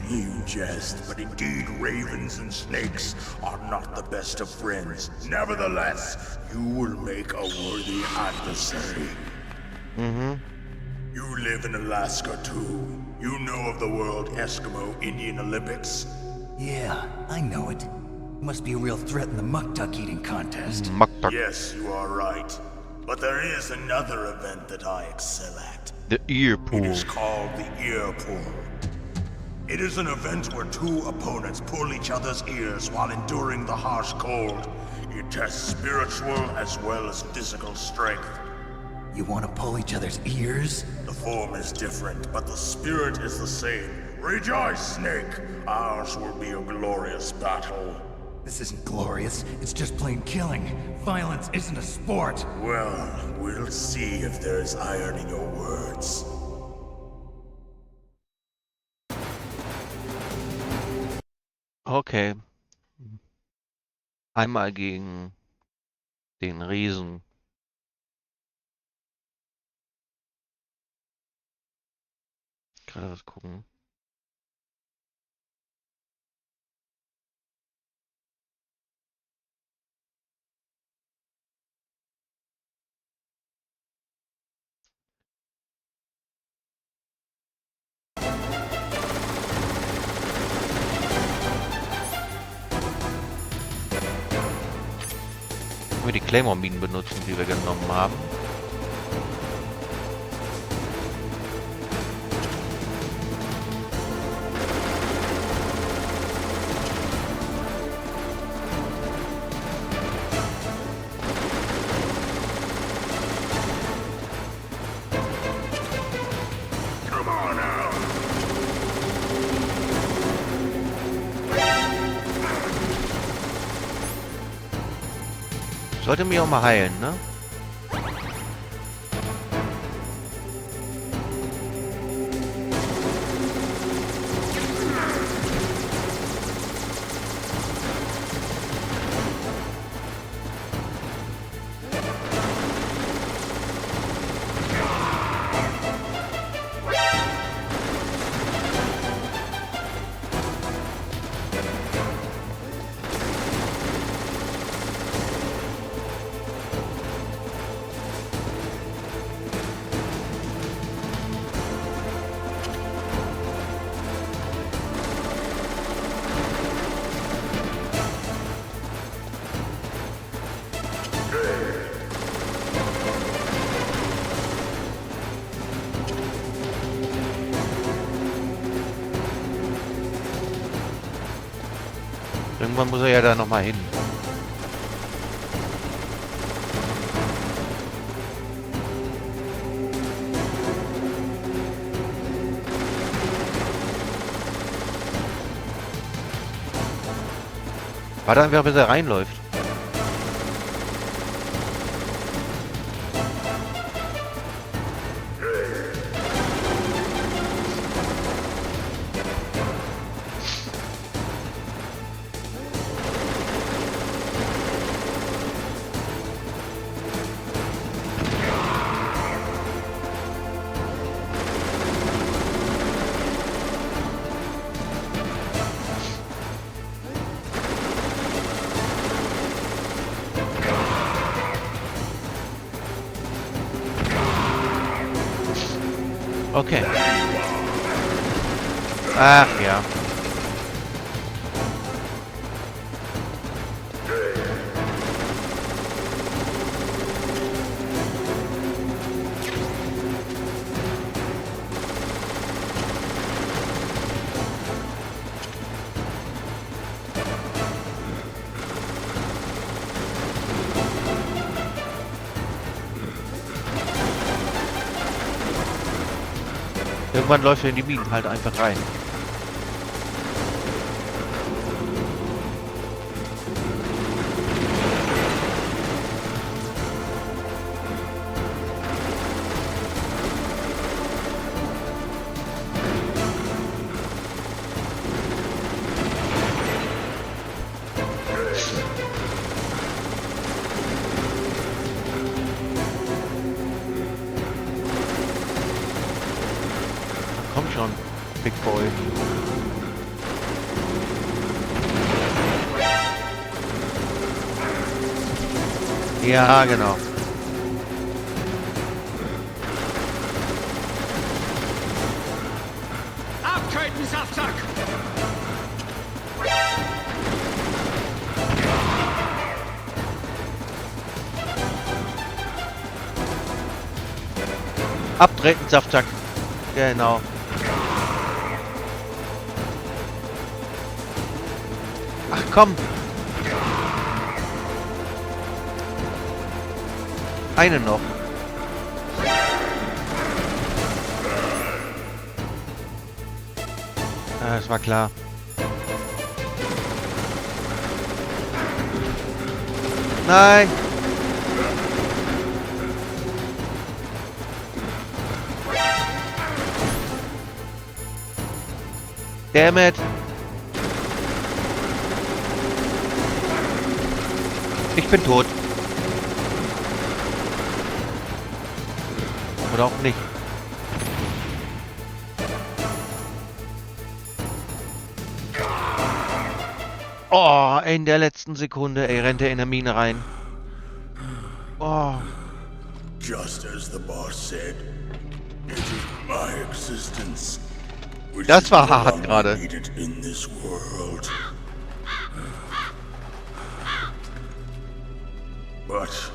Speaker 15: You jest, but indeed ravens and snakes are not the best of friends. Nevertheless, you will make a worthy adversary. You live in Alaska too. You know of the World Eskimo Indian Olympics?
Speaker 2: Yeah, I know it. Must be a real threat in the muck-duck eating contest.
Speaker 15: Yes, you are right. But there is another event that I excel at.
Speaker 1: The ear pool.
Speaker 15: It is called the ear pool. It is an event where two opponents pull each other's ears while enduring the harsh cold. It tests spiritual as well as physical strength.
Speaker 2: You want to pull each other's ears?
Speaker 15: The form is different, but the spirit is the same. Rejoice, Snake! Ours will be a glorious battle.
Speaker 2: This isn't glorious. It's just plain killing. Violence isn't a sport.
Speaker 15: Well, we'll see if there's iron in your words.
Speaker 1: Okay. Einmal gegen den Riesen. Gerade was gucken. Wir die Claymore-Minen benutzen, die wir genommen haben. Sollte mich auch mal heilen, ne? Irgendwann muss er ja da nochmal hin. Warte einfach, bis er reinläuft. Okay. Ach ja. Irgendwann läuft er in die Minen halt einfach rein. schon, Big Boy. Ja, genau.
Speaker 10: Abtöten, Saftsack!
Speaker 1: Abtreten, Saftsack. Genau. Ach komm. Eine noch. Ah, das war klar. Nein. Damn it. Ich bin tot. Oder auch nicht. Oh, in der letzten Sekunde, ey, rennt er in der Mine rein. Oh.
Speaker 15: Just as the boss said, it is my existence which
Speaker 1: Das
Speaker 15: is
Speaker 1: war
Speaker 15: no
Speaker 1: hart
Speaker 15: longer
Speaker 1: gerade.
Speaker 15: needed in this world. But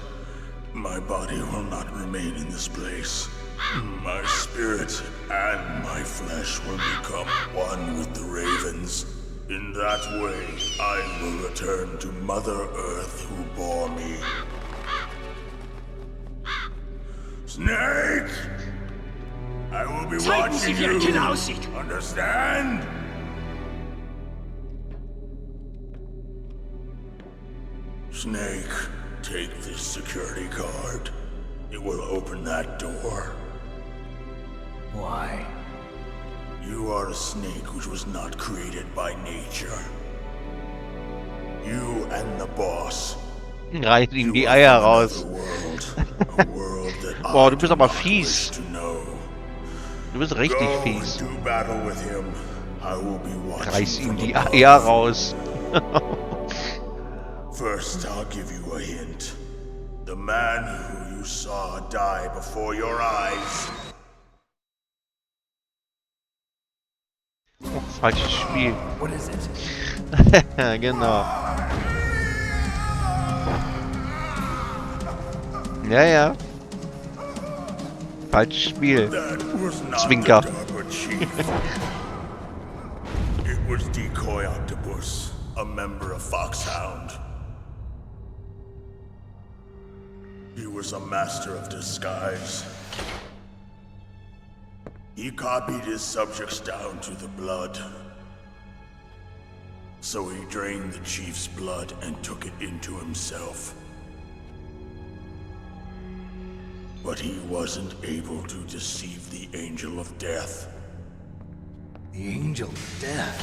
Speaker 15: my body will not remain in this place. My spirit and my flesh will become one with the ravens. In that way, I will return to Mother Earth who bore me. Snake! I will be
Speaker 10: Zeigen Sie,
Speaker 15: watching
Speaker 10: wie ein
Speaker 15: you.
Speaker 10: Killer aussieht!
Speaker 15: Understand? Snake, take this security card. It will open that door.
Speaker 6: Why?
Speaker 15: You are a snake which was not created by nature. You and the boss.
Speaker 1: Reißt ihm die Eier raus. Boah, du bist aber fies. Du bist richtig fies. Reiß ihm die Eier raus.
Speaker 15: First, I'll give you a hint. The man who you saw die before your eyes.
Speaker 1: Oh, falsches Spiel.
Speaker 6: What is it?
Speaker 1: Genau. Ja, ja. Falsches Spiel. Zwinker.
Speaker 15: It was Decoy Octopus, a member of Foxhound. He was a master of disguise. He copied his subjects down to the blood. So he drained the chief's blood and took it into himself. But he wasn't able to deceive the Angel of Death.
Speaker 6: The Angel of Death?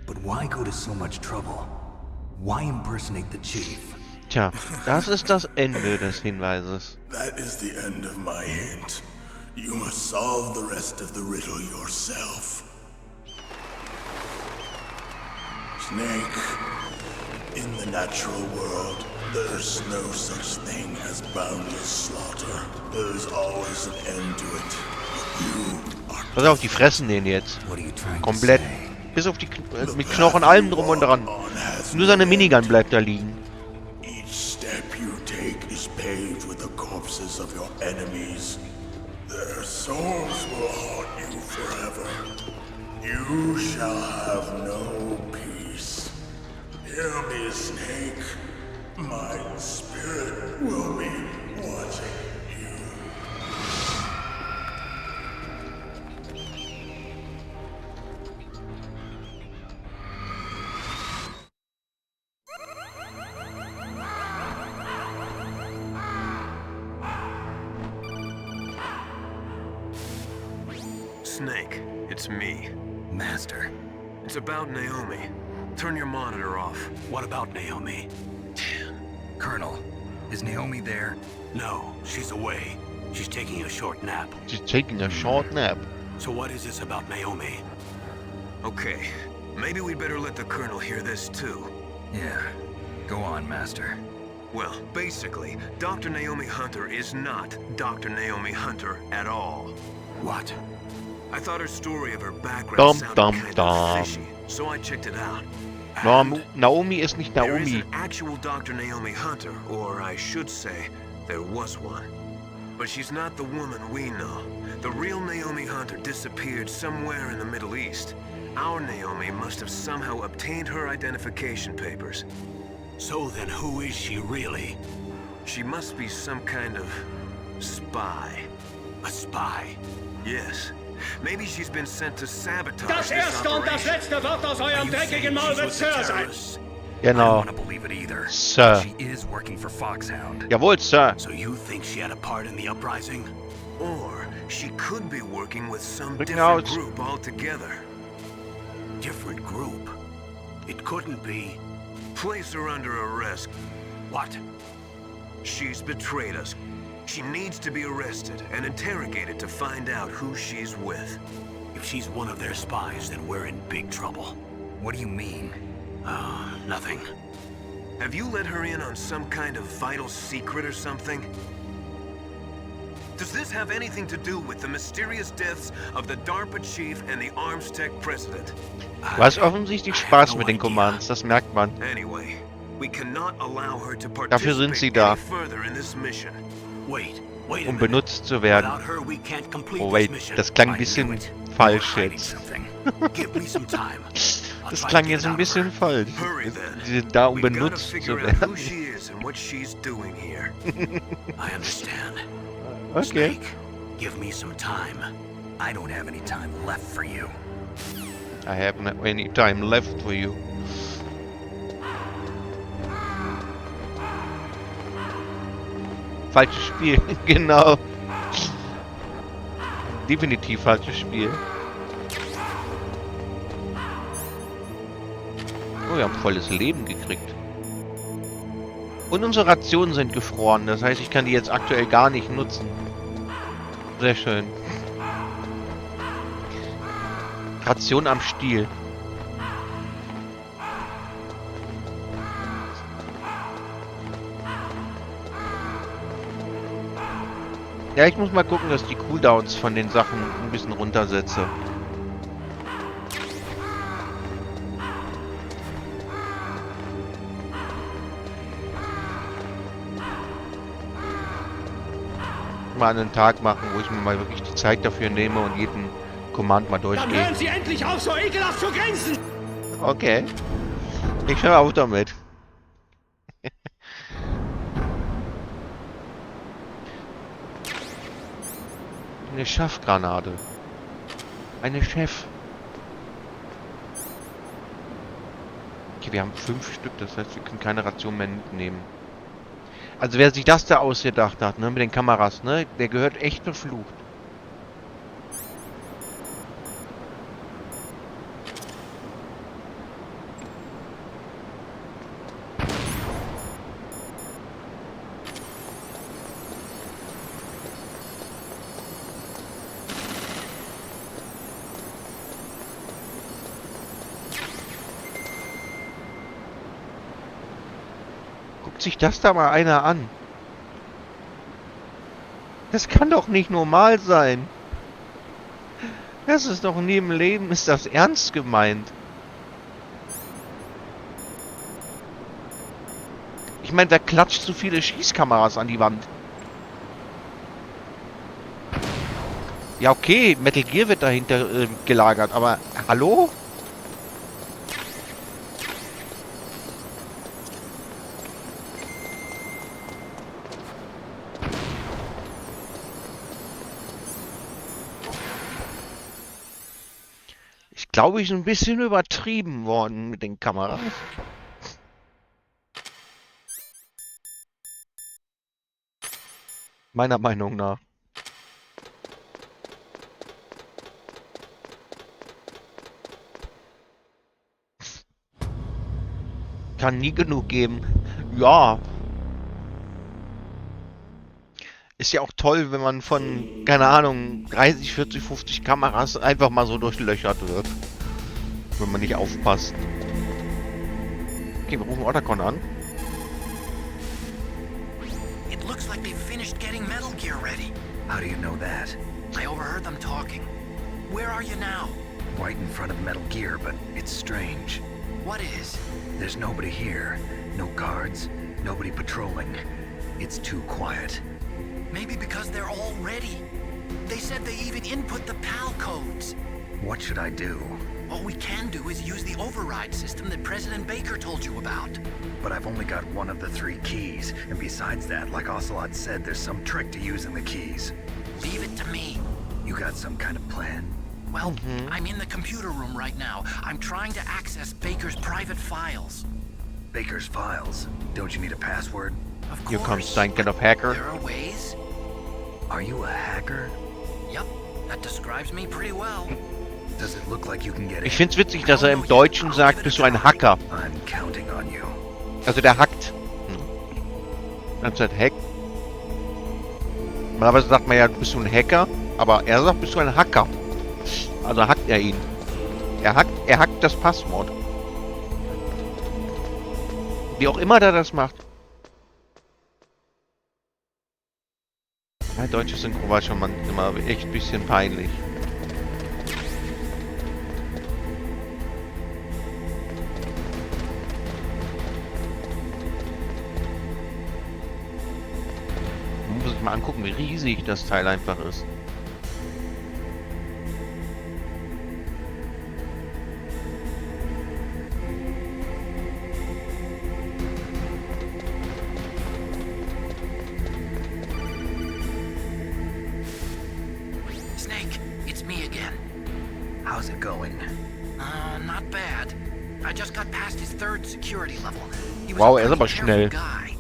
Speaker 6: But why go to so much trouble? Why impersonate the chief?
Speaker 1: Tja, das ist das Ende des Hinweises.
Speaker 15: That is the end of my hint. You must solve the rest of the riddle yourself. Snake, in the natural world, there's no such thing as boundless slaughter. There is always an end to it. But you are...
Speaker 1: Pass auf, die fressen den jetzt. Komplett. Bis auf die mit Knochen allem drum und dran. Nur seine Minigun bleibt da liegen.
Speaker 15: Each step you take is paved with the corpses of your enemies. Their souls will haunt you forever. You shall have no peace. Hear me, Snake. My spirit will be watching you.
Speaker 7: Snake, it's me.
Speaker 2: Master.
Speaker 7: It's about Naomi. Turn your monitor off.
Speaker 2: What about Naomi? Colonel, is Naomi there?
Speaker 4: No, she's away. She's taking a short nap.
Speaker 1: She's taking a short nap.
Speaker 4: So what is this about Naomi?
Speaker 7: Okay, maybe we'd better let the Colonel hear this too.
Speaker 2: Yeah. Go on, Master.
Speaker 7: Well, basically, Dr. Naomi Hunter is not Dr. Naomi Hunter at all.
Speaker 4: What?
Speaker 7: I thought her story of her background sounded kind of fishy, so I checked it out.
Speaker 1: Naomi ist nicht
Speaker 7: There is
Speaker 1: Naomi.
Speaker 7: an actual Dr. Naomi Hunter, or I should say, there was one. But she's not the woman we know. The real Naomi Hunter disappeared somewhere in the Middle East. Our Naomi must have somehow obtained her identification papers.
Speaker 4: So then who is she really?
Speaker 7: She must be some kind of spy.
Speaker 4: A spy?
Speaker 7: Yes. Maybe she's been sent to sabotage
Speaker 10: Das
Speaker 7: this
Speaker 10: erste und das
Speaker 7: operation.
Speaker 10: letzte Wort aus eurem dreckigen Maul wird Sir sein.
Speaker 2: I
Speaker 1: Genau.
Speaker 2: don't want to believe it either.
Speaker 1: Sir.
Speaker 2: She is working for Foxhound.
Speaker 1: Jawohl, Sir.
Speaker 4: So you think she had a part in the uprising?
Speaker 7: Or she could be working with some
Speaker 1: Looking
Speaker 7: different
Speaker 1: out.
Speaker 7: group altogether.
Speaker 4: Different group? It couldn't be...
Speaker 7: Place her under arrest.
Speaker 4: What?
Speaker 7: She's betrayed us. She needs to be arrested and interrogated to find out who she's with.
Speaker 4: If she's one of their spies, then we're in big trouble.
Speaker 2: What do you mean?
Speaker 4: Nothing.
Speaker 7: Have you let her in on some kind of vital secret or something? Does this have anything to do with the mysterious deaths of the DARPA chief and the Arms Tech president?
Speaker 1: Du hast offensichtlich Spaß mit den Commands, das merkt man.
Speaker 7: Anyway, we cannot allow her to
Speaker 1: Dafür sind sie
Speaker 7: participate
Speaker 1: da,
Speaker 7: any further in this mission.
Speaker 4: Wait a minute.
Speaker 1: benutzt zu werden.
Speaker 4: Without her, we can't complete
Speaker 1: Oh
Speaker 4: this
Speaker 1: wait,
Speaker 4: mission.
Speaker 1: das klang ein
Speaker 2: I
Speaker 1: bisschen
Speaker 2: knew it.
Speaker 1: falsch
Speaker 2: Hiding
Speaker 1: jetzt.
Speaker 2: something.
Speaker 4: Give me some time. I'll
Speaker 1: Das
Speaker 4: try to
Speaker 1: klang
Speaker 4: get
Speaker 1: jetzt
Speaker 4: it
Speaker 1: ein
Speaker 4: out of
Speaker 1: bisschen
Speaker 4: her.
Speaker 1: falsch.
Speaker 7: Hurry then.
Speaker 1: Sie sind da, um
Speaker 7: We've gotta
Speaker 1: benutzt zu
Speaker 7: figure out who
Speaker 1: werden.
Speaker 7: she is and what she's doing here.
Speaker 4: I understand.
Speaker 1: Okay.
Speaker 4: Snake, give me some time.
Speaker 2: I don't have any time left for you.
Speaker 1: I have not any time left for you. Falsches Spiel, genau. Definitiv falsches Spiel. Oh, wir haben volles Leben gekriegt. Und unsere Rationen sind gefroren. Das heißt, ich kann die jetzt aktuell gar nicht nutzen. Sehr schön. Ration am Stiel. Ja, ich muss mal gucken, dass ich die Cooldowns von den Sachen ein bisschen runtersetze. Mal einen Tag machen, wo ich mir mal wirklich die Zeit dafür nehme und jeden Command mal
Speaker 10: Dann
Speaker 1: durchgehe.
Speaker 10: hören Sie endlich auf, so ekelhaft zu grinsen!
Speaker 1: Okay. Ich höre auf damit. Eine Schaffgranate. Eine Chef. Okay, wir haben 5 Stück, das heißt, wir können keine Ration mehr mitnehmen. Also wer sich das da ausgedacht hat, ne, mit den Kameras, ne, der gehört echt verflucht. Guckt sich das da mal einer an. Das kann doch nicht normal sein. Das ist doch nie im Leben, ist das ernst gemeint. Ich meine, wer klatscht so viele Schießkameras an die Wand? Ja, okay, Metal Gear wird dahinter gelagert, aber hallo? Ich glaube, ich bin ein bisschen übertrieben worden mit den Kameras. Meiner Meinung nach. Kann nie genug geben. Ja, Ist ja auch toll, wenn man von, keine Ahnung, 30, 40, 50 Kameras einfach mal so durchlöchert wird. Wenn man nicht aufpasst. Okay, wir rufen Otacon an.
Speaker 8: It looks like they've finished getting Metal Gear ready.
Speaker 2: How do you know that?
Speaker 8: I overheard them talking. Where are you now?
Speaker 2: Right in front of Metal Gear, but it's strange.
Speaker 8: What is?
Speaker 2: There's nobody here. No guards, nobody patrolling. It's too quiet.
Speaker 8: Maybe because they're all ready. They said they even input the PAL codes.
Speaker 2: What should I do?
Speaker 8: All we can do is use the override system that President Baker told you about.
Speaker 2: But I've only got one of the 3 keys, and besides that, like Ocelot said, there's some trick to using the keys.
Speaker 8: Leave it to me.
Speaker 2: You got some kind of plan?
Speaker 8: Well, I'm in the computer room right now. I'm trying to access Baker's private files.
Speaker 2: Baker's files? Don't you need a password?
Speaker 8: Of course.
Speaker 1: Hier kommt dein kind of hacker.
Speaker 8: There are ways.
Speaker 2: Are you a hacker?
Speaker 8: Yep, that describes me pretty well.
Speaker 2: Does it look like you can get
Speaker 1: Ich
Speaker 2: in?
Speaker 1: find's witzig, dass er im Deutschen sagt, bist du ein Hacker.
Speaker 2: I'm counting on you.
Speaker 1: Also der hackt. Anstatt Hack. Normalerweise sagt man ja, bist du ein Hacker, aber er sagt, bist du ein Hacker. Also hackt er ihn. Er hackt das Passwort. Wie auch immer der das macht. Ja, deutsche Synchro war schon immer echt ein bisschen peinlich. Man muss sich mal angucken, wie riesig das Teil einfach ist.
Speaker 8: Snake, it's me again.
Speaker 2: How's it going?
Speaker 8: Not bad. I just got past his 3rd security level. He was
Speaker 1: Wow,
Speaker 8: a
Speaker 1: er ist aber
Speaker 8: pretty
Speaker 1: schnell.
Speaker 8: careful guy.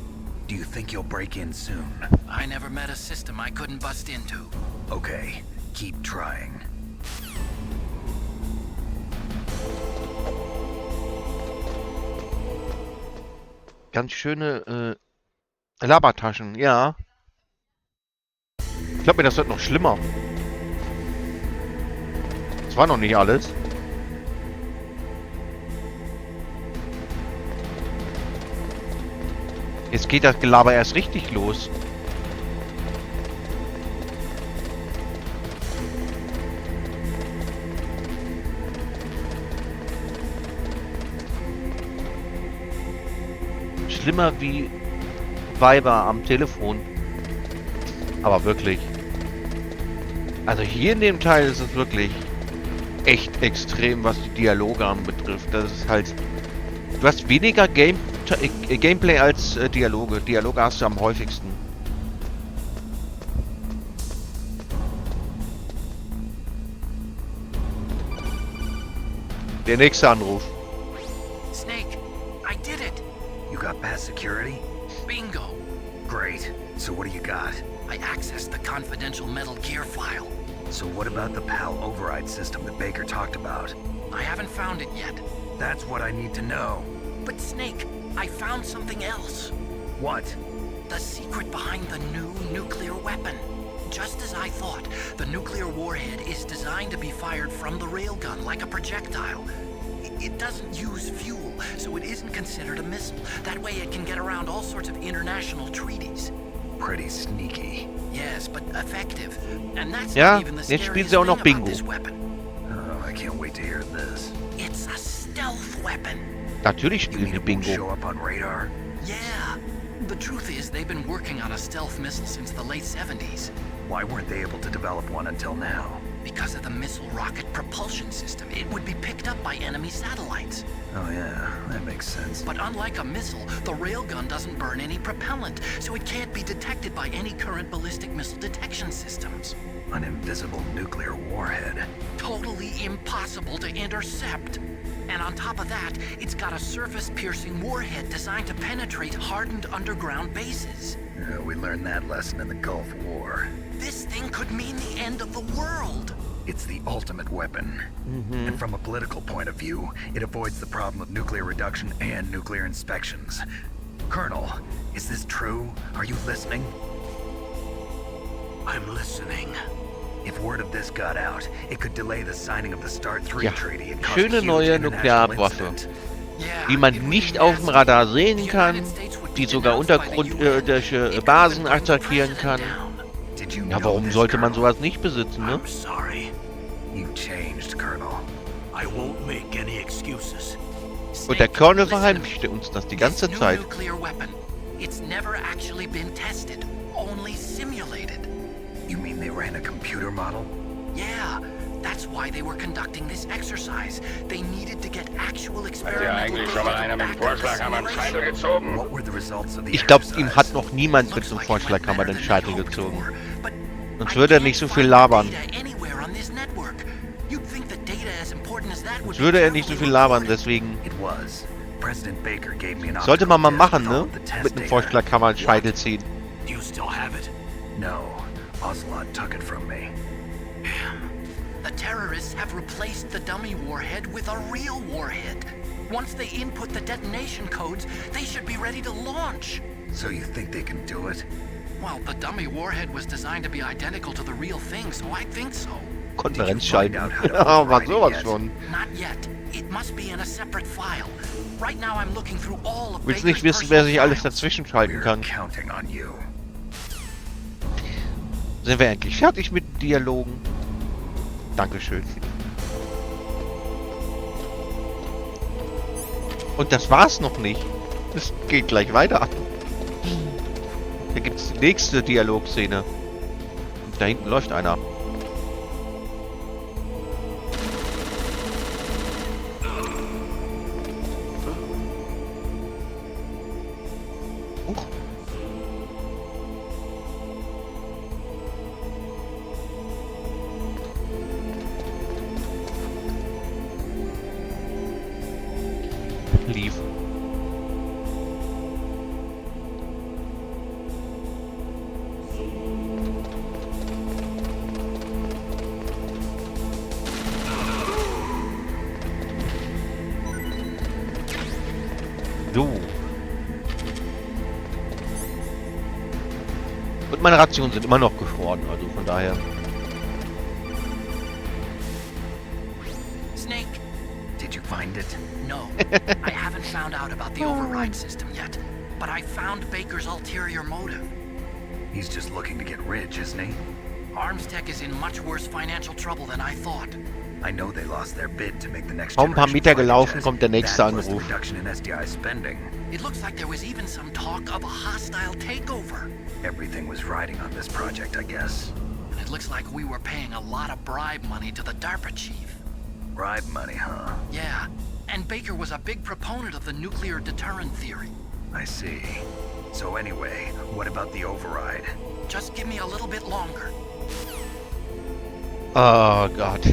Speaker 2: Do you think you'll break in soon?
Speaker 8: I never met a system I couldn't bust into.
Speaker 2: Okay, keep trying.
Speaker 1: Ganz schöne Labertaschen, ja. Ich glaube mir, das wird noch schlimmer. Das war noch nicht alles. Jetzt geht das Gelaber erst richtig los. Schlimmer wie Weiber am Telefon. Aber wirklich. Also hier in dem Teil ist es wirklich echt extrem, was die Dialoge anbetrifft. Das ist halt... Du hast weniger Gameplay als Dialoge. Dialoge hast du am häufigsten. Der nächste Anruf.
Speaker 8: Snake, I did it.
Speaker 2: You got past security?
Speaker 8: Bingo.
Speaker 2: Great. So what do you got?
Speaker 8: I accessed the confidential Metal Gear file.
Speaker 2: So what about the PAL override system that Baker talked about?
Speaker 8: I haven't found it yet.
Speaker 2: That's what I need to know.
Speaker 8: But Snake, I found something else.
Speaker 2: What?
Speaker 8: The secret behind the new nuclear weapon. Just as I thought, the nuclear warhead is designed to be fired from the railgun like a projectile. It doesn't use fuel, so it isn't considered a missile. That way it can get around all sorts of international treaties.
Speaker 2: Pretty sneaky.
Speaker 8: Yes, but effective. And that's
Speaker 1: Ja,
Speaker 8: not even the
Speaker 1: jetzt spielt
Speaker 8: scariest
Speaker 1: sie auch
Speaker 8: thing
Speaker 1: noch
Speaker 8: about
Speaker 1: Bingo.
Speaker 8: this weapon.
Speaker 2: Oh, I can't wait to hear this.
Speaker 8: It's a stealth weapon.
Speaker 1: Natürlich
Speaker 2: You
Speaker 1: spielen
Speaker 2: mean
Speaker 1: die
Speaker 2: it won't
Speaker 1: Bingo.
Speaker 2: show up on radar?
Speaker 8: Yeah. The truth is, they've been working on a stealth missile since the late 70s.
Speaker 2: Why weren't they able to develop one until now?
Speaker 8: Because of the missile rocket propulsion system, it would be picked up by enemy satellites.
Speaker 2: Oh yeah, that makes sense.
Speaker 8: But unlike a missile, the railgun doesn't burn any propellant, so it can't be detected by any current ballistic missile detection systems.
Speaker 2: An invisible nuclear warhead.
Speaker 8: Totally impossible to intercept. And on top of that, it's got a surface-piercing warhead designed to penetrate hardened underground bases.
Speaker 2: We learned that lesson in the Gulf War.
Speaker 8: This thing could mean the end of the world.
Speaker 2: It's the ultimate weapon. And from a political point of view, it avoids the problem of nuclear reduction and nuclear inspections. Colonel, is this true? Are you listening? I'm listening. If word of this got out, it could delay the signing of the START 3
Speaker 1: Ja,
Speaker 2: treaty and cause
Speaker 1: schöne
Speaker 2: a huge
Speaker 1: neue
Speaker 2: international
Speaker 1: Nuklearwaffe,
Speaker 2: incident.
Speaker 1: die man nicht auf dem Radar sehen kann, die sogar untergrundische Basen attackieren kann. Ja, warum sollte man sowas nicht besitzen, ne?
Speaker 2: I'm sorry. You changed, Colonel.
Speaker 4: I won't make any excuses.
Speaker 1: Und der Colonel verheimlichte uns das die ganze
Speaker 8: This new
Speaker 1: Zeit.
Speaker 8: nuclear weapon, it's never actually been tested, only simulated.
Speaker 2: You mean they ran a computer model?
Speaker 8: Yeah, that's why they were conducting this exercise. They needed to get actual
Speaker 11: Hat ja
Speaker 8: experimental
Speaker 11: eigentlich schon mal einer mit dem Vorschlaghammer einen Scheitel gezogen?
Speaker 2: What were the results of the
Speaker 1: Ich glaube,
Speaker 2: exercise?
Speaker 1: ihm hat noch niemand mit einem Vorschlaghammer den Scheitel gezogen. Sonst würde er nicht so viel labern. Sonst würde er nicht so viel labern, deswegen.
Speaker 2: It was. President Baker gave me an
Speaker 1: Sollte man mal
Speaker 2: optical
Speaker 1: machen,
Speaker 2: test
Speaker 1: ne?
Speaker 2: called the test
Speaker 1: Mit einem
Speaker 2: data.
Speaker 1: Vorschlaghammer einen Scheitel ziehen.
Speaker 4: Do you still have it?
Speaker 2: No, Ocelot took it from me.
Speaker 8: The terrorists have replaced the dummy warhead with a real warhead. Once they input the detonation codes, they should be ready to launch.
Speaker 2: So you think they can do it?
Speaker 8: Well, the dummy warhead was designed to be identical to the real thing, so I think so.
Speaker 1: Konferenz schalten. Ja, was sowas schon.
Speaker 8: Not yet. It must be in a separate file. Right now I'm looking through all of
Speaker 1: Willst
Speaker 8: Baker's
Speaker 1: nicht wissen, wer sich
Speaker 8: personal
Speaker 1: alles
Speaker 8: files.
Speaker 1: dazwischen schalten kann.
Speaker 2: Counting on you.
Speaker 1: Sind wir endlich fertig mit Dialogen? Dankeschön. Und das war's noch nicht. Es geht gleich weiter. Da gibt's die nächste Dialogszene. Da hinten läuft einer. Huch. Lief. So. Und meine Rationen sind immer noch gefroren, also von daher.
Speaker 8: Snake,
Speaker 2: Did you find it?
Speaker 8: no. I haven't found out about the override system yet, but I found Baker's ulterior motive.
Speaker 2: He's just looking to get rich, isn't he?
Speaker 8: Armstech is in much worse financial trouble than I thought.
Speaker 2: I know they lost their bid to make the next
Speaker 1: Kaum ein paar
Speaker 2: generation
Speaker 1: Meter
Speaker 2: fighter
Speaker 1: gelaufen,
Speaker 2: jets.
Speaker 1: kommt der nächste
Speaker 2: That plus the
Speaker 1: Anruf.
Speaker 2: reduction in SDI spending.
Speaker 8: It looks like there was even some talk of a hostile takeover.
Speaker 2: Everything was riding on this project, I guess.
Speaker 8: And it looks like we were paying a lot of bribe money to the DARPA chief.
Speaker 2: Bribe money, huh?
Speaker 8: Yeah, and Baker was a big proponent of the nuclear deterrent theory.
Speaker 2: I see. So anyway, what about the override?
Speaker 8: Just give me a little bit longer.
Speaker 1: Oh Gott.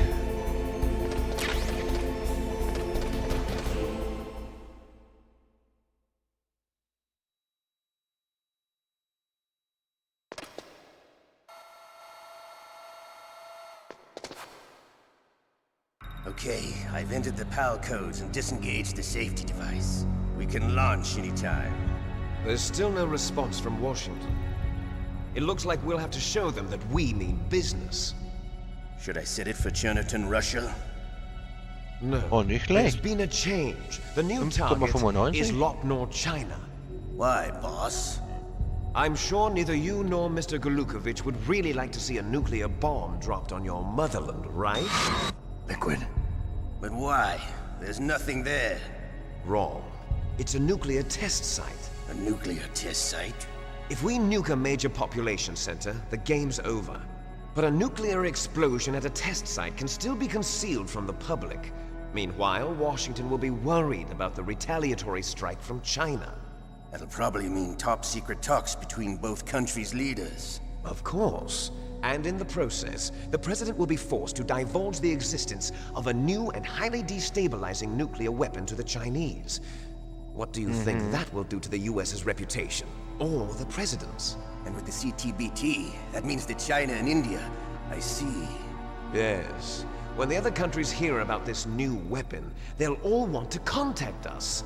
Speaker 5: Okay, I've entered the PAL codes and disengaged the safety device. We can launch anytime.
Speaker 12: There's still no response from Washington. It looks like we'll have to show them that we mean business.
Speaker 5: Should I set it for Cherniton, Russia?
Speaker 12: No.
Speaker 1: Oh, nicht
Speaker 12: There's
Speaker 1: schlecht.
Speaker 12: been a change. The new target
Speaker 1: 5,95.
Speaker 12: is Lopnor, China.
Speaker 5: Why, boss?
Speaker 12: I'm sure neither you nor Mr. Golukovich would really like to see a nuclear bomb dropped on your motherland, right?
Speaker 5: Liquid. But why? There's nothing there.
Speaker 12: Wrong. It's a nuclear test site.
Speaker 5: A nuclear test site?
Speaker 12: If we nuke a major population center, the game's over. But a nuclear explosion at a test site can still be concealed from the public. Meanwhile, Washington will be worried about the retaliatory strike from China.
Speaker 5: That'll probably mean top-secret talks between both countries' leaders.
Speaker 12: Of course. And in the process, the president will be forced to divulge the existence of a new and highly destabilizing nuclear weapon to the Chinese. What do you think that will do to the US's reputation? Or the president's?
Speaker 5: And with the CTBT, that means that China and India. I see.
Speaker 12: Yes. When the other countries hear about this new weapon, they'll all want to contact us.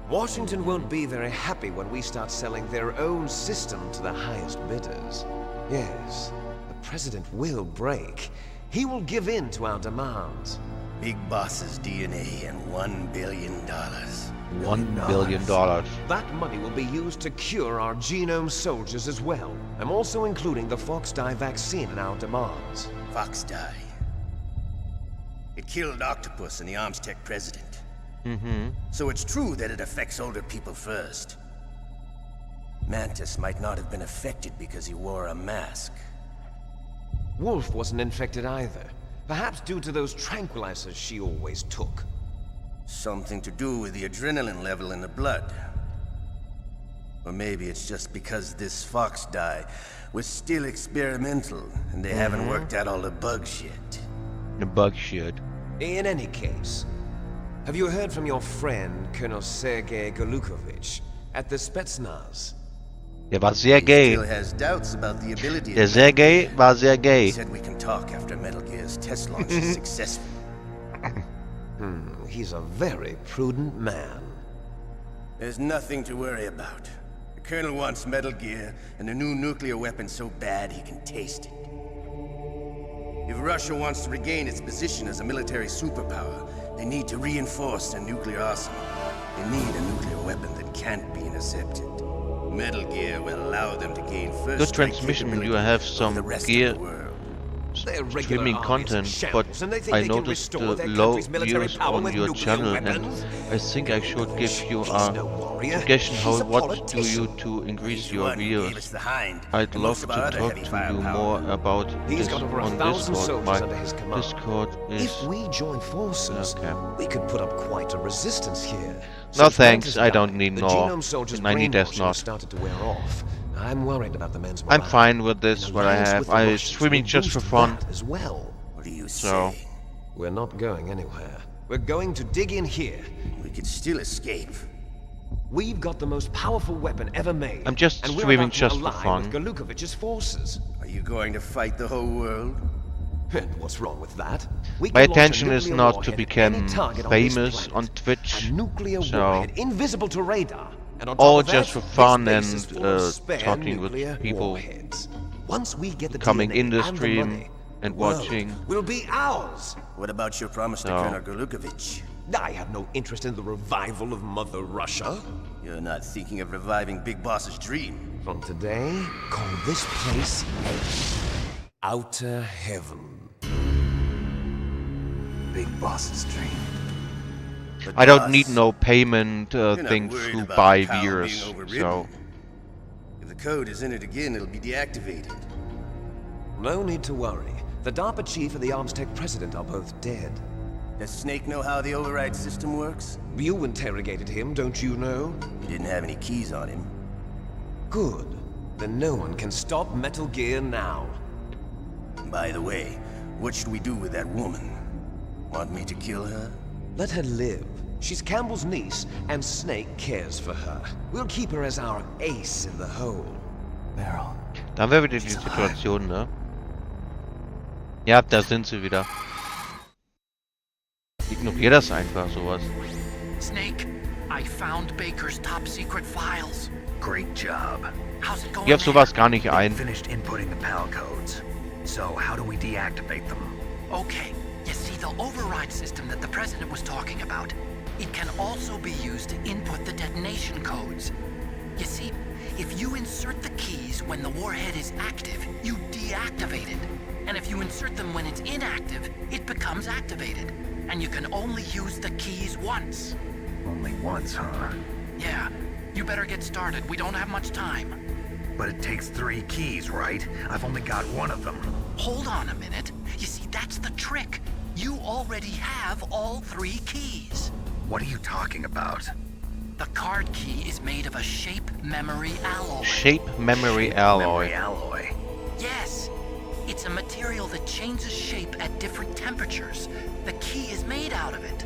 Speaker 12: Washington won't be very happy when we start selling their own system to the highest bidders. Yes, the President will break. He will give in to our demands.
Speaker 5: Big Boss's DNA and $1 billion.
Speaker 1: $1 billion.
Speaker 12: That money will be used to cure our genome soldiers as well. I'm also including the Fox dye vaccine in our demands.
Speaker 5: Fox dye. It killed Octopus and the Armstech president. So it's true that it affects older people first. Mantis might not have been affected because he wore a mask.
Speaker 12: Wolf wasn't infected either. Perhaps due to those tranquilizers she always took.
Speaker 5: Something to do with the adrenaline level in the blood. Or maybe it's just because this Fox dye was still experimental and they haven't worked out all the bugs yet.
Speaker 1: The bug shit.
Speaker 12: In any case, have you heard from your friend, Colonel Sergei Golukovich, at the Spetsnaz?
Speaker 1: Der war sehr gay.
Speaker 5: Still has doubts about the ability
Speaker 1: Der
Speaker 5: of
Speaker 1: Sergei war sehr
Speaker 5: He
Speaker 1: gay.
Speaker 5: said we can talk after Metal Gear's test launch is successful.
Speaker 12: He's a very prudent man.
Speaker 5: There's nothing to worry about. The Colonel wants Metal Gear and a new nuclear weapon so bad he can taste it. If Russia wants to regain its position as a military superpower, they need to reinforce their nuclear arsenal. They need a nuclear weapon that can't be intercepted. Metal Gear will allow them to gain first
Speaker 1: Good transmission, you have some gear streaming content, but I noticed the low views on your channel, and I think I should give you a suggestion what do you to increase your views. I'd love to talk to you more about this on Discord. My Discord is...
Speaker 12: If we join forces, we could put up quite a resistance here.
Speaker 1: No thanks, I don't need more. I need
Speaker 12: as
Speaker 1: not.
Speaker 12: Started to wear off. I'm worried about the men's
Speaker 1: I'm
Speaker 12: morale.
Speaker 1: fine with this, what I have. I'm streaming just for fun.
Speaker 12: As well.
Speaker 5: What do you
Speaker 1: So,
Speaker 5: say?
Speaker 12: We're not going anywhere. We're going to dig in here.
Speaker 5: We could still escape.
Speaker 12: We've got the most powerful weapon ever made.
Speaker 1: I'm just
Speaker 12: and we're
Speaker 1: streaming
Speaker 12: about to
Speaker 1: just for
Speaker 12: ally
Speaker 1: fun.
Speaker 12: with Golukovich's forces.
Speaker 5: Are you going to fight the whole world?
Speaker 12: And what's wrong with that? We
Speaker 1: my
Speaker 12: can launch a
Speaker 1: intention is
Speaker 12: nuclear
Speaker 1: not to
Speaker 12: warhead at
Speaker 1: become
Speaker 12: any target on this
Speaker 1: famous
Speaker 12: planet.
Speaker 1: on Twitch,
Speaker 12: A nuclear
Speaker 1: so
Speaker 12: warhead invisible to radar. And on
Speaker 1: all
Speaker 12: top of
Speaker 1: just
Speaker 12: that,
Speaker 1: for fun
Speaker 12: this
Speaker 1: and
Speaker 12: base is full of spare
Speaker 1: talking with
Speaker 12: nuclear
Speaker 1: people
Speaker 12: warheads. Once we get the
Speaker 1: coming
Speaker 12: DNA
Speaker 1: in the
Speaker 12: and
Speaker 1: stream
Speaker 12: money,
Speaker 1: and
Speaker 12: the world
Speaker 1: watching.
Speaker 12: will be ours.
Speaker 5: What about your promise to
Speaker 1: No.
Speaker 5: Colonel Golukovich?
Speaker 12: I have no interest in the revival of Mother Russia.
Speaker 5: You're not thinking of reviving Big Boss's dream.
Speaker 12: From today, call this place Outer Heaven.
Speaker 5: Big Boss's dream. But
Speaker 1: I don't
Speaker 5: boss,
Speaker 1: need no payment
Speaker 5: you're not
Speaker 1: thing
Speaker 5: worried
Speaker 1: through
Speaker 5: about
Speaker 1: by
Speaker 5: PAL
Speaker 1: viewers,
Speaker 5: being overridden.
Speaker 1: so
Speaker 5: If the code is in it again, it'll be deactivated.
Speaker 12: No need to worry. The DARPA chief and the Armstech president are both dead.
Speaker 5: Does Snake know how the override system works?
Speaker 12: You interrogated him, don't you know?
Speaker 5: He didn't have any keys on him.
Speaker 12: Good. Then no one can stop Metal Gear now.
Speaker 5: By the way, what should we do with that woman? Want me to kill her?
Speaker 12: Let her live. She's Campbell's niece, and Snake cares for her. We'll keep her as our ace in the hole.
Speaker 5: Meryl.
Speaker 1: da haben wir wieder die Situation, ne? Ja, da sind sie wieder. Ignorier das einfach, sowas.
Speaker 8: Snake, I found Baker's top secret files.
Speaker 2: Great job.
Speaker 8: How's it going?
Speaker 1: Geh auf sowas gar nicht ein.
Speaker 2: Finished inputting the PAL codes. So, how do we deactivate them?
Speaker 8: Okay, you see the override system that the president was talking about? It can also be used to input the detonation codes. You see, if you insert the keys when the warhead is active, you deactivate it. And if you insert them when it's inactive, it becomes activated. And you can only use the keys once.
Speaker 2: Only once, huh?
Speaker 8: Yeah, you better get started. We don't have much time.
Speaker 2: But it takes 3 keys, right? I've only got 1 of them.
Speaker 8: Hold on a minute. You see, that's the trick. You already have all 3 keys.
Speaker 2: What are you talking about?
Speaker 8: The card key is made of a shape memory alloy.
Speaker 1: Shape memory alloy.
Speaker 2: Memory alloy.
Speaker 8: Yes. It's a material that changes shape at different temperatures. The key is made out of it.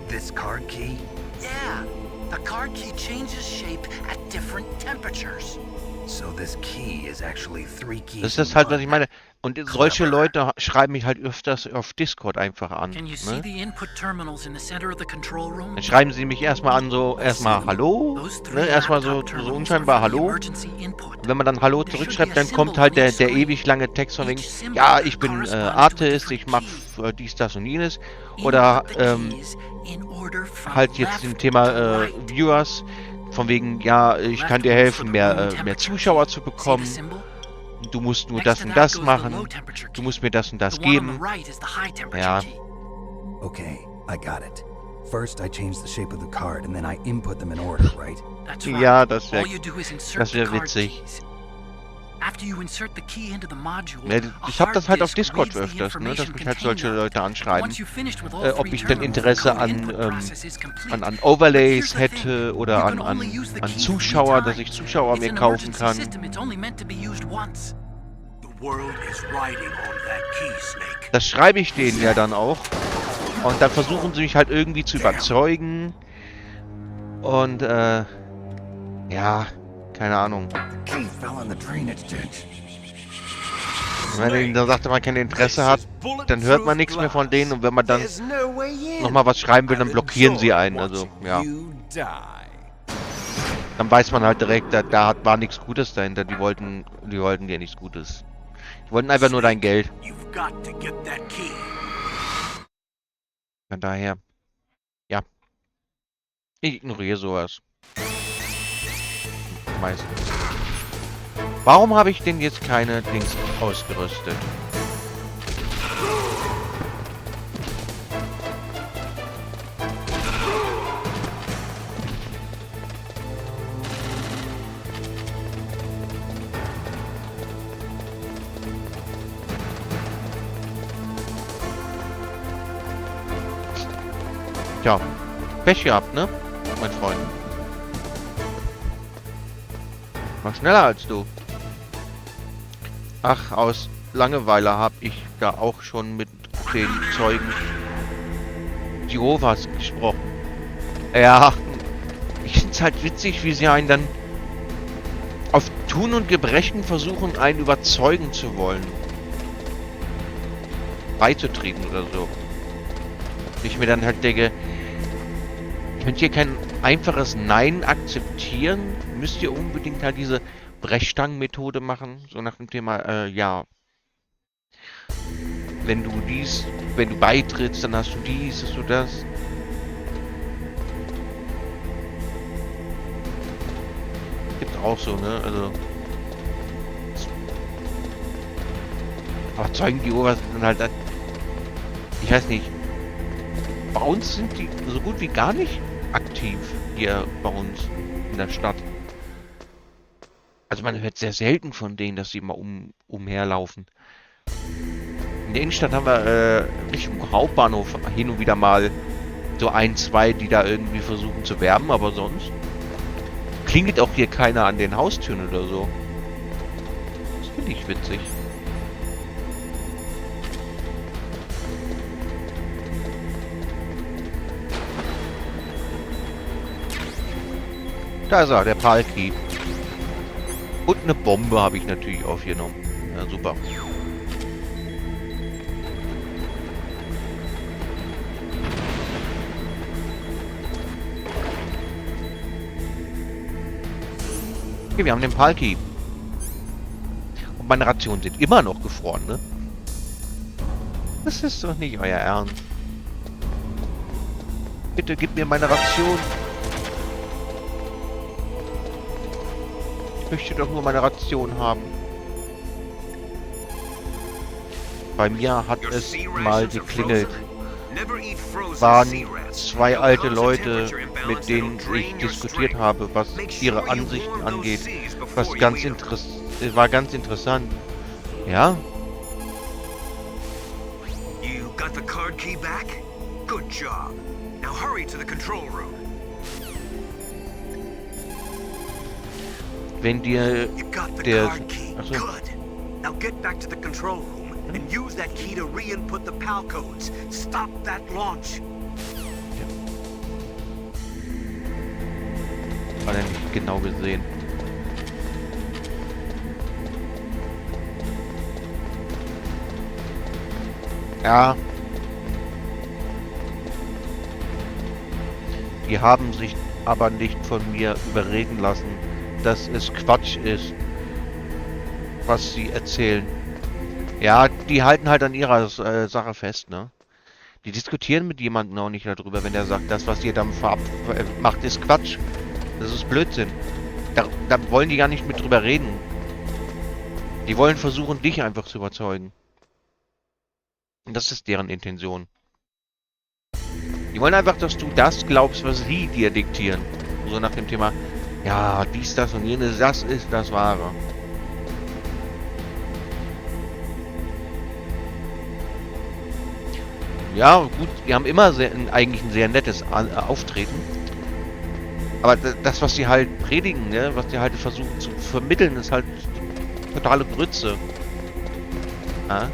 Speaker 2: This card key?
Speaker 8: Yeah. The card key changes shape at different temperatures.
Speaker 2: So this key is actually 3 keys.
Speaker 1: Das ist halt, was ich meine. Und solche Leute schreiben mich halt öfters auf Discord einfach an.
Speaker 8: Can you see
Speaker 1: Ne?
Speaker 8: the input terminals in the center of the control room?
Speaker 1: Dann schreiben sie mich erstmal an, so erstmal Hallo, ne? Erstmal so unscheinbar Hallo. Und wenn man dann Hallo zurückschreibt, dann kommt halt der ewig lange Text von wegen, ja, ich bin Artist, ich mache dies, das und jenes. Oder halt jetzt im Thema Viewers, von wegen, ja, ich kann dir helfen, mehr Zuschauer zu bekommen. Du musst nur das und das machen. Du musst mir das und das geben. Ja.
Speaker 6: Okay, I got it. First I change the shape of the card and then I input them in order, right?
Speaker 1: Ja, das wäre witzig. Ich habe das halt auf Discord öfters, ne, dass mich halt solche Leute anschreiben, ob ich denn Interesse an Overlays hätte oder an Zuschauer, dass ich Zuschauer mir kaufen kann. Das schreibe ich denen ja dann auch. Und dann versuchen sie mich halt irgendwie zu überzeugen. Und, ja, keine Ahnung. Wenn man sagt, man kein Interesse hat, dann hört man nichts mehr von denen. Und wenn man dann nochmal was schreiben will, dann blockieren sie einen. Also, ja. Dann weiß man halt direkt, da war nichts Gutes dahinter. Die wollten dir nichts Gutes. Die wollten einfach nur dein Geld. Von daher, ja. Ich ignoriere sowas. Meistens. Warum habe ich denn jetzt keine Dings ausgerüstet? Tja, Pech gehabt, ne? Mein Freund. War schneller als du. Ach, aus Langeweile habe ich da auch schon mit den Zeugen Jehovas gesprochen. Ja, ich finde es halt witzig, wie sie einen dann auf Tun und Gebrechen versuchen, einen überzeugen zu wollen. Beizutreten oder so. Ich mir dann halt denke, könnt ihr kein einfaches Nein akzeptieren? Müsst ihr unbedingt halt diese Brechstangenmethode machen? So nach dem Thema, ja. Wenn du beitrittst, dann hast du dies, hast du das. Gibt's auch so, ne? Also. Aber Zeugen Jehovas sind halt, ich weiß nicht. Bei uns sind die so gut wie gar nicht aktiv hier bei uns in der Stadt. Also man hört sehr selten von denen, dass sie mal umherlaufen. In der Innenstadt haben wir Richtung Hauptbahnhof hin und wieder mal so ein, zwei, die da irgendwie versuchen zu werben, aber sonst klingelt auch hier keiner an den Haustüren oder so. Das finde ich witzig. Da ist er, der Palki. Und eine Bombe habe ich natürlich aufgenommen. Ja, super. Okay, wir haben den Palki. Und meine Rationen sind immer noch gefroren, ne? Das ist doch nicht euer Ernst. Bitte gib mir meine Ration. Ich möchte doch nur meine Ration haben. Bei mir hat es mal geklingelt. Waren zwei alte Leute, mit denen ich diskutiert habe, was ihre Ansichten angeht. Was war ganz interessant. Ja?
Speaker 7: You got the card key back? Good job. Now hurry to the control room.
Speaker 1: Wenn dir der... Achso.
Speaker 7: Now get back to the control room and use that key to re-input the PAL codes. Stop that launch.
Speaker 1: Hat er nicht genau gesehen. Ja. Die haben sich aber nicht von mir überreden lassen, dass es Quatsch ist, was sie erzählen. Ja, die halten halt an ihrer Sache fest, ne? Die diskutieren mit jemandem auch nicht darüber, wenn er sagt, das, was ihr dann macht, ist Quatsch. Das ist Blödsinn. Da wollen die gar nicht mit drüber reden. Die wollen versuchen, dich einfach zu überzeugen. Und das ist deren Intention. Die wollen einfach, dass du das glaubst, was sie dir diktieren. So nach dem Thema, ja, dies, das und jenes, das ist das Wahre. Ja, gut, die haben immer eigentlich ein sehr nettes Auftreten. Aber das, was sie halt predigen, ne, was sie halt versuchen zu vermitteln, ist halt totale Grütze. Ja?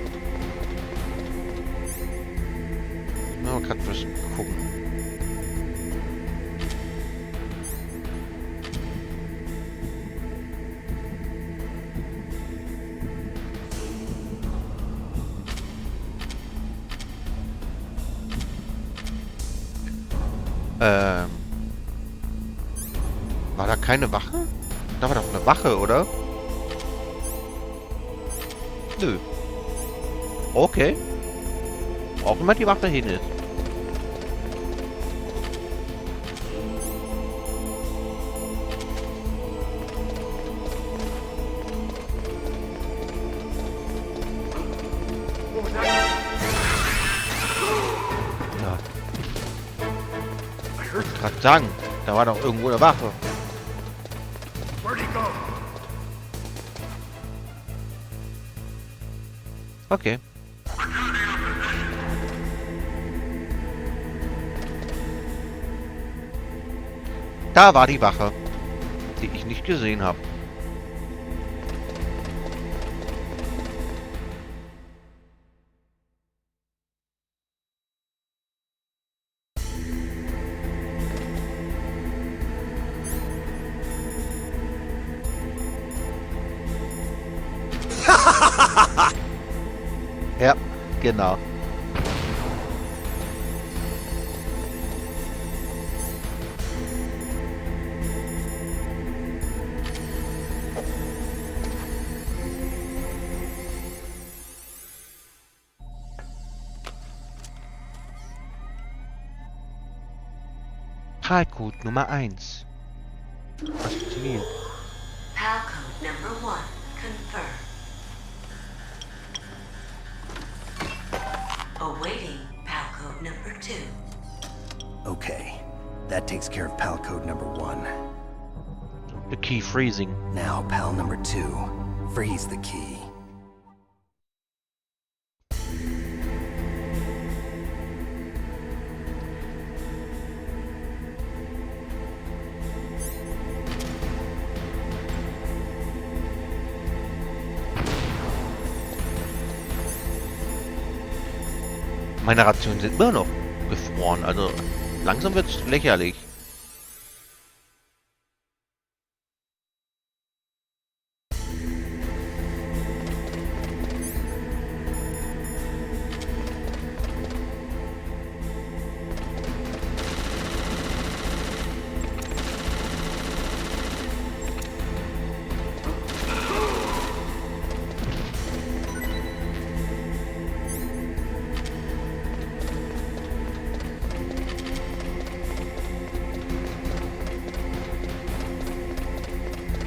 Speaker 1: Na, gerade was gucken. War da keine Wache? Da war doch eine Wache, oder? Nö. Okay. Wo auch immer die Wache hin ist. Ja. Ich wollte gerade sagen, da war doch irgendwo eine Wache. Okay. Da war die Wache, die ich nicht gesehen habe. Ja, genau. Palcode Nummer 1. Aktiviert.
Speaker 16: Palcode number 1 confirmed. Awaiting Palcode number 2.
Speaker 6: Okay, that takes care of Pal code number 1.
Speaker 1: The key freezing.
Speaker 6: Now, Pal number 2. Freeze the key.
Speaker 1: Meine Rationen sind immer noch gefroren, also langsam wird es lächerlich.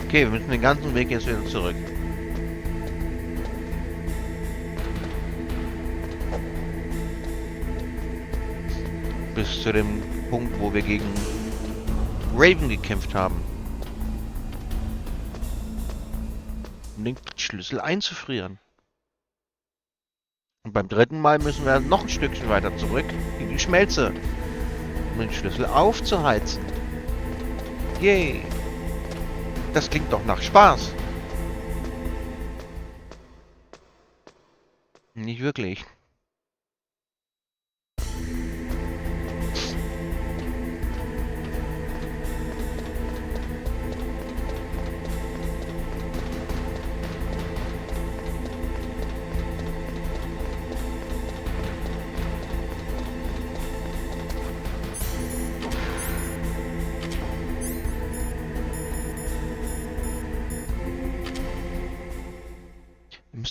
Speaker 1: Okay, wir müssen den ganzen Weg jetzt wieder zurück. Bis zu dem Punkt, wo wir gegen Raven gekämpft haben. Um den Schlüssel einzufrieren. Und beim dritten Mal müssen wir noch ein Stückchen weiter zurück in die Schmelze. Um den Schlüssel aufzuheizen. Yay! Das klingt doch nach Spaß. Nicht wirklich.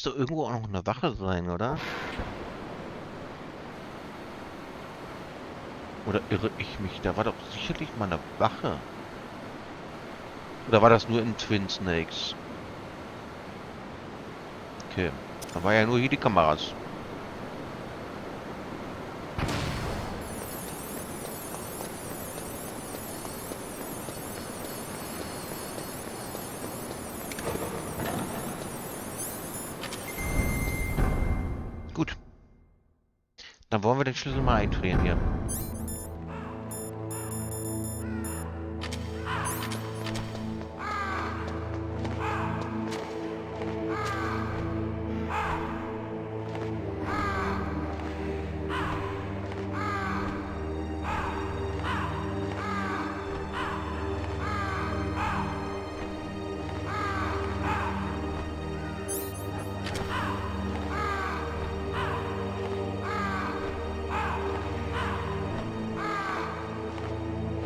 Speaker 1: doch irgendwo auch noch eine Wache sein, oder? Oder irre ich mich? Da war doch sicherlich mal eine Wache. Oder war das nur in Twin Snakes? Okay. Da war ja nur hier die Kameras. Gut. Dann wollen wir den Schlüssel mal einfrieren hier.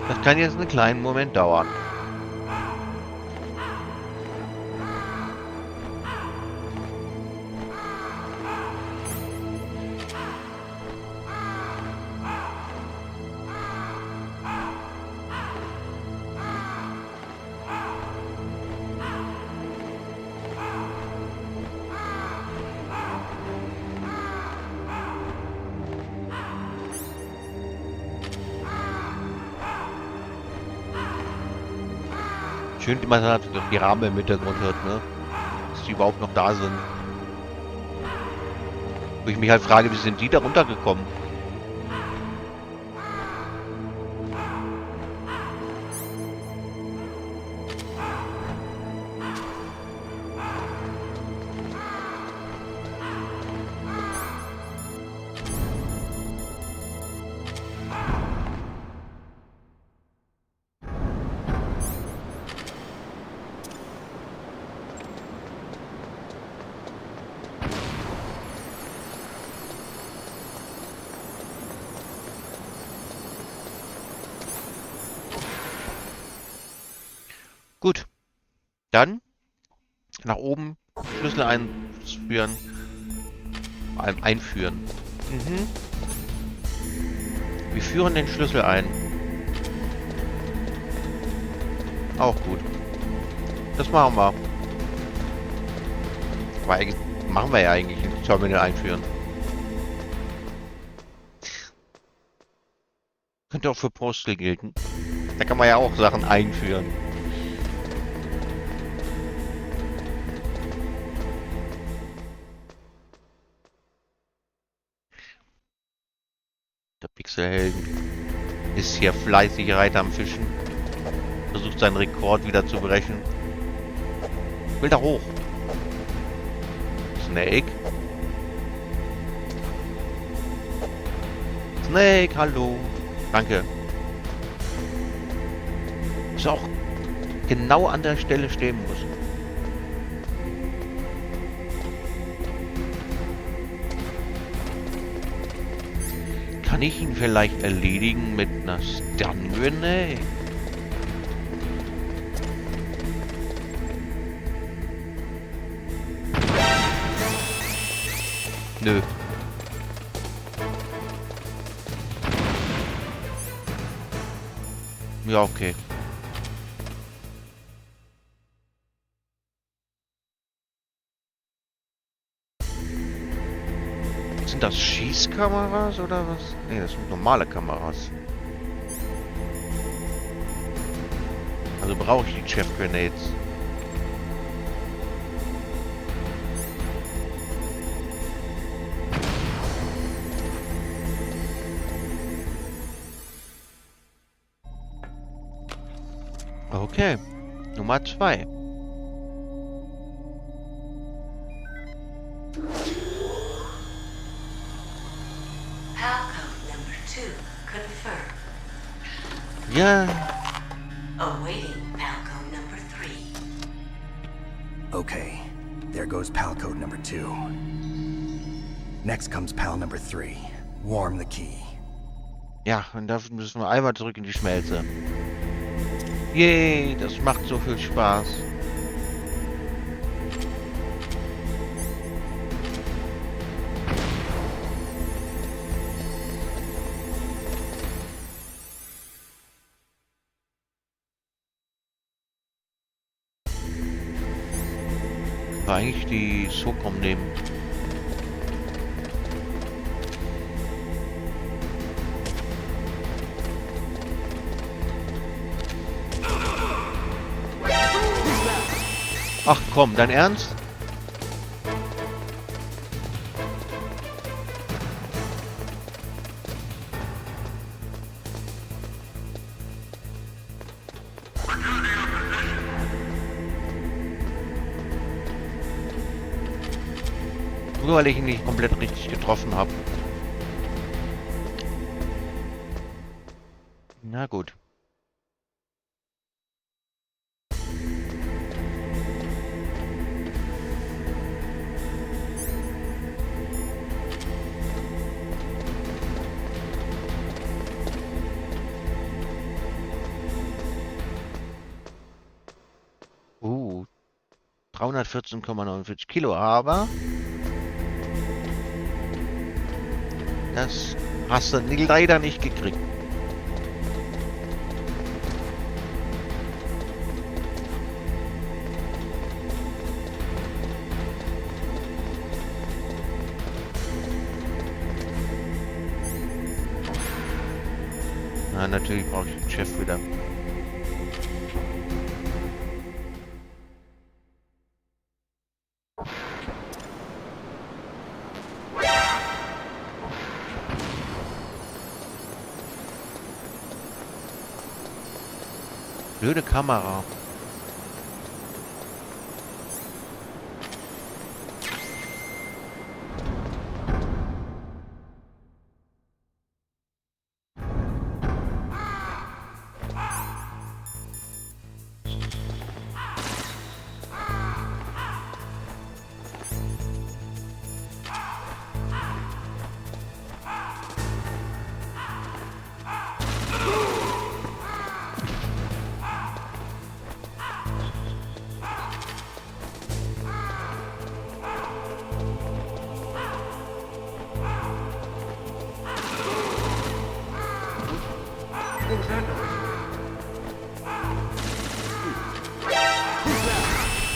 Speaker 1: Das kann jetzt einen kleinen Moment dauern. Schön, wie man halt die Rahmen im Hintergrund hört, ne? Dass die überhaupt noch da sind. Wo ich mich halt frage, wie sind die da runtergekommen? Gut. Dann nach oben Schlüssel einführen. Einführen. Mhm. Wir führen den Schlüssel ein. Auch gut. Das machen wir. Aber eigentlich machen wir ja eigentlich ein Terminal einführen. Könnte auch für Postal gelten. Da kann man ja auch Sachen einführen. Der Pixelhelden ist hier fleißig Reiter am Fischen. Versucht seinen Rekord wieder zu brechen. Will da hoch. Snake. Snake, hallo. Danke. Ist auch genau an der Stelle stehen muss. Kann ich ihn vielleicht erledigen mit einer Stun Grenade? Nö. Ja, okay. Sind das Schießkameras oder was? Ne, das sind normale Kameras. Also brauche ich die Chef Grenades. Okay, Nummer 2. Yeah.
Speaker 16: Awaiting PAL code number 3.
Speaker 6: Okay, there goes PAL code number 2. Next comes PAL number 3. Warm the key.
Speaker 1: Ja, und dafür müssen wir einmal zurück in die Schmelze. Yay, das macht so viel Spaß. wir eigentlich die SOCOM nehmen. Ach komm, dein Ernst? Nur weil ich ihn nicht komplett richtig getroffen habe. Na gut. Uh, 314,49 Kilo, aber das hast du leider nicht gekriegt. Na, natürlich brauche ich den Chef wieder. Blöde Kamera.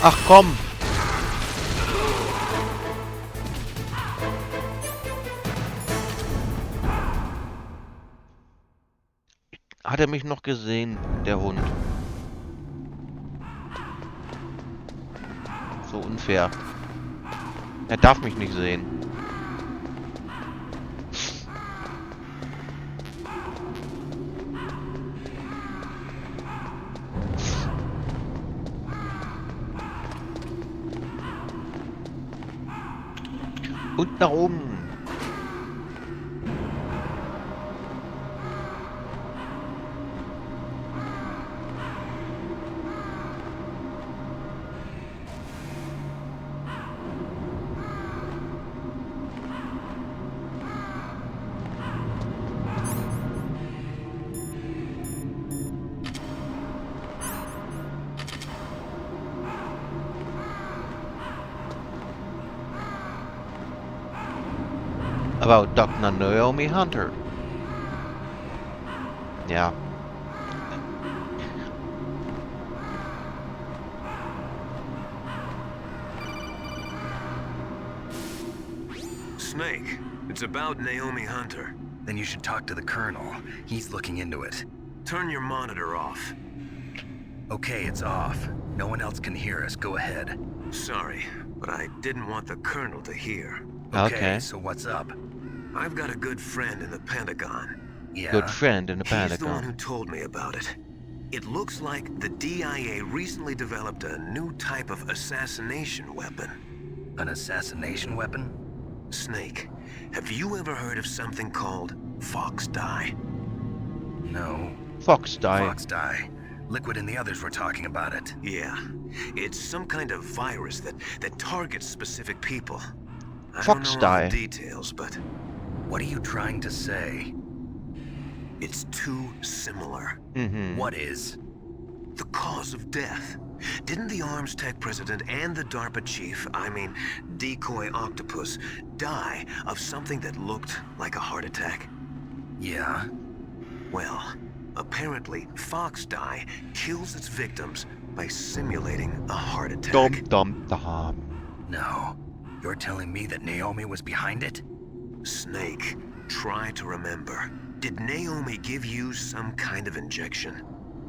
Speaker 1: Ach komm! Hat er mich noch gesehen, der Hund? So unfair. Er darf mich nicht sehen. Und nach oben. About Dr. Naomi Hunter. Ja.
Speaker 7: Snake, it's about Naomi Hunter.
Speaker 2: Then you should talk to the Colonel. He's looking into it.
Speaker 7: Turn your monitor off.
Speaker 2: Okay, it's off. No one else can hear us. Go ahead.
Speaker 7: Sorry, but I didn't want the Colonel to hear.
Speaker 2: Okay, so what's up?
Speaker 7: I've got a good friend in the Pentagon.
Speaker 2: Yeah?
Speaker 1: Good friend in the Pentagon.
Speaker 7: He's the one who told me about it. It looks like the DIA recently developed a new type of assassination weapon.
Speaker 2: An assassination weapon?
Speaker 7: Snake, have you ever heard of something called Fox Dye?
Speaker 2: No.
Speaker 1: Fox Dye.
Speaker 2: Fox Dye. Liquid and the others were talking about it.
Speaker 7: Yeah. It's some kind of virus that targets specific people. I
Speaker 1: Fox
Speaker 7: don't know all
Speaker 1: Dye.
Speaker 7: the details, but...
Speaker 2: What are you trying to say?
Speaker 7: It's too similar.
Speaker 1: Mm-hmm.
Speaker 2: What is?
Speaker 7: The cause of death. Didn't the Arms Tech president and the DARPA chief, I mean, Decoy Octopus, die of something that looked like a heart attack?
Speaker 2: Yeah?
Speaker 7: Well, apparently Fox Dye kills its victims by simulating a heart attack.
Speaker 1: Dum dum dum.
Speaker 2: No. You're telling me that Naomi was behind it?
Speaker 7: Snake, try to remember. Did Naomi give you some kind of injection?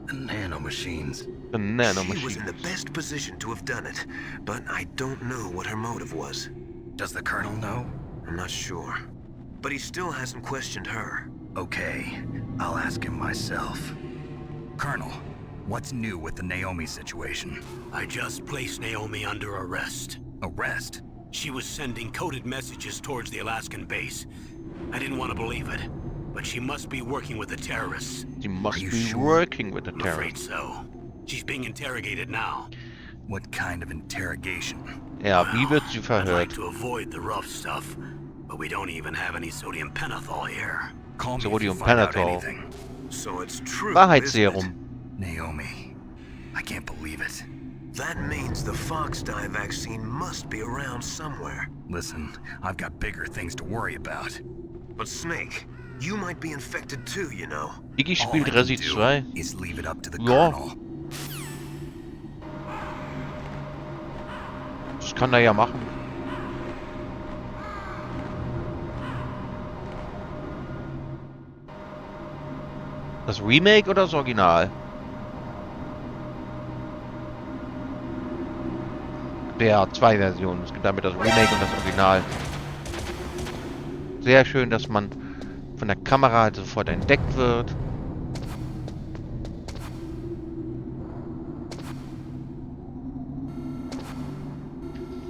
Speaker 2: The nanomachines.
Speaker 1: The nanomachines.
Speaker 7: She was in the best position to have done it, but I don't know what her motive was.
Speaker 2: Does the Colonel know?
Speaker 7: I'm not sure. But he still hasn't questioned her.
Speaker 2: Okay, I'll ask him myself. Colonel, what's new with the Naomi situation?
Speaker 4: I just placed Naomi under arrest.
Speaker 2: Arrest?
Speaker 4: She was sending coded messages towards the Alaskan base. I didn't want to believe it, but she must be working with the terrorists.
Speaker 1: She must be working with the
Speaker 4: I'm
Speaker 1: terrorists.
Speaker 4: afraid so. She's being interrogated now.
Speaker 2: What kind of interrogation?
Speaker 1: Ja, wie wird sie
Speaker 4: I'd
Speaker 1: verhört?
Speaker 4: like to avoid the rough stuff, but we don't even have any sodium pentothal here.
Speaker 2: Call me
Speaker 1: Sodium
Speaker 2: if you find out
Speaker 1: pentothal.
Speaker 2: anything.
Speaker 7: So it's true,
Speaker 1: Wahrheitsserum.
Speaker 2: Naomi, I can't believe it.
Speaker 7: That means the Fox dye vaccine must be around somewhere.
Speaker 2: Listen, I've got bigger things to worry about.
Speaker 7: But Snake, you might be infected too, you know.
Speaker 1: Iggy
Speaker 2: All
Speaker 1: spielt
Speaker 2: I can
Speaker 1: Resi
Speaker 2: do
Speaker 1: 2.
Speaker 2: is leave it up to the
Speaker 1: Ja.
Speaker 2: Colonel.
Speaker 1: Das kann er ja machen. Das Remake oder das Original? Ja, 2 Versionen. Es gibt damit das Remake und das Original. Sehr schön, dass man von der Kamera halt sofort entdeckt wird.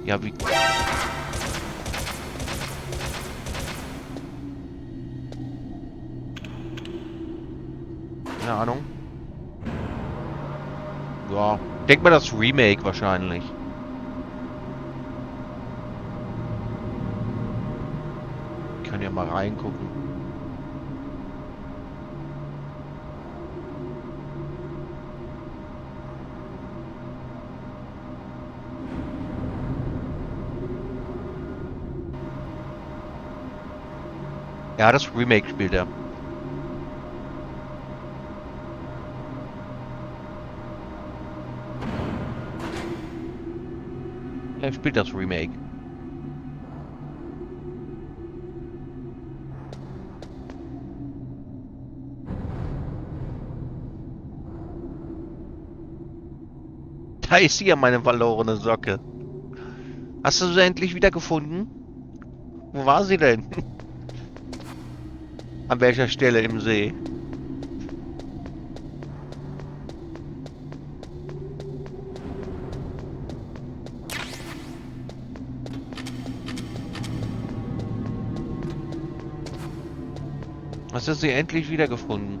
Speaker 1: Ja, wie... Keine Ahnung. Ja, denk mal das Remake wahrscheinlich. Ich kann ja mal reingucken. Ja, das Remake spielt er. Er spielt das Remake. Da ist hier meine verlorene Socke. Hast du sie endlich wiedergefunden? Wo war sie denn? An welcher Stelle im See? Hast du sie endlich wiedergefunden?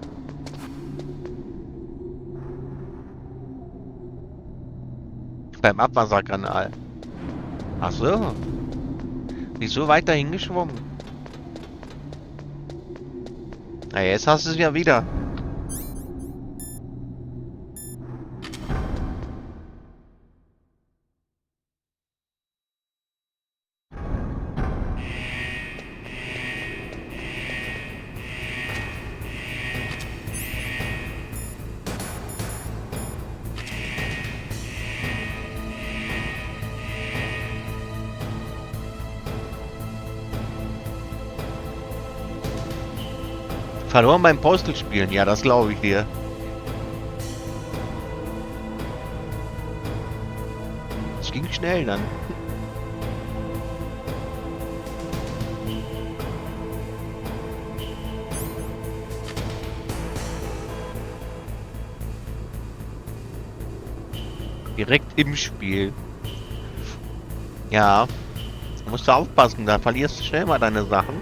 Speaker 1: Beim Abwasserkanal. Ach so. Wieso weiter hingeschwommen? Na, jetzt hast du es ja wieder. Verloren beim Postal spielen, ja, das glaube ich dir. Es ging schnell dann. Direkt im Spiel. Ja. Da musst du aufpassen, da verlierst du schnell mal deine Sachen.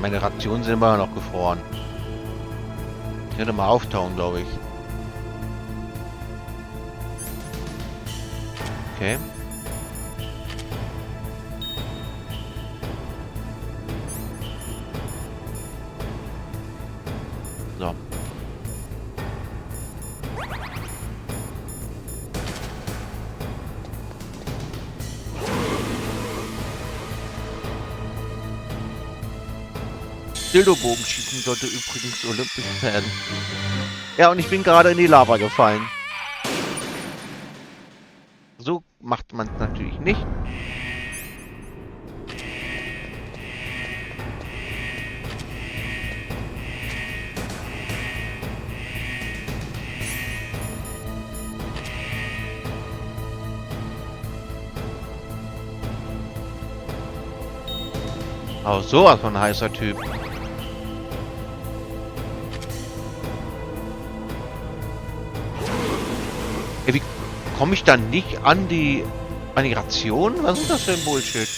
Speaker 1: Meine Rationen sind immer noch gefroren. Ich werde mal auftauen, glaube ich. Okay. So. Dildo-Bogen schießen sollte übrigens olympisch werden. Ja, und ich bin gerade in die Lava gefallen. So macht man es natürlich nicht. Oh, sowas von ein heißer Typ. Ey, wie komme ich dann nicht an die Ration? Was ist das für ein Bullshit?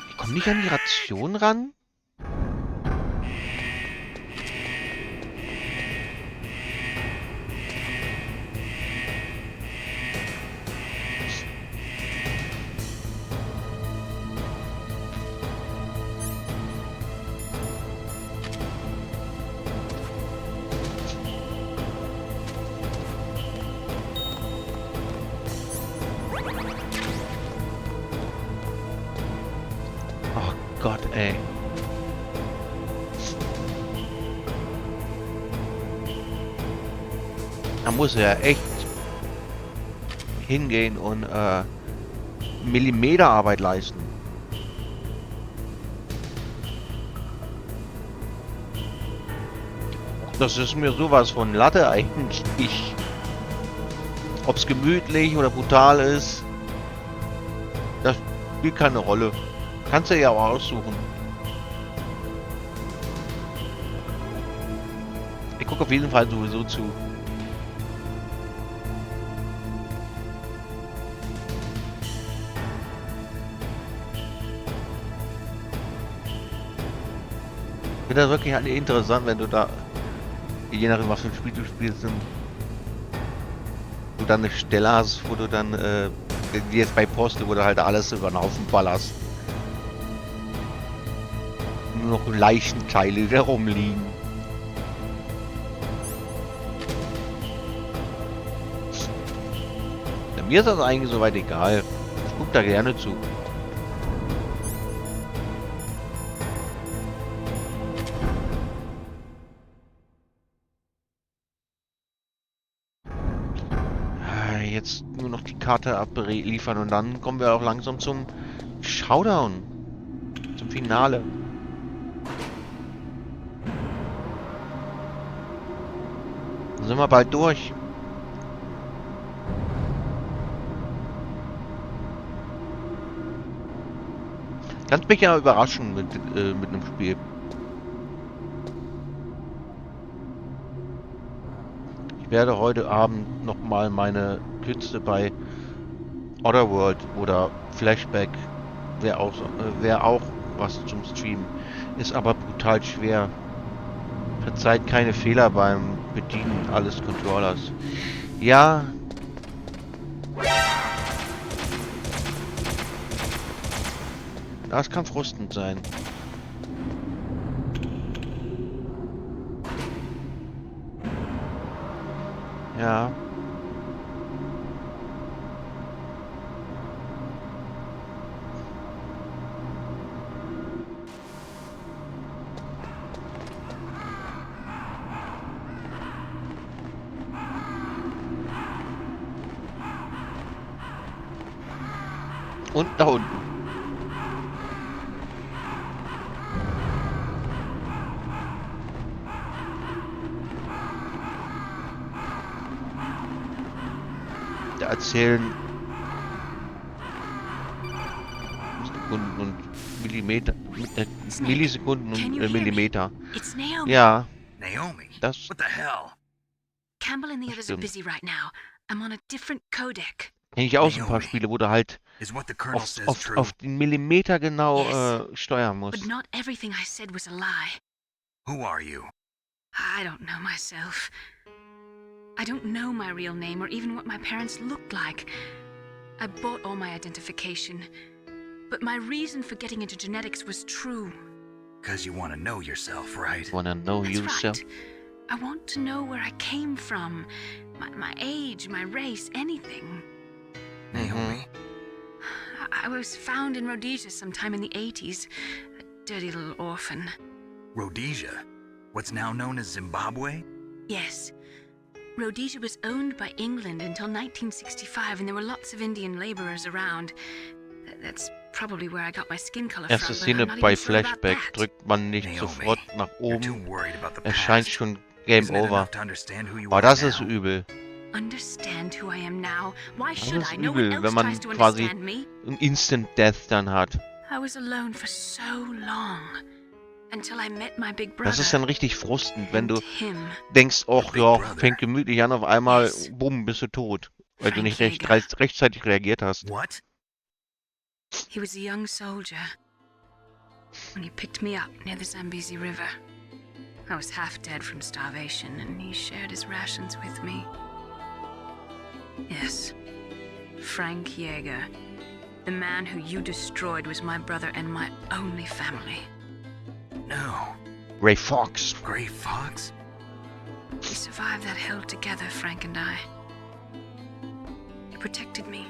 Speaker 1: Ich komme nicht an die Ration ran? Gott, ey. Da muss er ja echt hingehen und Millimeterarbeit leisten. Das ist mir sowas von Latte eigentlich. Ob es gemütlich oder brutal ist, das spielt keine Rolle. Kannst du ja auch aussuchen. Ich gucke auf jeden Fall sowieso zu. Ich finde das wirklich halt interessant, wenn du da, je nachdem was für ein Spiel du spielst, du dann eine Stelle hast, wo du dann, wie jetzt bei Postel, wo du halt alles über den Haufen ballerst. Nur noch Leichenteile, die da rumliegen. Ja, mir ist das eigentlich soweit egal. Ich gucke da gerne zu. Jetzt nur noch die Karte abliefern und dann kommen wir auch langsam zum Showdown. Zum Finale. Dann sind wir bald durch. Kannst mich ja überraschen mit einem Spiel. Ich werde heute Abend nochmal meine Künste bei Otherworld oder Flashback wäre auch was zum Streamen. Ist aber brutal schwer. Verzeiht keine Fehler beim Bedienen alles Controllers. Ja. Das kann frustend sein. Ja. Und da unten. Da erzählen Sekunden und Millimeter, Millisekunden und Millimeter. Ja.
Speaker 2: Naomi,
Speaker 1: Das.
Speaker 3: What the hell? Campbell and the others are busy right now. I'm on a different codec.
Speaker 1: Kenne ich auch so ein paar Spiele, wo du halt auf den Millimeter genau steuern musst.
Speaker 3: But not everything I said was a lie.
Speaker 2: Who are you?
Speaker 3: I don't know myself. I don't know my real name or even what my parents looked like. I bought all my identification. But my reason for getting into genetics was true.
Speaker 2: Because you want to know yourself, right?
Speaker 1: Want to know
Speaker 3: That's
Speaker 1: yourself?
Speaker 3: right. I want to know where I came from. My age, my race, anything.
Speaker 2: Naomi?
Speaker 3: I was found in Rhodesia sometime in the 80s. A dirty little orphan.
Speaker 2: Rhodesia? What's now known as Zimbabwe?
Speaker 3: Yes. Rhodesia was owned by England until 1965, and there were lots of Indian laborers around. That's probably where I got my skin color from.
Speaker 1: Erste Szene bei Flashback. Drückt man nicht sofort nach oben. Erscheint schon Game Over. Aber das ist übel.
Speaker 3: Understand who I am now. Why
Speaker 1: Das
Speaker 3: should
Speaker 1: ist
Speaker 3: I? No one
Speaker 1: übel,
Speaker 3: else
Speaker 1: wenn man
Speaker 3: tries to
Speaker 1: quasi
Speaker 3: understand me.
Speaker 1: ein Instant Death dann hat.
Speaker 3: I was alone for so long. Until I met my big brother.
Speaker 1: Das ist dann richtig frustend, wenn du
Speaker 3: him.
Speaker 1: denkst, ach ja, fängt gemütlich an, auf einmal, bumm, bist du tot. Weil du nicht rechtzeitig reagiert hast.
Speaker 2: What?
Speaker 3: He was a young soldier when he picked me up near the Zambezi River. I was half dead from starvation, and he shared his rations with me. Yes, Frank Jaeger. The man who you destroyed was my brother and my only family.
Speaker 2: No.
Speaker 1: Gray Fox.
Speaker 2: Gray Fox?
Speaker 3: We survived that hell together, Frank and I. He protected me.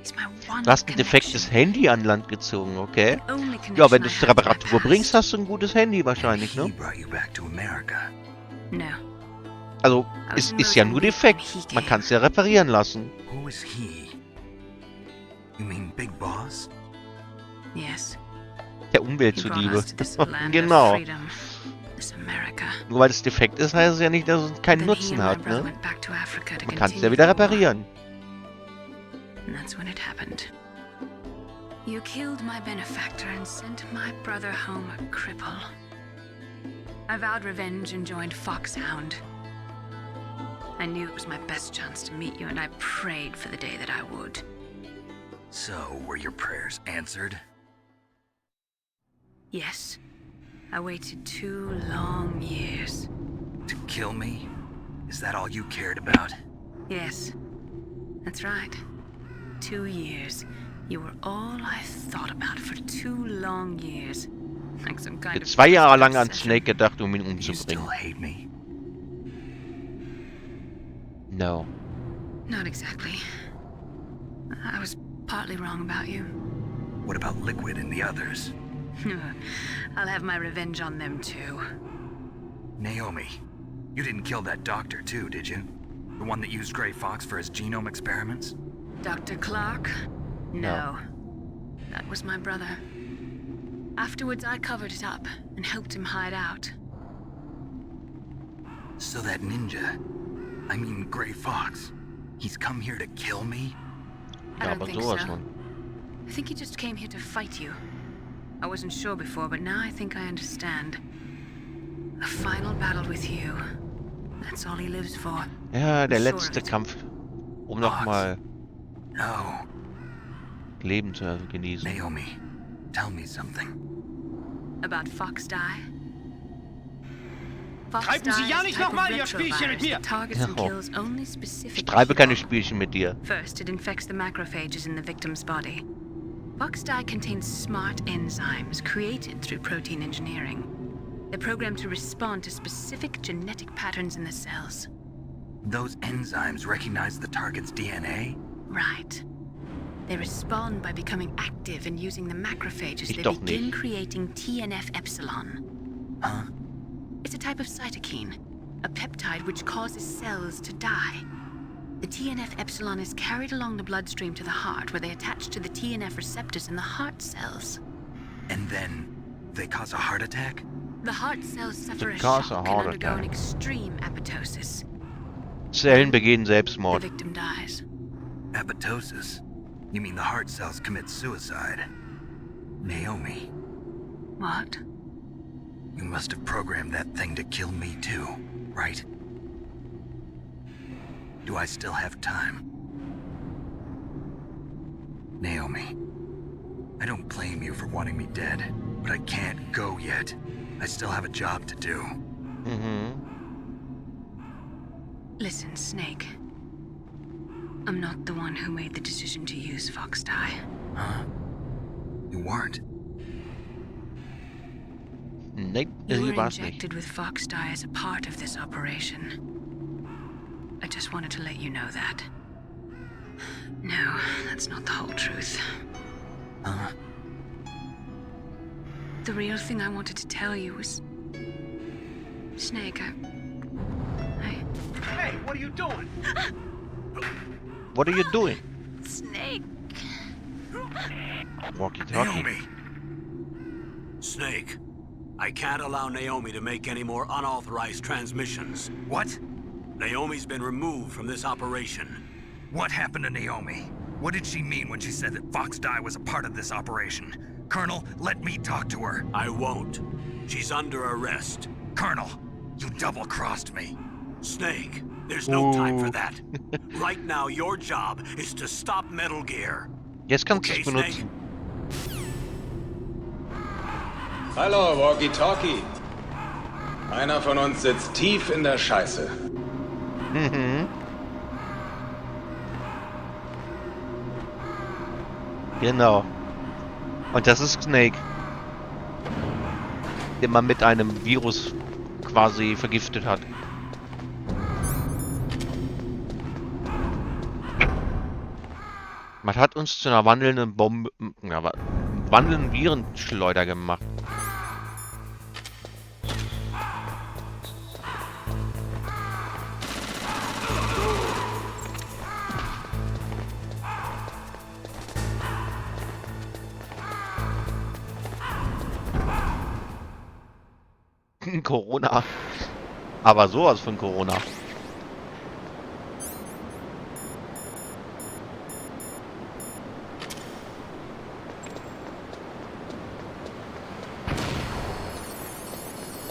Speaker 3: He's my one
Speaker 1: Du hast ein defektes Handy an Land gezogen, okay? Ja, wenn du es zur Reparatur bringst, hast du ein gutes Handy wahrscheinlich, ne?
Speaker 3: No.
Speaker 1: Also, es ist ja nur defekt. Man kann es ja reparieren lassen.
Speaker 2: Who is he? You mean Big Boss?
Speaker 3: Yes.
Speaker 1: Der Umwelt zuliebe. Genau. Nur weil es defekt ist, heißt es ja nicht, dass es keinen Nutzen hat, ne? Man kann es ja wieder reparieren.
Speaker 3: And that's when it happened. You killed my benefactor and sent my brother home a cripple. I vowed revenge and joined Foxhound. I knew it was my best chance to meet you, and I prayed for the day that I would.
Speaker 2: So, were your prayers answered?
Speaker 3: Yes. I waited 2 long years.
Speaker 2: To kill me? Is that all you cared about?
Speaker 3: Yes. That's right. 2 years. You were all I thought about for 2 long years. Like some kind of
Speaker 1: 2 Jahre lang an Snake gedacht, ihn umzubringen.
Speaker 2: You still hate me?
Speaker 1: No.
Speaker 3: Not exactly. I was partly wrong about you.
Speaker 2: What about Liquid and the others?
Speaker 3: I'll have my revenge on them too.
Speaker 2: Naomi, you didn't kill that doctor too, did you? The one that used Gray Fox for his genome experiments?
Speaker 3: Dr. Clark? No. That was my brother. Afterwards, I covered it up and helped him hide out.
Speaker 2: So that ninja, I mean Gray Fox, he's come here to kill me?
Speaker 3: I don't think so. I think he just came here to fight you. I wasn't sure before, but now I think I understand. A final battle with you. That's all he lives for.
Speaker 1: Ja, der letzte Kampf, um nochmal
Speaker 2: No.
Speaker 1: Leben zu genießen.
Speaker 2: Naomi, tell me something.
Speaker 3: About Fox Die?
Speaker 10: Treiben Sie ja nicht nochmal Ihr Spielchen mit mir!
Speaker 1: Ich treibe keine Spielchen mit dir.
Speaker 3: First, it infects the macrophages in the victim's body. Fox Die contains smart enzymes created through protein engineering. They're programmed to respond to specific genetic patterns in the cells.
Speaker 2: Those enzymes recognize the target's DNA?
Speaker 3: Right. They respond by becoming active and using the macrophages. They begin creating TNF-epsilon.
Speaker 2: Huh?
Speaker 3: It's a type of cytokine, a peptide which causes cells to die. The TNF-epsilon is carried along the bloodstream to the heart, where they attach to the TNF receptors in the heart cells.
Speaker 2: And then they cause a heart attack?
Speaker 3: The heart cells suffer a shock and undergo an extreme apoptosis.
Speaker 1: Zellen begehen Selbstmord.
Speaker 3: The victim dies.
Speaker 2: Apoptosis? You mean the heart cells commit suicide? Naomi.
Speaker 3: What?
Speaker 2: You must have programmed that thing to kill me too, right? Do I still have time? Naomi, I don't blame you for wanting me dead, but I can't go yet. I still have a job to do.
Speaker 3: Listen, Snake. I'm not the one who made the decision to use Fox Die.
Speaker 2: Huh? You weren't?
Speaker 1: Nope,
Speaker 3: you were injected with Fox Die as a part of this operation. I just wanted to let you know that. No, that's not the whole truth.
Speaker 2: Huh?
Speaker 3: The real thing I wanted to tell you was... Snake,
Speaker 10: Hey, what are you doing?
Speaker 1: What are you doing?
Speaker 3: Snake!
Speaker 1: Walkie-talkie.
Speaker 4: Naomi! Snake, I can't allow Naomi to make any more unauthorized transmissions.
Speaker 2: What?
Speaker 4: Naomi's been removed from this operation.
Speaker 2: What happened to Naomi? What did she mean when she said that Fox Die was a part of this operation? Colonel, let me talk to her.
Speaker 4: I won't. She's under arrest.
Speaker 2: Colonel, you double-crossed me.
Speaker 4: Snake, there's no time for that. Right now, your job is to stop Metal Gear.
Speaker 1: Jetzt kannst du
Speaker 4: Okay,
Speaker 1: es benutzen.
Speaker 17: Hallo, Walkie-Talkie. Einer von uns sitzt tief in der Scheiße.
Speaker 1: Mhm. Genau. Und das ist Snake. Den man mit einem Virus quasi vergiftet hat. Man hat uns zu einer wandelnden Bombe, wandelnden Virenschleuder gemacht. Corona. Aber sowas von Corona.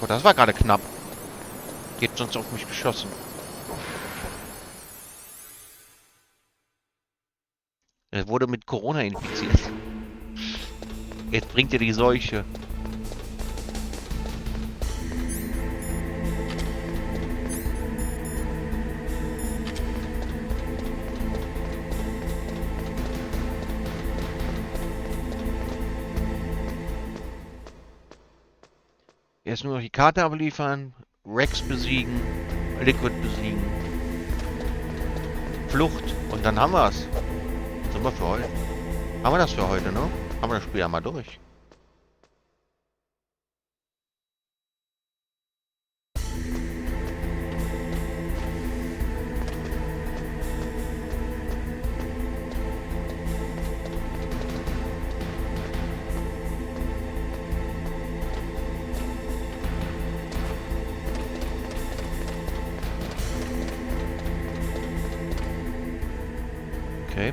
Speaker 1: Oh, das war gerade knapp. Geht sonst auf mich geschossen. Er wurde mit Corona infiziert. Jetzt bringt er die Seuche. Jetzt nur noch die Karte abliefern, Rex besiegen, Liquid besiegen, Flucht und dann haben wir es. Sind wir für heute. Haben wir das für heute, ne? Haben wir das Spiel ja mal durch. Okay.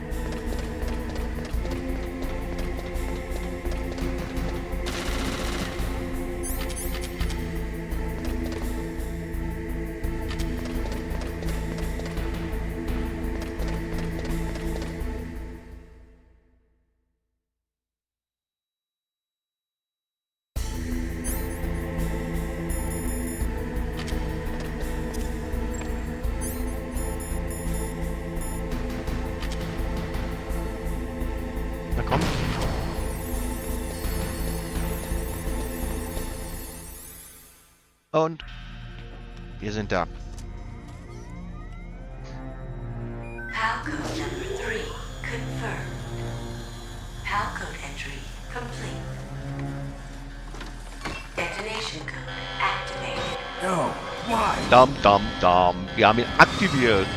Speaker 1: Na komm. Und wir sind da.
Speaker 16: Palcode number 3 confirmed. Palcode entry complete. Detonation code activated.
Speaker 12: No, why?
Speaker 1: Dam, dam, dam. Wir haben ihn aktiviert.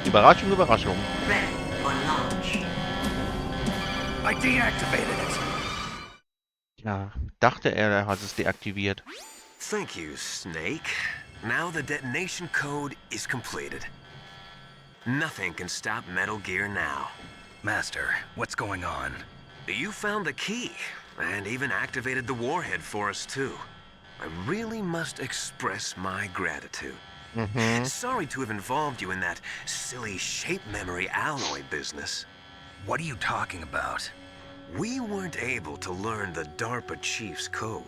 Speaker 1: Überraschung, Überraschung.
Speaker 16: Ready for launch.
Speaker 2: I deactivated it.
Speaker 1: Ja, dachte er hat es deaktiviert.
Speaker 7: Thank you, Snake. Now the detonation code is completed. Nothing can stop Metal Gear now.
Speaker 2: Master, what's going on?
Speaker 7: You found the key, and even activated the warhead for us, too. I really must express my gratitude. Sorry to have involved you in that silly shape memory alloy business.
Speaker 2: What are you talking about?
Speaker 7: We weren't able to learn the DARPA chief's code.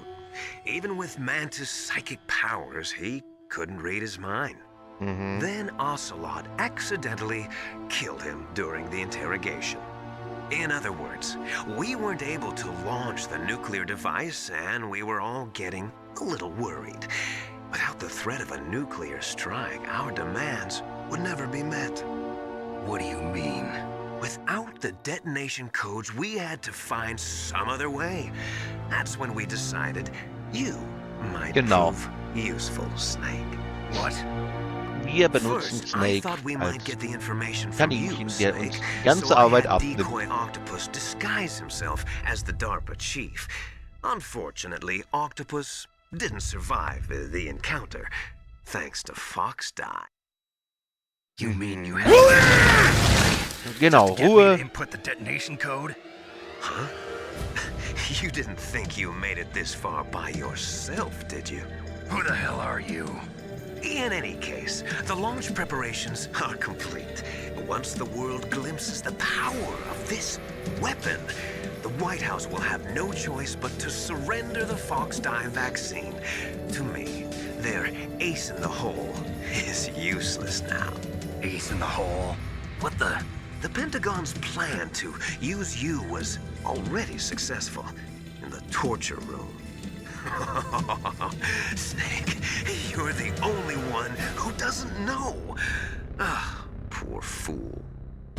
Speaker 7: Even with Mantis' psychic powers, he couldn't read his mind. Then Ocelot accidentally killed him during the interrogation. In other words, we weren't able to launch the nuclear device, and we were all getting a little worried. Without the threat of a nuclear strike, our demands would never be met.
Speaker 2: What do you mean?
Speaker 7: Without the detonation codes, we had to find some other way. That's when we decided you might prove useful, Snake.
Speaker 2: What?
Speaker 1: Wir benutzen
Speaker 7: First, I
Speaker 1: Snake
Speaker 7: thought we might
Speaker 1: als
Speaker 7: get the information from you,
Speaker 1: Kaninchen, der
Speaker 7: Snake.
Speaker 1: uns die ganze
Speaker 7: So I
Speaker 1: Arbeit
Speaker 7: had
Speaker 1: abnimmt.
Speaker 7: Decoy Octopus disguise himself as the DARPA chief. Unfortunately, Octopus didn't survive the encounter, thanks to Fox Die.
Speaker 2: You mean you had
Speaker 1: Genau,
Speaker 2: to
Speaker 1: Ruhe.
Speaker 2: input the detonation code?
Speaker 7: Huh? You didn't think you made it this far by yourself, did you?
Speaker 2: Who the hell are you?
Speaker 7: In any case, the launch preparations are complete. Once the world glimpses the power of this weapon, the White House will have no choice but to surrender the Fox Die vaccine. To me, their ace in the hole is useless now.
Speaker 2: Ace in the hole? What the?
Speaker 7: The Pentagon's plan to use you was already successful in the torture room. Snake, you're the only one who doesn't know. Ah, poor fool.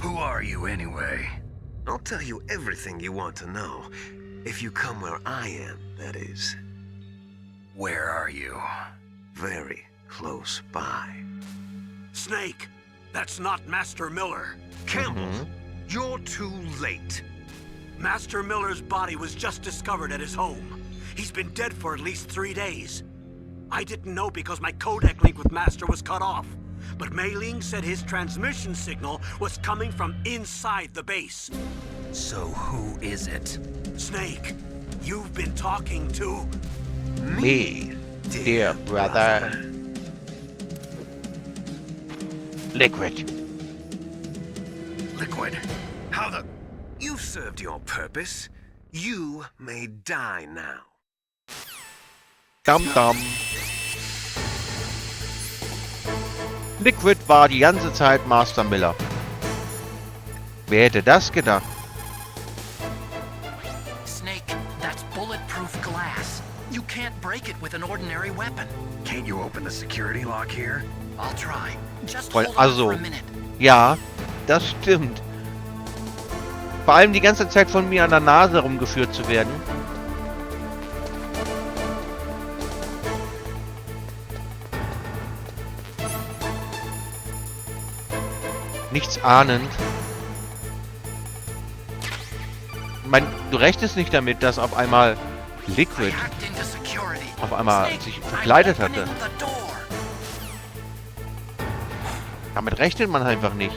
Speaker 2: Who are you anyway?
Speaker 7: I'll tell you everything you want to know. If you come where I am, that is.
Speaker 2: Where are you?
Speaker 7: Very close by.
Speaker 4: Snake, that's not Master Miller.
Speaker 7: Campbell, you're too late.
Speaker 4: Master Miller's body was just discovered at his home. He's been dead for at least 3 days. I didn't know because my codec link with Master was cut off. But Mei Ling said his transmission signal was coming from inside the base.
Speaker 2: So who is it?
Speaker 4: Snake, you've been talking to...
Speaker 1: Me, dear brother. Liquid.
Speaker 2: Liquid? How the...
Speaker 7: You've served your purpose. You may die now.
Speaker 1: Dam dam. Liquid war die ganze Zeit Master Miller. Wer hätte das gedacht?
Speaker 8: Snake, that's bulletproof glass. You can't break it with an ordinary weapon.
Speaker 2: Can't you open the security lock here?
Speaker 8: I'll try. Just hold on
Speaker 1: Also,
Speaker 8: for a minute.
Speaker 1: ja, das stimmt. Vor allem die ganze Zeit von mir an der Nase rumgeführt zu werden. Nichts ahnend. Ich meine, du rechnest nicht damit, dass auf einmal Liquid auf einmal sich verkleidet hatte. Damit rechnet man einfach nicht.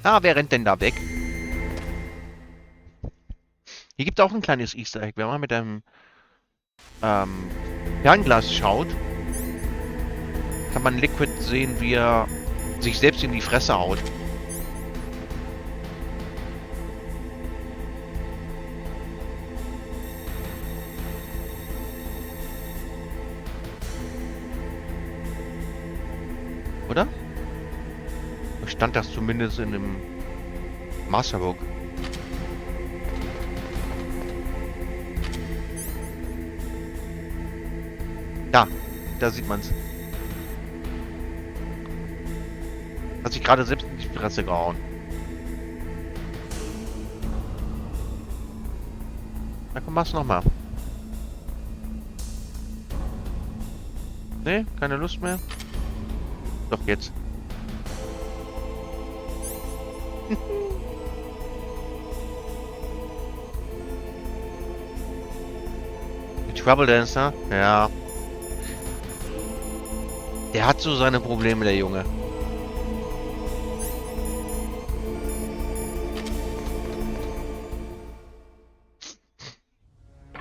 Speaker 1: Ah, wer rennt denn da weg? Hier gibt es auch ein kleines Easter Egg. Wenn man mit einem Fernglas schaut, kann man Liquid sehen, wie er sich selbst in die Fresse haut. Oder? Stand das zumindest in dem Masterbook. Da sieht man's. Hat sich gerade selbst in die Fresse gehauen. Na komm, mach's nochmal. Ne, keine Lust mehr. Doch jetzt. Trouble Dancer? Ja. Der hat so seine Probleme, der Junge.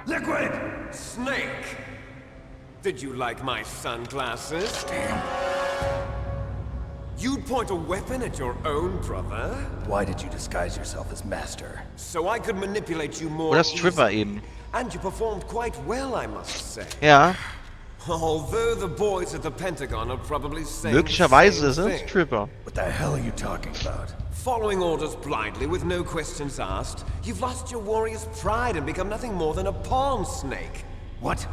Speaker 12: Liquid! Snake! Did you like my sunglasses?
Speaker 2: Damn.
Speaker 12: You'd point a weapon at your own brother?
Speaker 6: Why did you disguise yourself as Master?
Speaker 12: So I could manipulate you more
Speaker 1: Oder Stripper eben.
Speaker 12: And you performed quite well, I must say.
Speaker 1: Ja.
Speaker 12: Although the boys at the Pentagon are probably saying
Speaker 1: Möglicherweise
Speaker 12: the
Speaker 1: ist
Speaker 12: same
Speaker 1: er
Speaker 12: thing.
Speaker 1: Stripper.
Speaker 6: What the hell are you talking about?
Speaker 12: Following orders blindly with no questions asked, you've lost your warrior's pride and become nothing more than a pawn snake.
Speaker 6: What?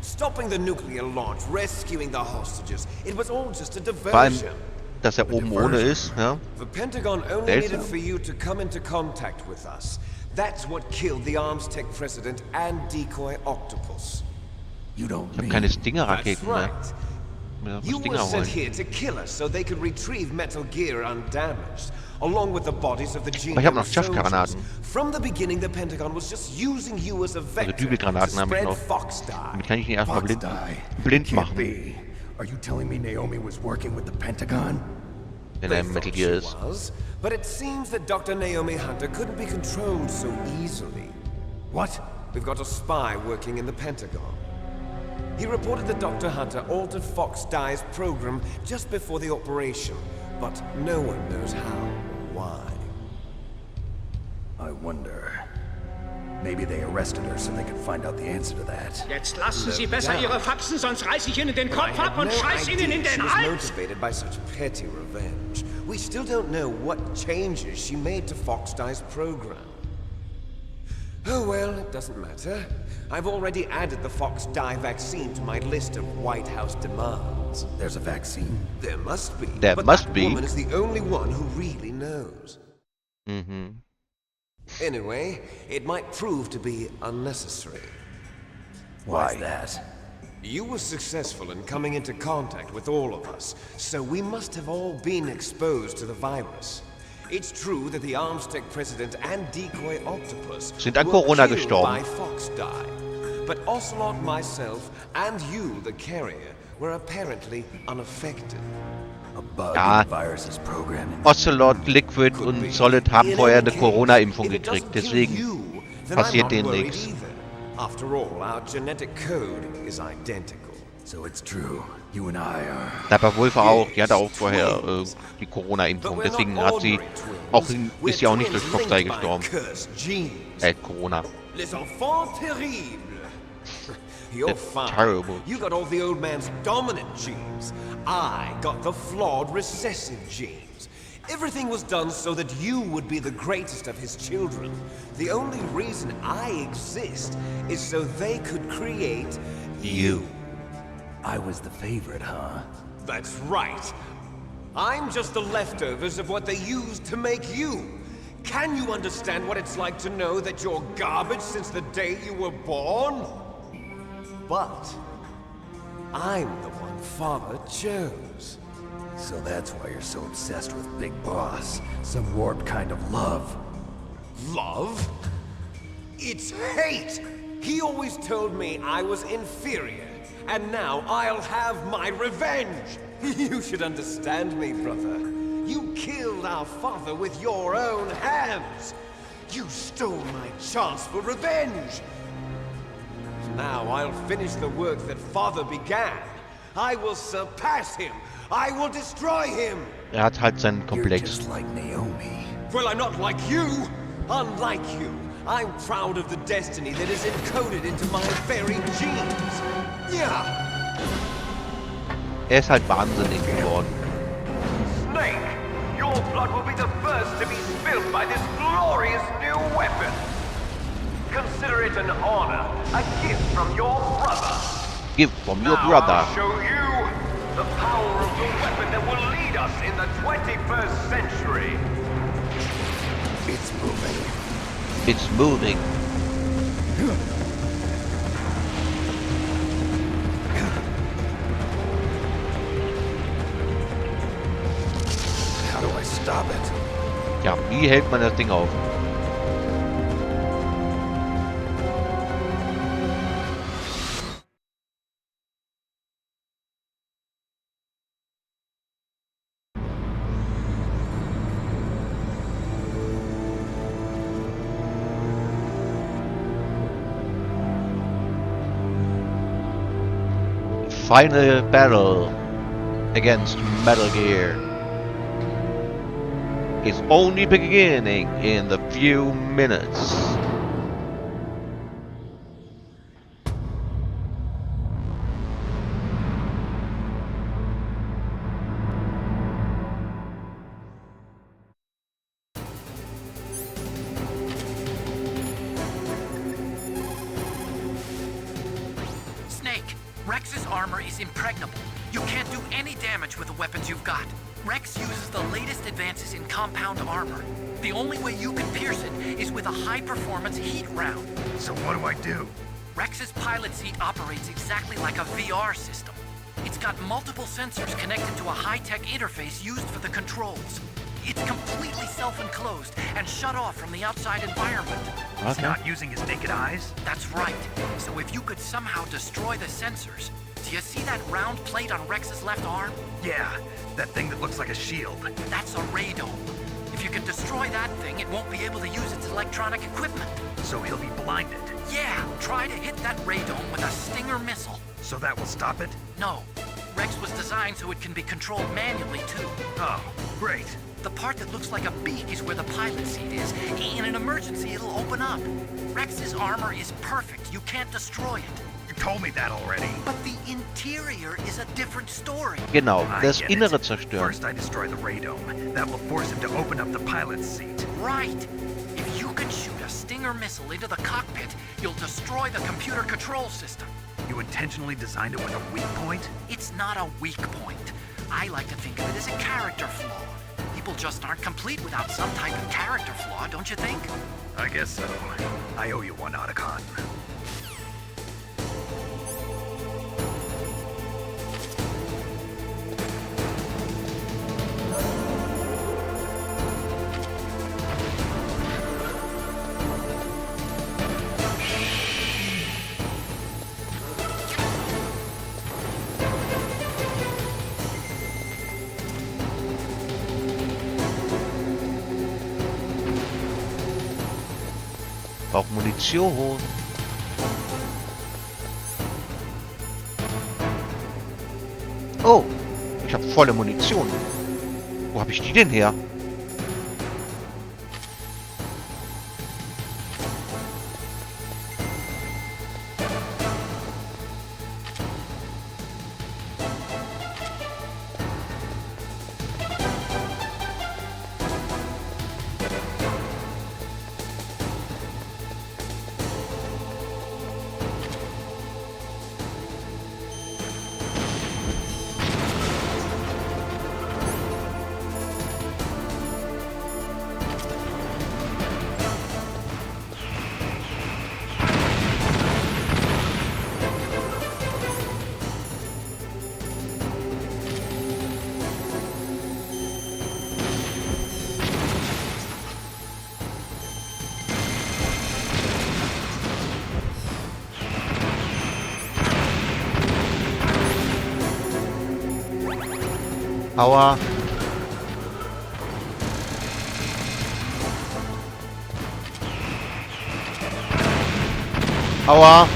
Speaker 12: Stopping the nuclear launch, rescuing the hostages, it was all just a
Speaker 1: Vor allem,
Speaker 12: diversion.
Speaker 1: dass oben ohne ist, ja.
Speaker 12: The Pentagon only needed for you to come into contact with us. That's what killed the Arms Tech president and decoy octopus.
Speaker 6: You don't
Speaker 1: Ich habe keine Stinger-Raketen mehr.
Speaker 12: You were sent here to kill us so they could retrieve Metal Gear undamaged, along with the bodies of the
Speaker 1: Aber ich habe noch
Speaker 12: soldiers.
Speaker 1: Schaffgranaten.
Speaker 12: From the beginning, the Pentagon was just using you as a
Speaker 1: Also
Speaker 12: vector to
Speaker 1: Dübelgranaten habe ich
Speaker 12: spread
Speaker 1: noch.
Speaker 12: Fox Die.
Speaker 1: Damit kann ich ihn erstmal blind machen.
Speaker 6: Are you telling me Naomi was working with the Pentagon?
Speaker 1: Wenn er im Metal Gear ist.
Speaker 12: But it seems that Dr. Naomi Hunter couldn't be controlled so easily.
Speaker 6: What?
Speaker 12: We've got a spy working in the Pentagon. He reported that Dr. Hunter altered Fox Die's program just before the operation, but no one knows how or why.
Speaker 6: I wonder. Maybe they arrested her so they could find out the answer to that.
Speaker 10: Jetzt lassen Sie besser Ihre Faxen, sonst reiß ich Ihnen den Kopf ab und scheiß Ihnen in den Hals!
Speaker 12: Motivated by such petty revenge. We still don't know what changes she made to Fox Die's program. Oh well, it doesn't matter. I've already added the Fox Die vaccine to my list of White House demands.
Speaker 6: There's a vaccine?
Speaker 12: There must be.
Speaker 1: There
Speaker 12: but
Speaker 1: must
Speaker 12: that
Speaker 1: be.
Speaker 12: woman is the only one who really knows.
Speaker 1: Mhm.
Speaker 12: Anyway, it might prove to be unnecessary.
Speaker 6: Why's that?
Speaker 12: You were successful in coming into contact with all of us, so we must have all been exposed to the virus. It's true that the Arms Tech president and decoy octopus
Speaker 1: Sind an
Speaker 12: were
Speaker 1: Corona
Speaker 12: killed
Speaker 1: gestorben.
Speaker 12: by Fox Die, but Ocelot, myself, and you, the carrier, were apparently unaffected.
Speaker 6: A bug
Speaker 1: Ja.
Speaker 6: in the virus's programming.
Speaker 1: Ocelot, Liquid und Solid haben vorher eine Corona-Impfung gekriegt, deswegen passiert denen nichts.
Speaker 12: After all, our genetic code is identical.
Speaker 6: So it's true. You and I are.
Speaker 1: Dabei Wolfe auch, die hatte auch vorher die Corona-Impfung, deswegen hat sie auch, ist sie auch nicht durch Fox Die gestorben. Corona.
Speaker 12: Les enfants terribles. You're
Speaker 1: It's
Speaker 12: fine.
Speaker 1: terrible.
Speaker 12: You got all the old man's dominant genes. I got the flawed recessive genes. Everything was done so that you would be the greatest of his children. The only reason I exist is so they could create you.
Speaker 6: I was the favorite, huh?
Speaker 12: That's right. I'm just the leftovers of what they used to make you. Can you understand what it's like to know that you're garbage since the day you were born? But I'm the one Father chose.
Speaker 6: So that's why you're so obsessed with Big Boss. Some warped kind of love.
Speaker 12: Love? It's hate! He always told me I was inferior, and now I'll have my revenge! You should understand me, brother. You killed our father with your own hands! You stole my chance for revenge! Now I'll finish the work that Father began. I will surpass him! I will destroy him!
Speaker 1: Hat halt seinen Komplex.
Speaker 6: Just like Naomi.
Speaker 12: Well, I'm not like you! Unlike you, I'm proud of the destiny that is encoded into my very genes! Yeah!
Speaker 1: Ist halt wahnsinnig geworden.
Speaker 18: Snake, your blood will be the first to be spilled by this glorious new weapon. Consider it an honor, a gift from your brother.
Speaker 1: Gift from your brother.
Speaker 18: I'll show you the power of the weapon that will lead us in the 21st century.
Speaker 6: It's moving.
Speaker 1: It's moving.
Speaker 6: How do I stop it?
Speaker 1: Ja, wie hält man das Ding auf? Final battle against Metal Gear is only beginning in the few minutes.
Speaker 8: Rex's armor is impregnable. You can't do any damage with the weapons you've got. Rex uses the latest advances in compound armor. The only way you can pierce it is with a high-performance heat round.
Speaker 2: So what do I do?
Speaker 8: Rex's pilot seat operates exactly like a VR system. It's got multiple sensors connected to a high-tech interface used for the controls. It's completely self-enclosed and shut off from the outside environment.
Speaker 2: He's not using his naked eyes?
Speaker 8: That's right. So if you could somehow destroy the sensors... Do you see that round plate on Rex's left arm?
Speaker 2: Yeah, that thing that looks like a shield.
Speaker 8: That's a radome. If you can destroy that thing, it won't be able to use its electronic equipment.
Speaker 2: So he'll be blinded?
Speaker 8: Yeah, try to hit that radome with a Stinger missile.
Speaker 2: So that will stop it?
Speaker 8: No. Rex was designed so it can be controlled manually, too.
Speaker 2: Oh, great.
Speaker 8: The part that looks like a beak is where the pilot seat is. In an emergency, it'll open up. Rex's armor is perfect. You can't destroy it.
Speaker 2: You told me that already.
Speaker 8: But the interior is a different story.
Speaker 1: Genau, das Innere zerstören.
Speaker 2: First I destroy the radome. That will force him to open up the pilot's seat.
Speaker 8: Right. If you can shoot a Stinger missile into the cockpit, you'll destroy the computer control system.
Speaker 2: You intentionally designed it with a weak point?
Speaker 8: It's not a weak point. I like to think of it as a character flaw. People just aren't complete without some type of character flaw, don't you think?
Speaker 2: I guess so. I owe you one, Otacon.
Speaker 1: Braucht Munition. Oh, ich habe volle Munition. Wo habe ich die denn her? Aua. Aua.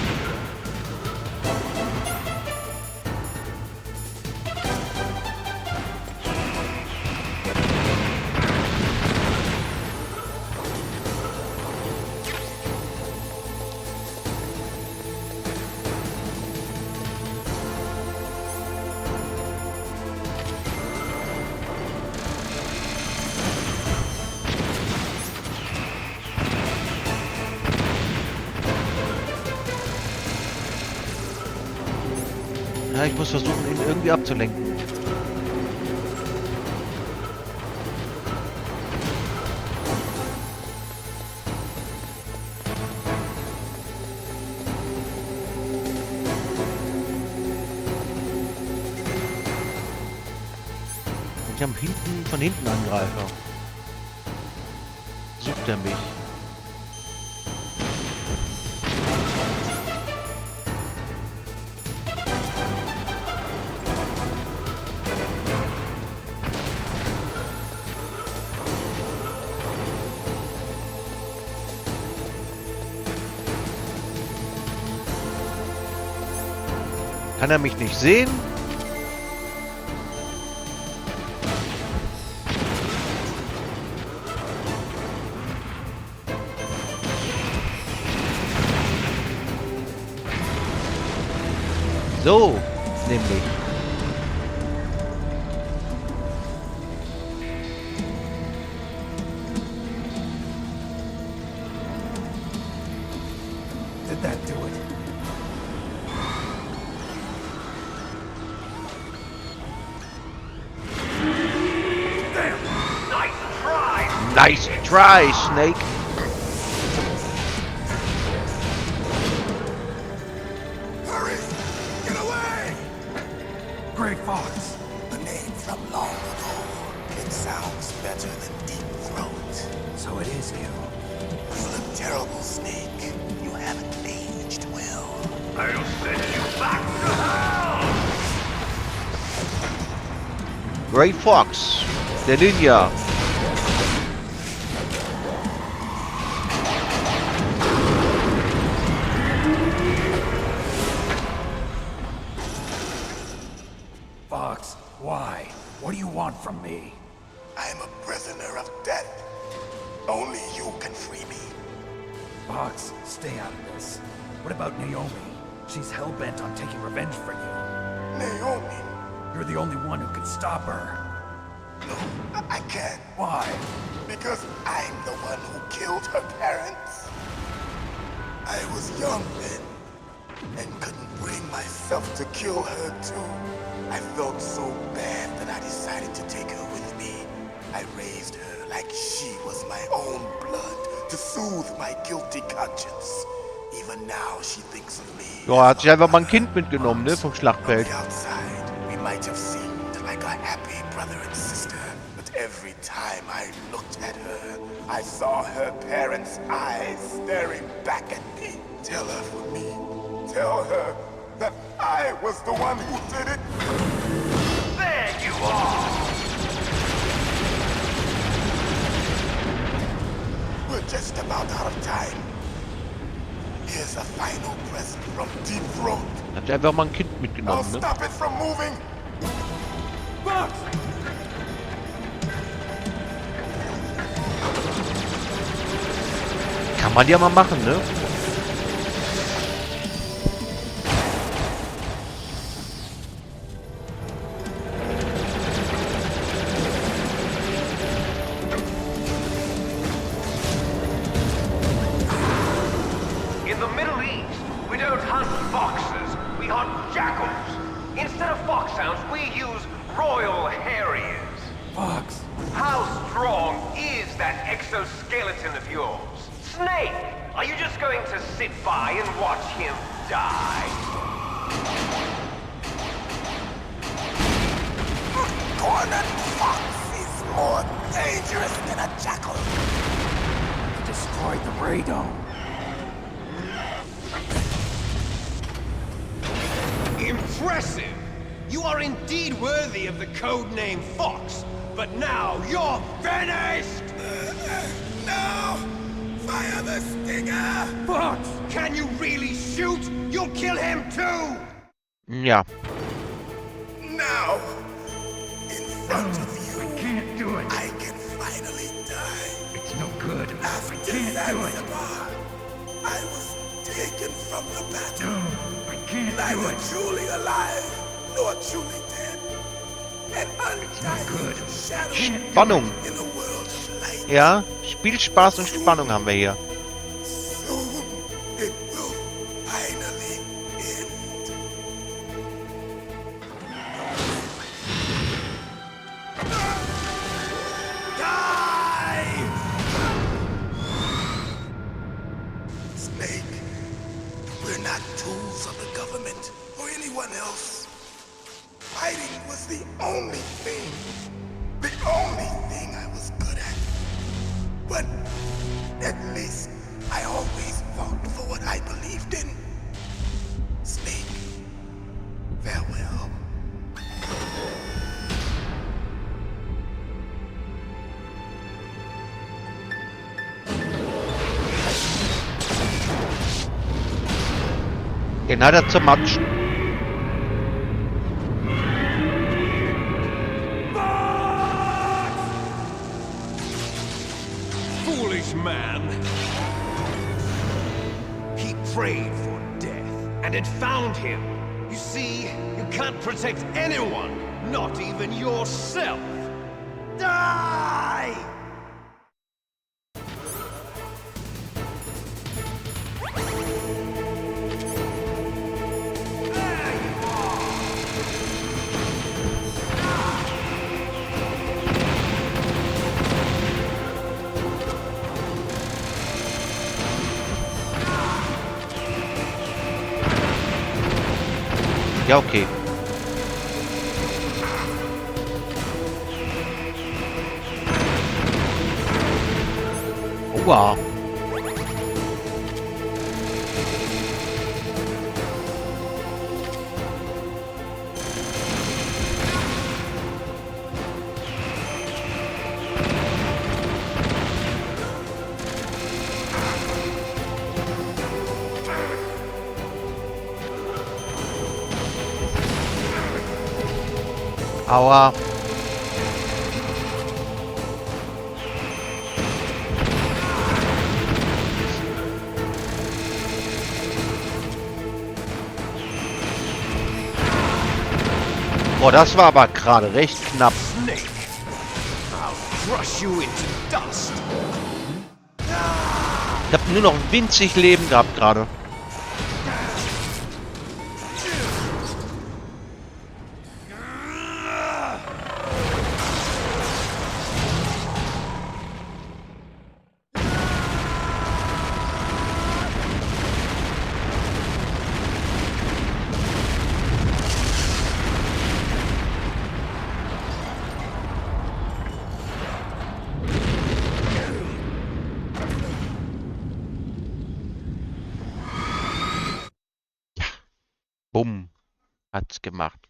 Speaker 1: Ja, ich muss versuchen, ihn irgendwie abzulenken. Ich habe von hinten Angreifer. Sucht er mich? Kann er mich nicht sehen? So, nämlich.
Speaker 6: Did that do it?
Speaker 1: Nice try, Snake.
Speaker 15: Hurry! Get away!
Speaker 5: Gray Fox. A name from long ago. It sounds better than Deep Throat. So it is you. You look terrible, Snake. You haven't aged well.
Speaker 18: I'll send you back to hell!
Speaker 1: Gray Fox, der Ninja.
Speaker 5: Fox, why? What do you want from me?
Speaker 15: I'm a prisoner of death. Only you can free me.
Speaker 5: Fox, stay out of this. What about Naomi? She's hell-bent on taking revenge for you.
Speaker 15: Naomi?
Speaker 5: You're the only one who can stop her.
Speaker 15: No, I can't.
Speaker 5: Why?
Speaker 15: Because I'm the one who killed her parents. I was young then, and couldn't bring myself to kill her too. I felt so bad that I decided to take her with me. I raised her like she was my own blood, to soothe my guilty conscience. Even now she thinks of me.
Speaker 1: Ja, hat sich einfach mal ein Kind mitgenommen, ne, vom Schlachtfeld.
Speaker 15: From the outside, we might have seemed like a happy brother and sister, but every time I looked at her, I saw her parents' eyes staring back at me. Tell her for me. Tell her that I was the one who did it.
Speaker 18: There you are!
Speaker 15: We're just about out of time. Here's a final present from Deep Throat.
Speaker 1: Hat sich einfach mal ein Kind
Speaker 15: I'll
Speaker 1: mitgenommen, ne?
Speaker 15: stop it from moving. Fox!
Speaker 1: Kann man ja mal machen, ne?
Speaker 18: In the Middle East, we don't hunt foxes, we hunt jackals. Instead of foxhounds, we use royal harriers.
Speaker 5: Fox!
Speaker 18: How strong is that exoskeleton of yours? Snake, are you just going to sit by and watch him die?
Speaker 15: Cornered fox is more dangerous than a jackal.
Speaker 5: You destroyed the radome.
Speaker 19: Impressive! You are indeed worthy of the codename Fox, but now you're finished!
Speaker 15: No! Fire the stinger!
Speaker 19: Fox! Can you really shoot? You'll kill him too!
Speaker 1: Ja.
Speaker 15: Now! In front of you!
Speaker 5: I can't do it!
Speaker 15: I can finally die!
Speaker 5: It's no good.
Speaker 15: After
Speaker 5: I can't do it!
Speaker 15: Zanzibar, I was taken from the battle.
Speaker 5: No, I can't do
Speaker 15: Neither
Speaker 5: it!
Speaker 15: truly alive, nor truly dead. An undying shadow
Speaker 1: Spannung.
Speaker 15: in a world of light.
Speaker 1: Ja, Spielspaß und Spannung haben wir hier.
Speaker 15: Soon it will finally end. Die! Snake, we're not tools of the government or anyone else. Fighting was the only thing I was good at. But at least I always fought for what I believed in. Snake, farewell.
Speaker 1: Den hat er zermatscht.
Speaker 19: Foolish man! He prayed for death, and it found him. You see, you can't protect anyone, not even yourself. Die!
Speaker 1: Ja, okay. Oha. Aua. Boah, das war aber gerade recht knapp.
Speaker 19: Snake, I'll crush you into dust.
Speaker 1: Ich habe nur noch winzig Leben gehabt gerade. Bumm. Hat's gemacht.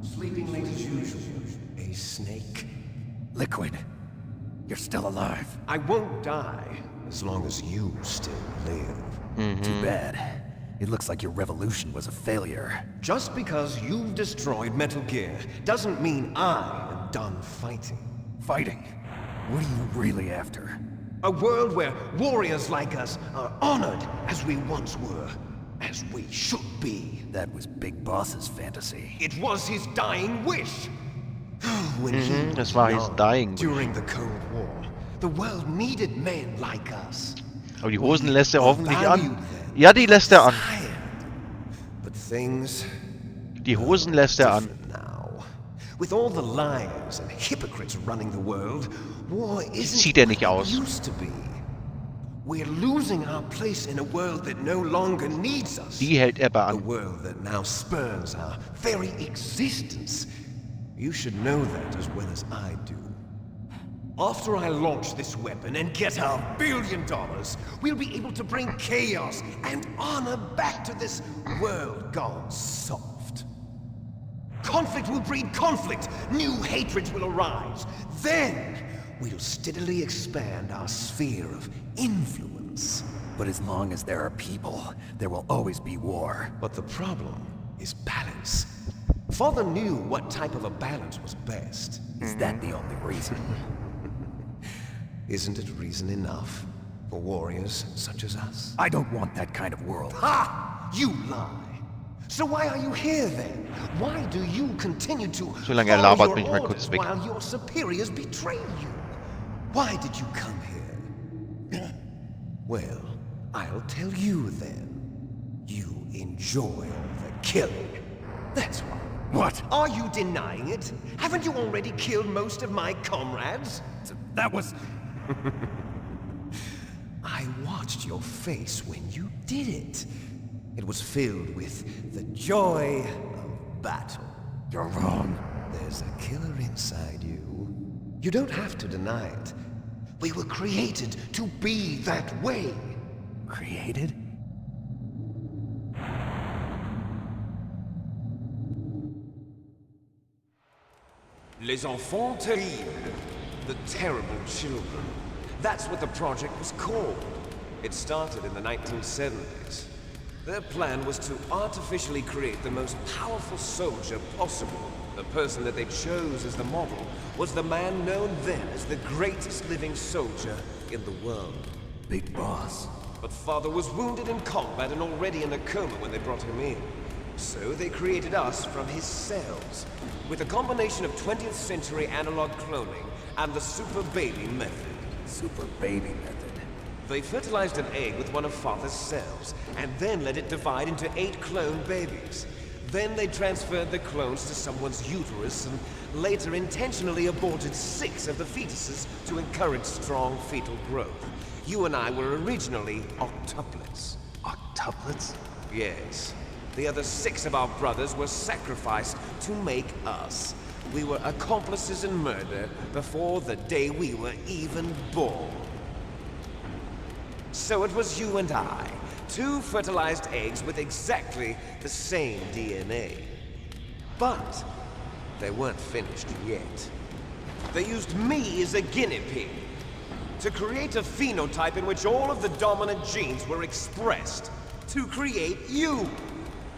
Speaker 19: Sleeping late as usual. A snake. Liquid. You're still alive. I won't die as long as you still live.
Speaker 6: Too bad. It looks like your revolution was a failure.
Speaker 19: Just because you've destroyed Metal Gear doesn't mean I am done fighting.
Speaker 6: Fighting? What are you really after?
Speaker 19: A world where warriors like us are honored as we once were. As we should be.
Speaker 6: That was Big Boss's fantasy.
Speaker 19: It was his dying wish. When he
Speaker 1: Das war his dying wish.
Speaker 19: during the Cold War, the world needed men like us.
Speaker 1: Aber die Hosen lässt er hoffentlich an. Ja, die lässt er an.
Speaker 19: But things
Speaker 1: Die Hosen lässt er an.
Speaker 19: now. With all the liars and hypocrites running the world, war isn't
Speaker 1: Sieht er nicht aus.
Speaker 19: what it used to be. We're losing our place in a world that no longer needs us.
Speaker 1: Die hält er bei
Speaker 19: A
Speaker 1: an.
Speaker 19: world that now spurns our very existence. You should know that as well as I do. After I launch this weapon and get our $1 billion, we'll be able to bring chaos and honor back to this world gone soft. Conflict will breed conflict. New hatreds will arise. Then we'll steadily expand our sphere of influence.
Speaker 6: But as long as there are people, there will always be war.
Speaker 19: But the problem is balance. Father knew what type of a balance was best.
Speaker 6: Is that the only reason?
Speaker 19: Isn't it reason enough for warriors such as us?
Speaker 6: I don't want that kind of world.
Speaker 19: Ha! You lie! So why are you here then? Why do you continue to
Speaker 1: Solange er
Speaker 19: follow
Speaker 1: labert,
Speaker 19: your
Speaker 1: bin ich mal
Speaker 19: orders
Speaker 1: kurz weg.
Speaker 19: while your superiors betray you? Why did you come here? Well, I'll tell you then. You enjoy the killing. That's why.
Speaker 6: What?
Speaker 19: Are you denying it? Haven't you already killed most of my comrades?
Speaker 6: That was...
Speaker 19: I watched your face when you did it. It was filled with the joy of battle.
Speaker 6: You're wrong.
Speaker 19: There's a killer inside you. You don't have to deny it. We were created to be that way.
Speaker 6: Created?
Speaker 19: Les enfants terribles. The terrible children. That's what the project was called. It started in the 1970s. Their plan was to artificially create the most powerful soldier possible. The person that they chose as the model was the man known then as the greatest living soldier in the world.
Speaker 6: Big Boss.
Speaker 19: But Father was wounded in combat and already in a coma when they brought him in. So they created us from his cells. with a combination of 20th century analog cloning and the super baby method.
Speaker 6: Super baby method.
Speaker 19: They fertilized an egg with one of Father's cells, and then let it divide into 8 clone babies. Then they transferred the clones to someone's uterus and later intentionally aborted 6 of the fetuses to encourage strong fetal growth. You and I were originally octuplets.
Speaker 6: Octuplets?
Speaker 19: Yes. The other 6 of our brothers were sacrificed to make us. We were accomplices in murder before the day we were even born. So it was you and I, 2 fertilized eggs with exactly the same DNA. But they weren't finished yet. They used me as a guinea pig to create a phenotype in which all of the dominant genes were expressed. To create you!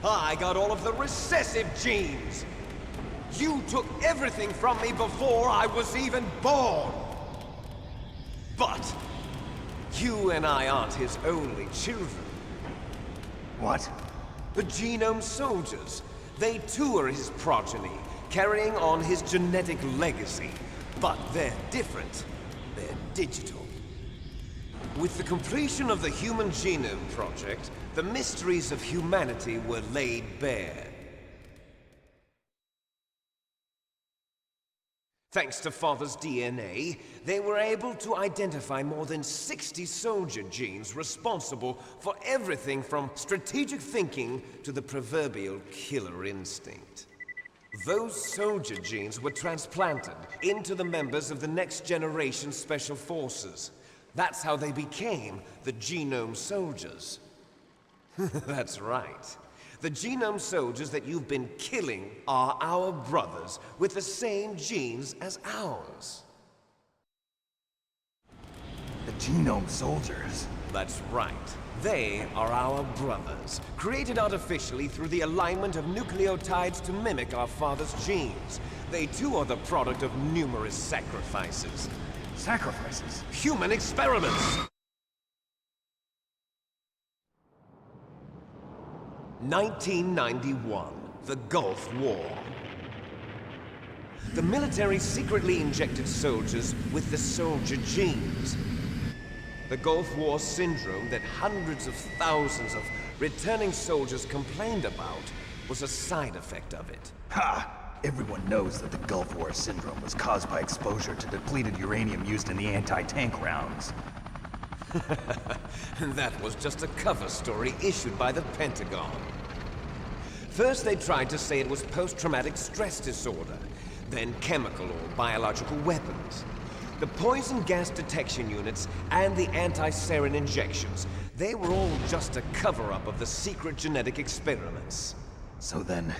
Speaker 19: I got all of the recessive genes! You took everything from me before I was even born! But you and I aren't his only children.
Speaker 6: What?
Speaker 19: The Genome Soldiers. They too are his progeny, carrying on his genetic legacy. But they're different. They're digital. With the completion of the Human Genome Project, the mysteries of humanity were laid bare. Thanks to Father's DNA, they were able to identify more than 60 soldier genes responsible for everything from strategic thinking to the proverbial killer instinct. Those soldier genes were transplanted into the members of the next generation Special Forces. That's how they became the Genome Soldiers. That's right. The Genome Soldiers that you've been killing are our brothers with the same genes as ours.
Speaker 6: The Genome Soldiers?
Speaker 19: That's right. They are our brothers, created artificially through the alignment of nucleotides to mimic our father's genes. They too are the product of numerous sacrifices.
Speaker 6: Sacrifices?
Speaker 19: Human experiments! 1991, the Gulf War. The military secretly injected soldiers with the soldier genes. The Gulf War syndrome that hundreds of thousands of returning soldiers complained about was a side effect of it.
Speaker 6: Ha! Everyone knows that the Gulf War syndrome was caused by exposure to depleted uranium used in the anti-tank rounds.
Speaker 19: That was just a cover story issued by the Pentagon. First they tried to say it was post-traumatic stress disorder, then chemical or biological weapons. The poison gas detection units and the anti-sarin injections, they were all just a cover-up of the secret genetic experiments.
Speaker 6: So then,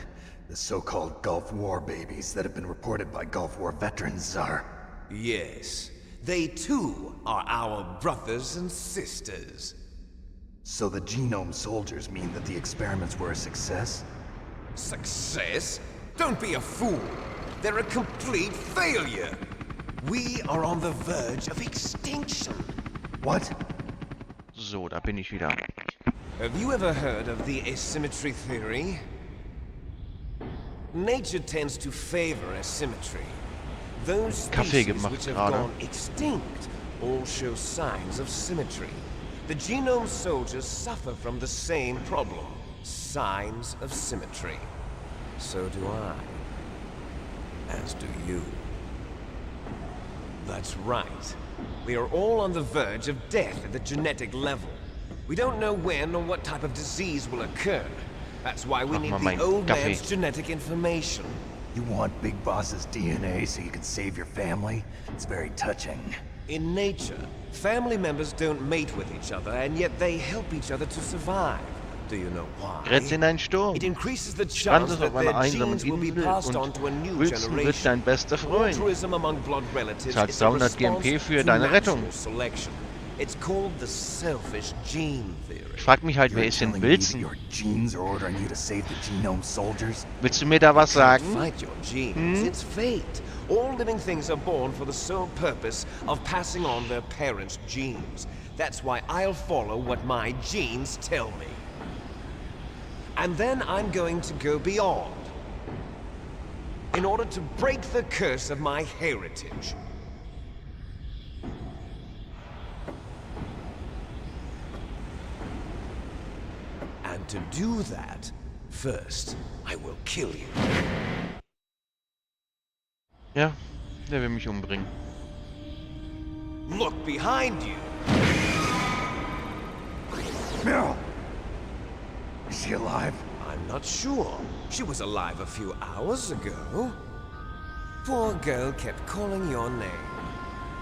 Speaker 6: the so-called Gulf War babies that have been reported by Gulf War veterans are...
Speaker 19: Yes. They too are our brothers and sisters.
Speaker 6: So the Genome Soldiers mean that the experiments were a success?
Speaker 19: Success? Don't be a fool! They're a complete failure! We are on the verge of extinction.
Speaker 6: What?
Speaker 1: So, da bin ich wieder.
Speaker 19: Have you ever heard of the asymmetry theory? Nature tends to favor asymmetry. Those species which have gone extinct all show signs of symmetry. The Genome Soldiers suffer from the same problem. Signs of symmetry. So do I. As do you. That's right. We are all on the verge of death at the genetic level. We don't know when or what type of disease will occur. That's why we need the old man's genetic information.
Speaker 6: You want Big Boss's DNA so you can save your family? It's very touching.
Speaker 19: In nature, family members don't mate with each other, and yet they help each other to survive. Do you know why?
Speaker 1: In einen Sturm.
Speaker 19: It increases the chance that their genes will be passed on to a new generation.
Speaker 1: Dein bester Freund.
Speaker 19: Altruism among blood relatives
Speaker 1: Zahlst
Speaker 19: is a
Speaker 1: 300 GMP
Speaker 19: response
Speaker 1: für
Speaker 19: to
Speaker 1: deine Rettung.
Speaker 19: natural selection. It's called the selfish gene theory.
Speaker 1: Ich frag mich halt, wer ist denn Wilson?
Speaker 6: Your genes are ordering you to save the Genome Soldiers?
Speaker 1: Willst du mir da was sagen?
Speaker 19: Fight your genes. It's fate. All living things are born for the sole purpose of passing on their parents' genes. That's why I'll follow what my genes tell me. And then I'm going to go beyond. in order to break the curse of my heritage. And to do that, first, I will kill you.
Speaker 1: Ja, der will mich umbringen.
Speaker 19: Look behind you.
Speaker 15: Meryl! Is she alive?
Speaker 19: I'm not sure. She was alive a few hours ago. Poor girl kept calling your name.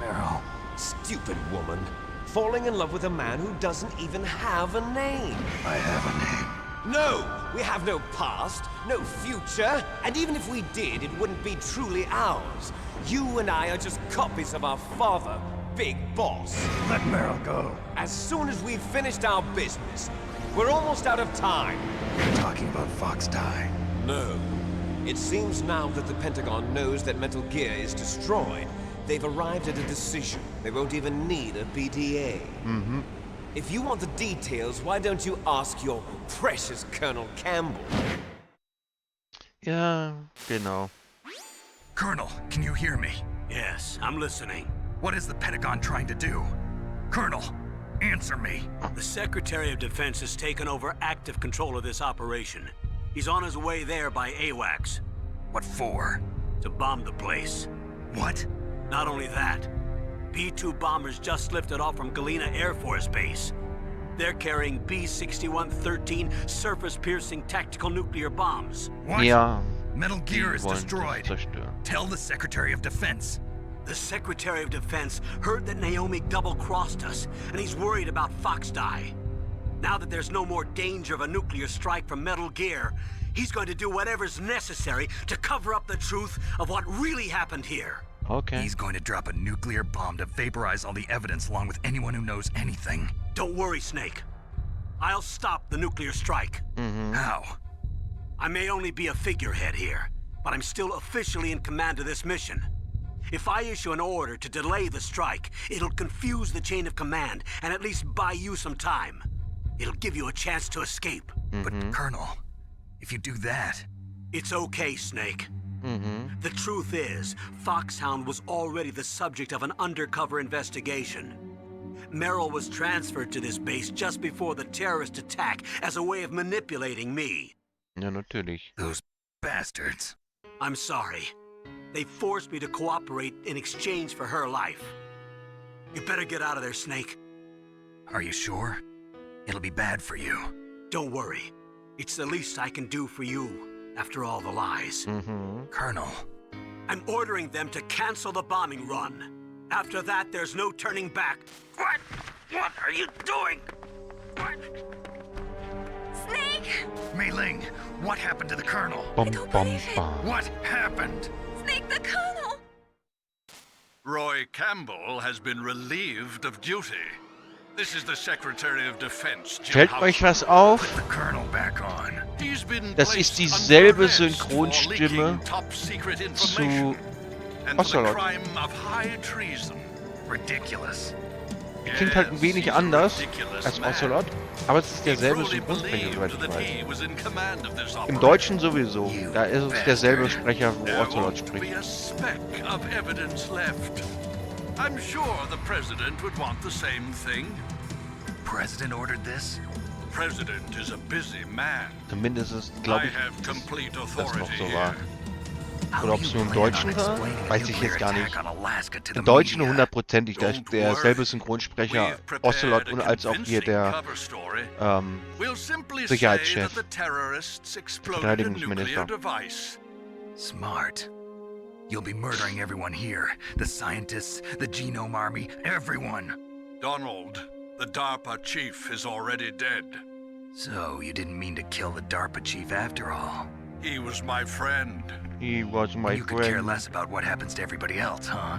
Speaker 15: Meryl.
Speaker 19: Stupid woman. Falling in love with a man who doesn't even have a name.
Speaker 15: I have a name.
Speaker 19: No! We have no past, no future, and even if we did, it wouldn't be truly ours. You and I are just copies of our father, Big Boss.
Speaker 15: Let Meryl go.
Speaker 19: As soon as we've finished our business, we're almost out of time.
Speaker 15: You're talking about Fox Die.
Speaker 19: No. It seems now that the Pentagon knows that Metal Gear is destroyed, they've arrived at a decision. They won't even need a BTA.
Speaker 1: Mhm.
Speaker 19: If you want the details, why don't you ask your precious Colonel Campbell?
Speaker 1: Ja, genau.
Speaker 2: Colonel, can you hear me?
Speaker 4: Yes, I'm listening.
Speaker 2: What is the Pentagon trying to do? Colonel, answer me.
Speaker 4: The Secretary of Defense has taken over active control of this operation. He's on his way there by AWACS.
Speaker 2: What for?
Speaker 4: To bomb the place.
Speaker 2: What?
Speaker 4: Not only that, B-2 bombers just lifted off from Galena Air Force Base. They're carrying B-6113 surface-piercing tactical nuclear bombs.
Speaker 2: What?
Speaker 1: Ja.
Speaker 2: Metal Gear is
Speaker 1: wollen
Speaker 2: destroyed.
Speaker 1: das zerstören.
Speaker 2: Tell the Secretary of Defense.
Speaker 4: The Secretary of Defense heard that Naomi double-crossed us, and he's worried about Fox Die. Now that there's no more danger of a nuclear strike from Metal Gear, he's going to do whatever's necessary to cover up the truth of what really happened here.
Speaker 1: Okay.
Speaker 2: He's going to drop a nuclear bomb to vaporize all the evidence along with anyone who knows anything.
Speaker 4: Don't worry, Snake. I'll stop the nuclear strike.
Speaker 2: How?
Speaker 4: I may only be a figurehead here, but I'm still officially in command of this mission. If I issue an order to delay the strike, it'll confuse the chain of command and at least buy you some time. It'll give you a chance to escape.
Speaker 2: But, Colonel, if you do that...
Speaker 4: It's okay, Snake. The truth is, Foxhound was already the subject of an undercover investigation. Meryl was transferred to this base just before the terrorist attack as a way of manipulating me.
Speaker 1: Ja, natürlich.
Speaker 2: Those bastards.
Speaker 4: I'm sorry. They forced me to cooperate in exchange for her life. You better get out of there, Snake.
Speaker 2: Are you sure? It'll be bad for you.
Speaker 4: Don't worry. It's the least I can do for you, after all the lies.
Speaker 2: Colonel.
Speaker 4: I'm ordering them to cancel the bombing run. After that, there's no turning back. What? What are you doing? What?
Speaker 14: Snake!
Speaker 2: Mei Ling, what happened to the Colonel?
Speaker 1: Bum, bum, bum.
Speaker 2: What happened?
Speaker 14: Snake, the Colonel!
Speaker 15: Roy Campbell has been relieved of duty. This is the Secretary of Defense, Jim
Speaker 1: Fällt euch was auf?
Speaker 2: Put the Colonel back on.
Speaker 15: He's been
Speaker 1: Das
Speaker 15: placed
Speaker 1: ist dieselbe
Speaker 15: under arrest for
Speaker 1: Synchronstimme
Speaker 15: leaking top-secret
Speaker 1: zu
Speaker 15: information and for the
Speaker 1: Ocelot.
Speaker 15: crime of high treason.
Speaker 2: Ridiculous.
Speaker 1: Die klingt halt ein wenig anders
Speaker 15: ridiculous
Speaker 1: als
Speaker 15: man.
Speaker 1: Ocelot, aber es ist
Speaker 15: He
Speaker 1: derselbe
Speaker 15: truly
Speaker 1: Synchronsprecher, soweit
Speaker 15: believed
Speaker 1: ich
Speaker 15: that
Speaker 1: weiß.
Speaker 15: he was in command of this
Speaker 1: Im
Speaker 15: operation.
Speaker 1: Deutschen sowieso. Da ist es derselbe Sprecher, wo
Speaker 15: There
Speaker 1: Ocelot
Speaker 15: won't be
Speaker 1: spricht.
Speaker 15: a speck of evidence left. I'm sure the President would want the same thing.
Speaker 2: President ordered this?
Speaker 15: President is a busy man.
Speaker 1: Zumindest ist, glaube
Speaker 15: I
Speaker 1: ich,
Speaker 15: have complete
Speaker 1: das
Speaker 15: authority
Speaker 1: noch so
Speaker 15: here.
Speaker 1: war. Oder ob es nur im Deutschen war, weiß ich jetzt gar nicht. Im Deutschen hundertprozentig, da ist derselbe Synchronsprecher Ocelot und als auch hier der Sicherheitschef, Verteidigungsminister.
Speaker 2: Smart. You'll be murdering everyone here. The scientists, the Genome Army, everyone.
Speaker 15: Donald, the DARPA chief is already dead.
Speaker 2: So, you didn't mean to kill the DARPA chief after all.
Speaker 15: He was my friend.
Speaker 1: He was my
Speaker 2: You could care
Speaker 1: friend.
Speaker 2: less about what happens to everybody else, huh?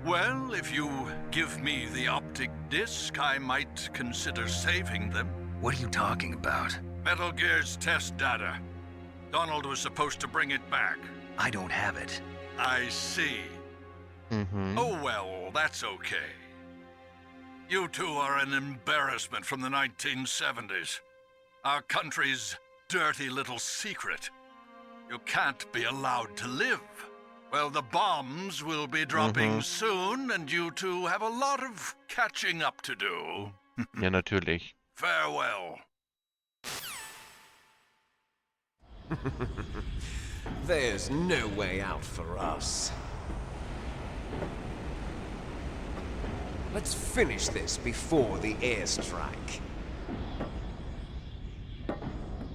Speaker 15: Well, if you give me the optic disc, I might consider saving them.
Speaker 2: What are you talking about?
Speaker 15: Metal Gear's test data. Donald was supposed to bring it back.
Speaker 2: I don't have it.
Speaker 15: I see. Oh well, that's okay. You two are an embarrassment from the 1970s. Our country's dirty little secret. You can't be allowed to live. Well, the bombs will be dropping soon, and you two have a lot of catching up to do.
Speaker 1: Ja, natürlich.
Speaker 15: Farewell.
Speaker 19: There's no way out for us. Let's finish this before the airstrike.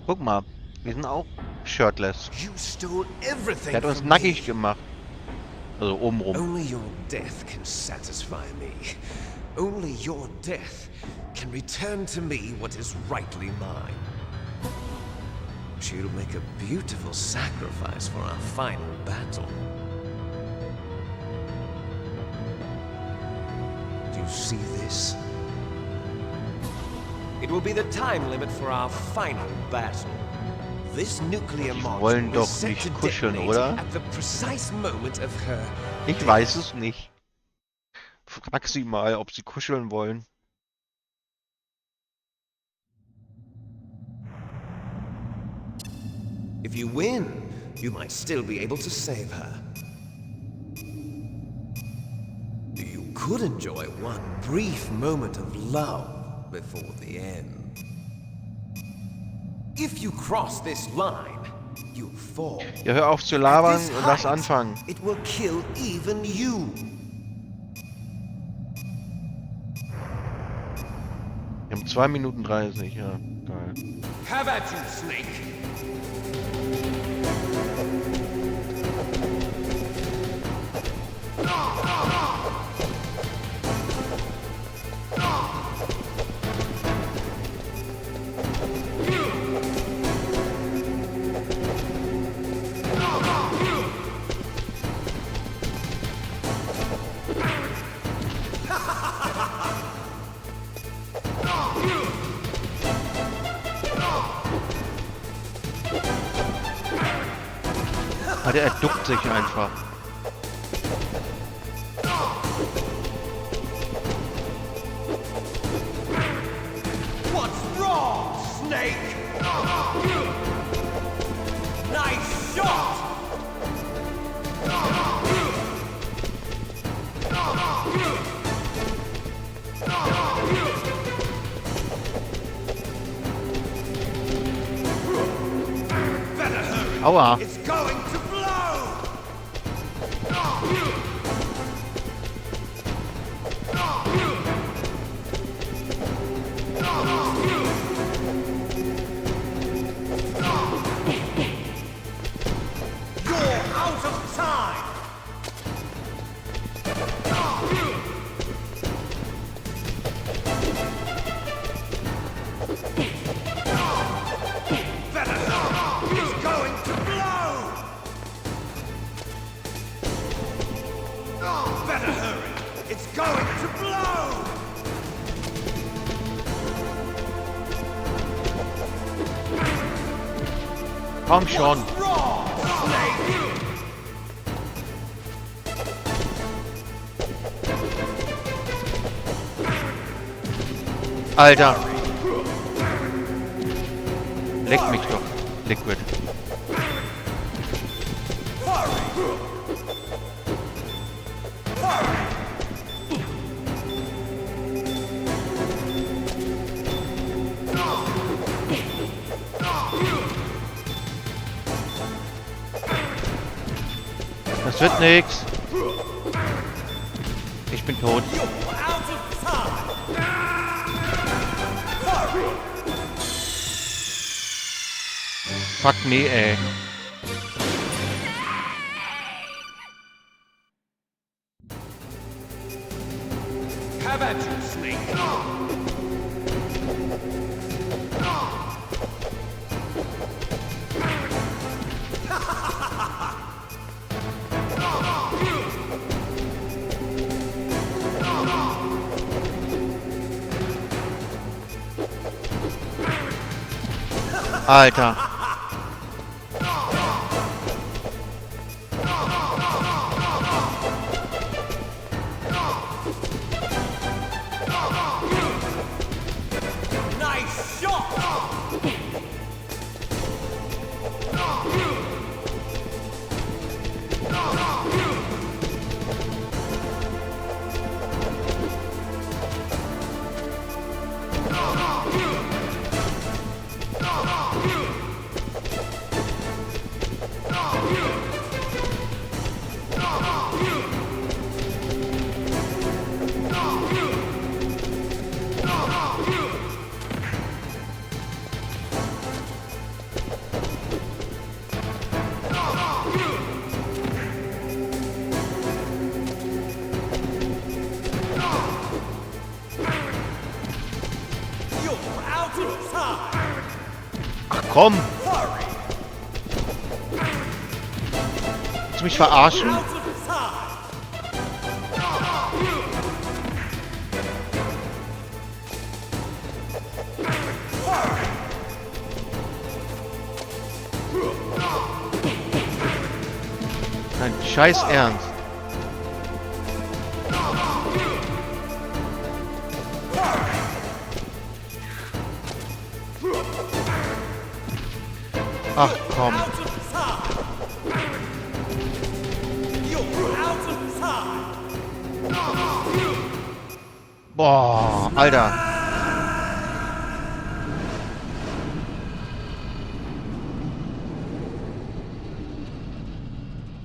Speaker 1: Guck mal, wir sind auch shirtless.
Speaker 19: You stole everything
Speaker 1: Der hat uns
Speaker 19: from
Speaker 1: nackig
Speaker 19: me.
Speaker 1: gemacht. Also obenrum.
Speaker 19: Only your death can satisfy me. Only your death can return to me what is rightly mine. She'll make a beautiful sacrifice for our final battle. Do you see this? It will be the time limit for our final battle. This nuclear
Speaker 1: Die wollen
Speaker 19: module
Speaker 1: doch
Speaker 19: is set
Speaker 1: nicht
Speaker 19: to
Speaker 1: kuscheln,
Speaker 19: detonate
Speaker 1: oder?
Speaker 19: at the precise moment of her.
Speaker 1: Ich weiß es nicht. Frag sie mal, ob sie kuscheln wollen.
Speaker 19: If you win, you might still be able to save her. You could enjoy one brief moment of love before the end. If you cross this line, you'll fall.
Speaker 1: Ja, hör auf zu labern
Speaker 19: At this
Speaker 1: und lass
Speaker 19: height,
Speaker 1: anfangen.
Speaker 19: It will kill even you.
Speaker 1: Wir haben 2 Minuten 30, ja. Geil.
Speaker 19: Have at you, Snake.
Speaker 1: Der duckt sich einfach.
Speaker 19: What's wrong, Snake? Nice shot!
Speaker 1: Aua.
Speaker 19: It's going to blow! You're out of time! Better hurry! It's going to blow! Better hurry! It's going to blow!
Speaker 1: Komm schon.
Speaker 19: What's wrong, Snake?
Speaker 1: Alter. Leck mich doch. Liquid. Das wird nix. Ich bin tot. Fuck me, ey.
Speaker 19: Have at you, Snake.
Speaker 1: Alter.
Speaker 19: Nice shot!
Speaker 1: Ach komm! Willst du mich verarschen? Dein Scheiß Ernst. Ach komm. Boah, Alter.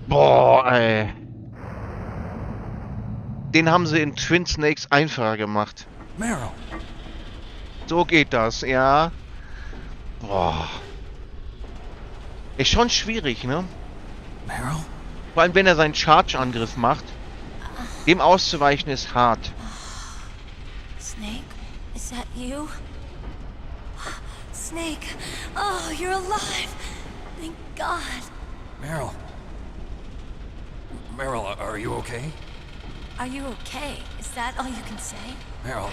Speaker 1: Boah, ey. Den haben sie in Twin Snakes einfacher gemacht.
Speaker 8: Meryl.
Speaker 1: So geht das, ja. Boah. Ist schon schwierig, ne?
Speaker 8: Meryl?
Speaker 1: Vor allem, wenn er seinen Charge-Angriff macht. Dem auszuweichen ist hart.
Speaker 14: Snake, is that you? Snake, oh, you're alive. Thank God.
Speaker 8: Meryl. Meryl, are you okay?
Speaker 14: Are you okay? Is that all you can say?
Speaker 8: Meryl,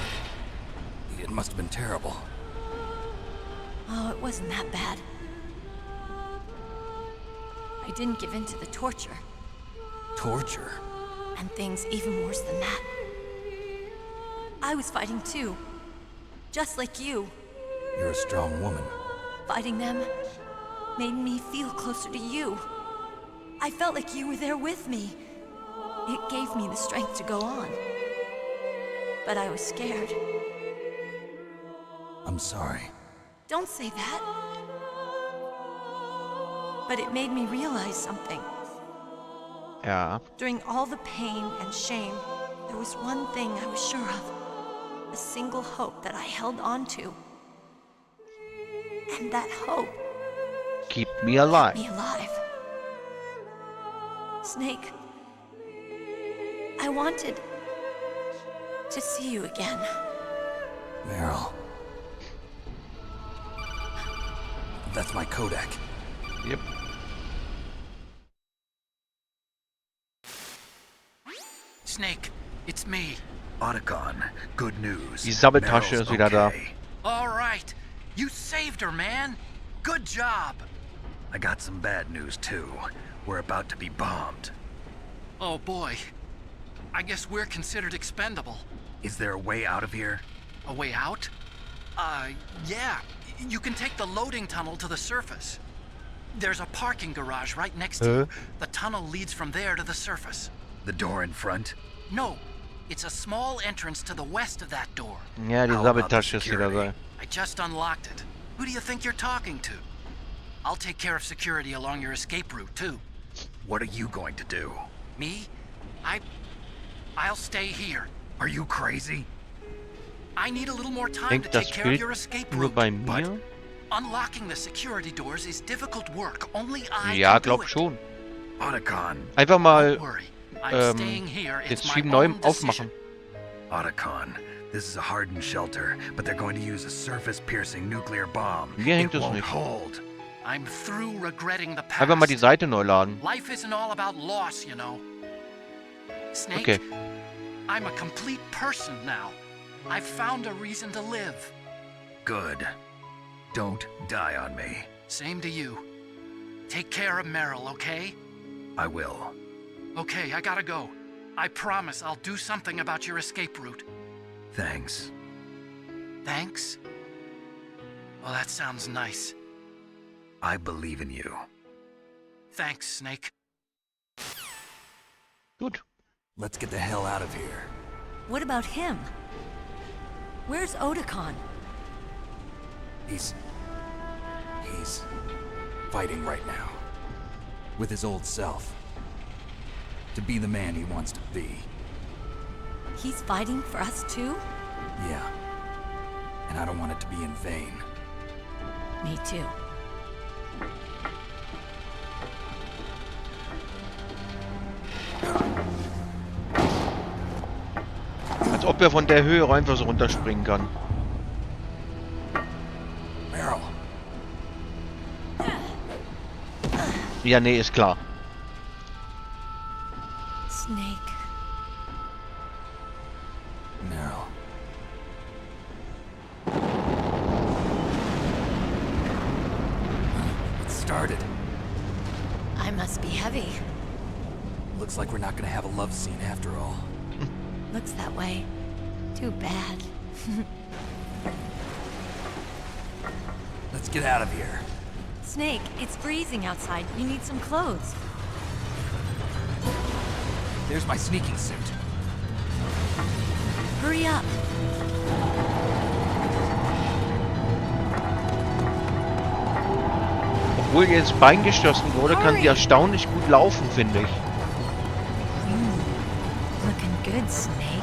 Speaker 8: it must have been terrible.
Speaker 14: Oh, it wasn't that bad. I didn't give in to the torture.
Speaker 8: Torture?
Speaker 14: And things even worse than that. I was fighting too. Just like you.
Speaker 8: You're a strong woman.
Speaker 14: Fighting them made me feel closer to you. I felt like you were there with me. It gave me the strength to go on. But I was scared.
Speaker 8: I'm sorry.
Speaker 14: Don't say that. But it made me realize something.
Speaker 1: Ja.
Speaker 14: During all the pain and shame, there was one thing I was sure of. A single hope that I held on to. And that hope
Speaker 1: Keep me alive.
Speaker 14: kept me alive. Snake, I wanted to see you again.
Speaker 8: Meryl. That's my Kodak.
Speaker 1: Yep.
Speaker 8: Snake, it's me.
Speaker 2: Otacon, good news.
Speaker 1: Die Sabbeltasche
Speaker 2: Meryl's
Speaker 1: ist wieder da.
Speaker 8: All right. You saved her, man. Good job.
Speaker 2: I got some bad news, too. We're about to be bombed.
Speaker 8: Oh, boy. I guess we're considered expendable.
Speaker 2: Is there a way out of here?
Speaker 8: A way out? Yeah. You can take the loading tunnel to the surface. There's a parking garage right next to you. The tunnel leads from there to the surface.
Speaker 2: The door in front?
Speaker 8: No. It's a small entrance to the west of that door.
Speaker 1: Ja, die
Speaker 2: How about the
Speaker 1: Sabbeltasche ist wieder da.
Speaker 8: I just unlocked it. Who do you think you're talking to? I'll take care of security along your escape route, too.
Speaker 2: What are you going to do?
Speaker 8: Me? I'll stay here.
Speaker 2: Are you crazy?
Speaker 8: I need a little more time
Speaker 1: Denkt
Speaker 8: to
Speaker 1: das
Speaker 8: take care of
Speaker 1: Bild
Speaker 8: your escape
Speaker 1: nur
Speaker 8: route.
Speaker 1: bei
Speaker 8: But
Speaker 1: mir?
Speaker 8: unlocking the security doors is difficult work. Only I
Speaker 1: Ja,
Speaker 8: can do
Speaker 1: glaub
Speaker 8: it.
Speaker 1: schon.
Speaker 2: Otacon.
Speaker 1: Einfach mal
Speaker 8: Don't worry. I'm staying here.
Speaker 1: den
Speaker 8: It's my
Speaker 1: Stream neu
Speaker 8: own decision.
Speaker 1: aufmachen.
Speaker 2: Otacon, this is a hardened shelter, but they're going to use a surface-piercing nuclear bomb.
Speaker 1: Mir hängt
Speaker 2: It
Speaker 1: es
Speaker 2: won't
Speaker 1: nicht.
Speaker 2: hold.
Speaker 8: I'm through regretting the past.
Speaker 1: Einfach mal die Seite neu laden.
Speaker 8: Life isn't all about loss, you know. Snake,
Speaker 1: Okay.
Speaker 8: I'm a complete person now. I've found a reason to live.
Speaker 2: Good. Don't die on me.
Speaker 8: Same to you. Take care of Meryl, okay?
Speaker 2: I will.
Speaker 8: Okay, I gotta go. I promise I'll do something about your escape route.
Speaker 2: Thanks.
Speaker 8: Thanks? Well, that sounds nice.
Speaker 2: I believe in you.
Speaker 8: Thanks, Snake.
Speaker 1: Gut.
Speaker 8: Let's get the hell out of here.
Speaker 14: What about him? Where's Otacon?
Speaker 8: He's fighting right now. With his old self. To be the man he wants to be.
Speaker 14: He's fighting for us too?
Speaker 8: Yeah. And I don't want it to be in vain.
Speaker 14: Me too.
Speaker 1: Als ob er von der Höhe einfach so runterspringen kann.
Speaker 6: Meryl.
Speaker 1: Ja, nee, ist klar.
Speaker 14: Snake.
Speaker 6: Meryl. It started.
Speaker 14: I must be heavy.
Speaker 6: Looks like we're not gonna have a love scene after all.
Speaker 14: Looks that way. Too bad.
Speaker 6: Let's get out of here.
Speaker 14: Snake, it's freezing outside. You need some clothes.
Speaker 6: There's my sneaking suit.
Speaker 14: Hurry up.
Speaker 1: Obwohl ihr ins Bein gestoßen wurde, kann sie erstaunlich gut laufen, finde ich.
Speaker 14: Looking good, Snake.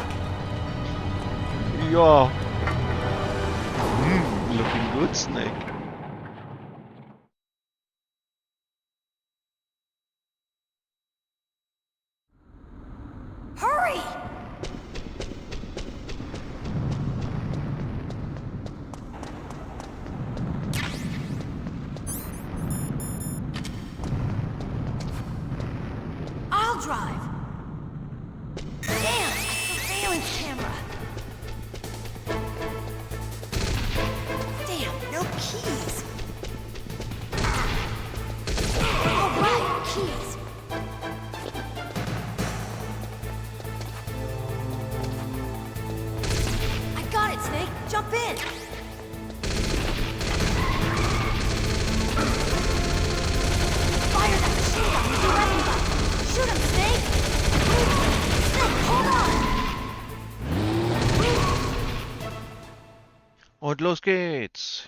Speaker 1: Ja. Looking good, Snake.
Speaker 14: Hurry! I'll drive. Damn, a surveillance camera. Damn, no keys. All right, keys. I got it, Snake. Jump in. Fire that machine gun with your weapon button. Shoot him, Snake. Snake, hold on.
Speaker 1: Und los geht's.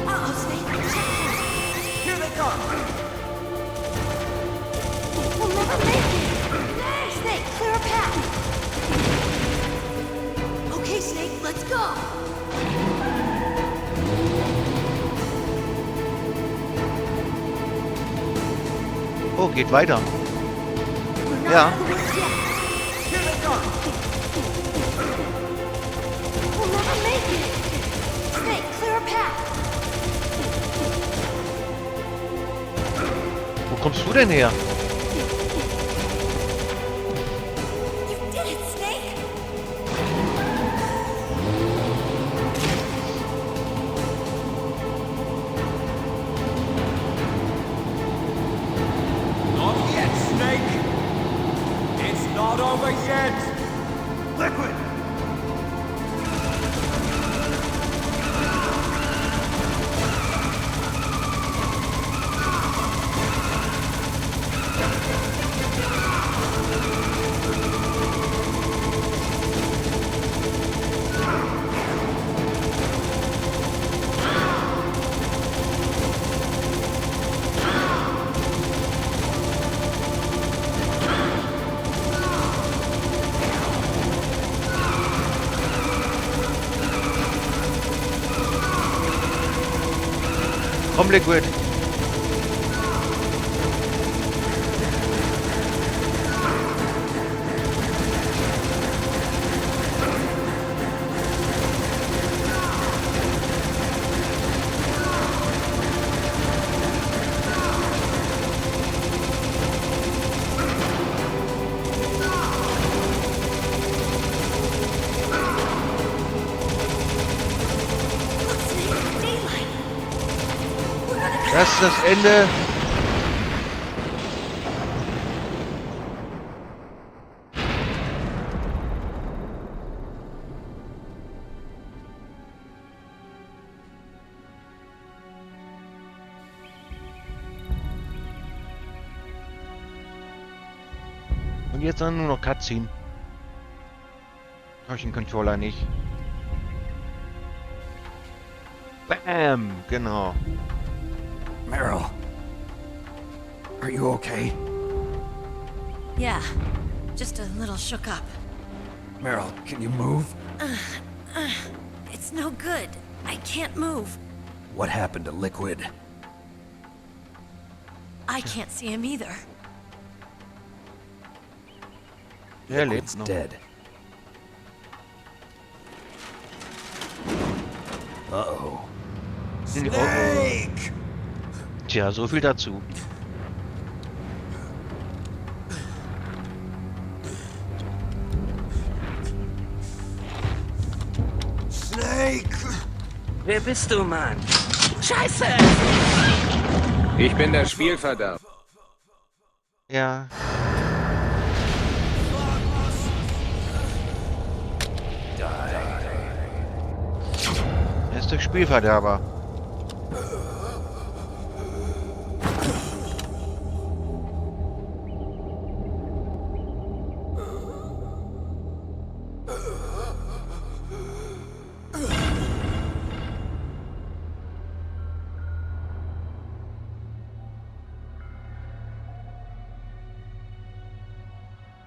Speaker 14: Uh-oh, Snake.
Speaker 18: Here they come!
Speaker 14: We'll never make it. Snake, clear a path. Okay, Snake, let's go.
Speaker 1: Oh, geht weiter. Ja.
Speaker 18: Here they come!
Speaker 14: We'll never make it. Snake, clear a path.
Speaker 1: Wo kommst du denn her?
Speaker 14: You did it, Snake.
Speaker 18: Not yet, Snake! It's not over yet! Liquid!
Speaker 1: Komm, Liquid. Das ist das Ende. Und jetzt dann nur noch Cutscene. Habe ich den Controller nicht. Bam! Genau.
Speaker 6: Meryl. Are you okay?
Speaker 14: Yeah, just a little shook up.
Speaker 6: Meryl, can you move?
Speaker 14: It's no good. I can't move.
Speaker 6: What happened to Liquid?
Speaker 14: I can't see him either.
Speaker 1: Er
Speaker 6: Liquid's
Speaker 1: lebt noch.
Speaker 6: dead. Uh-oh.
Speaker 1: Snake! Tja, so viel dazu.
Speaker 5: Snake!
Speaker 20: Wer bist du, Mann? Scheiße!
Speaker 17: Ich bin der Spielverderber.
Speaker 1: Ja. Er ist der Spielverderber.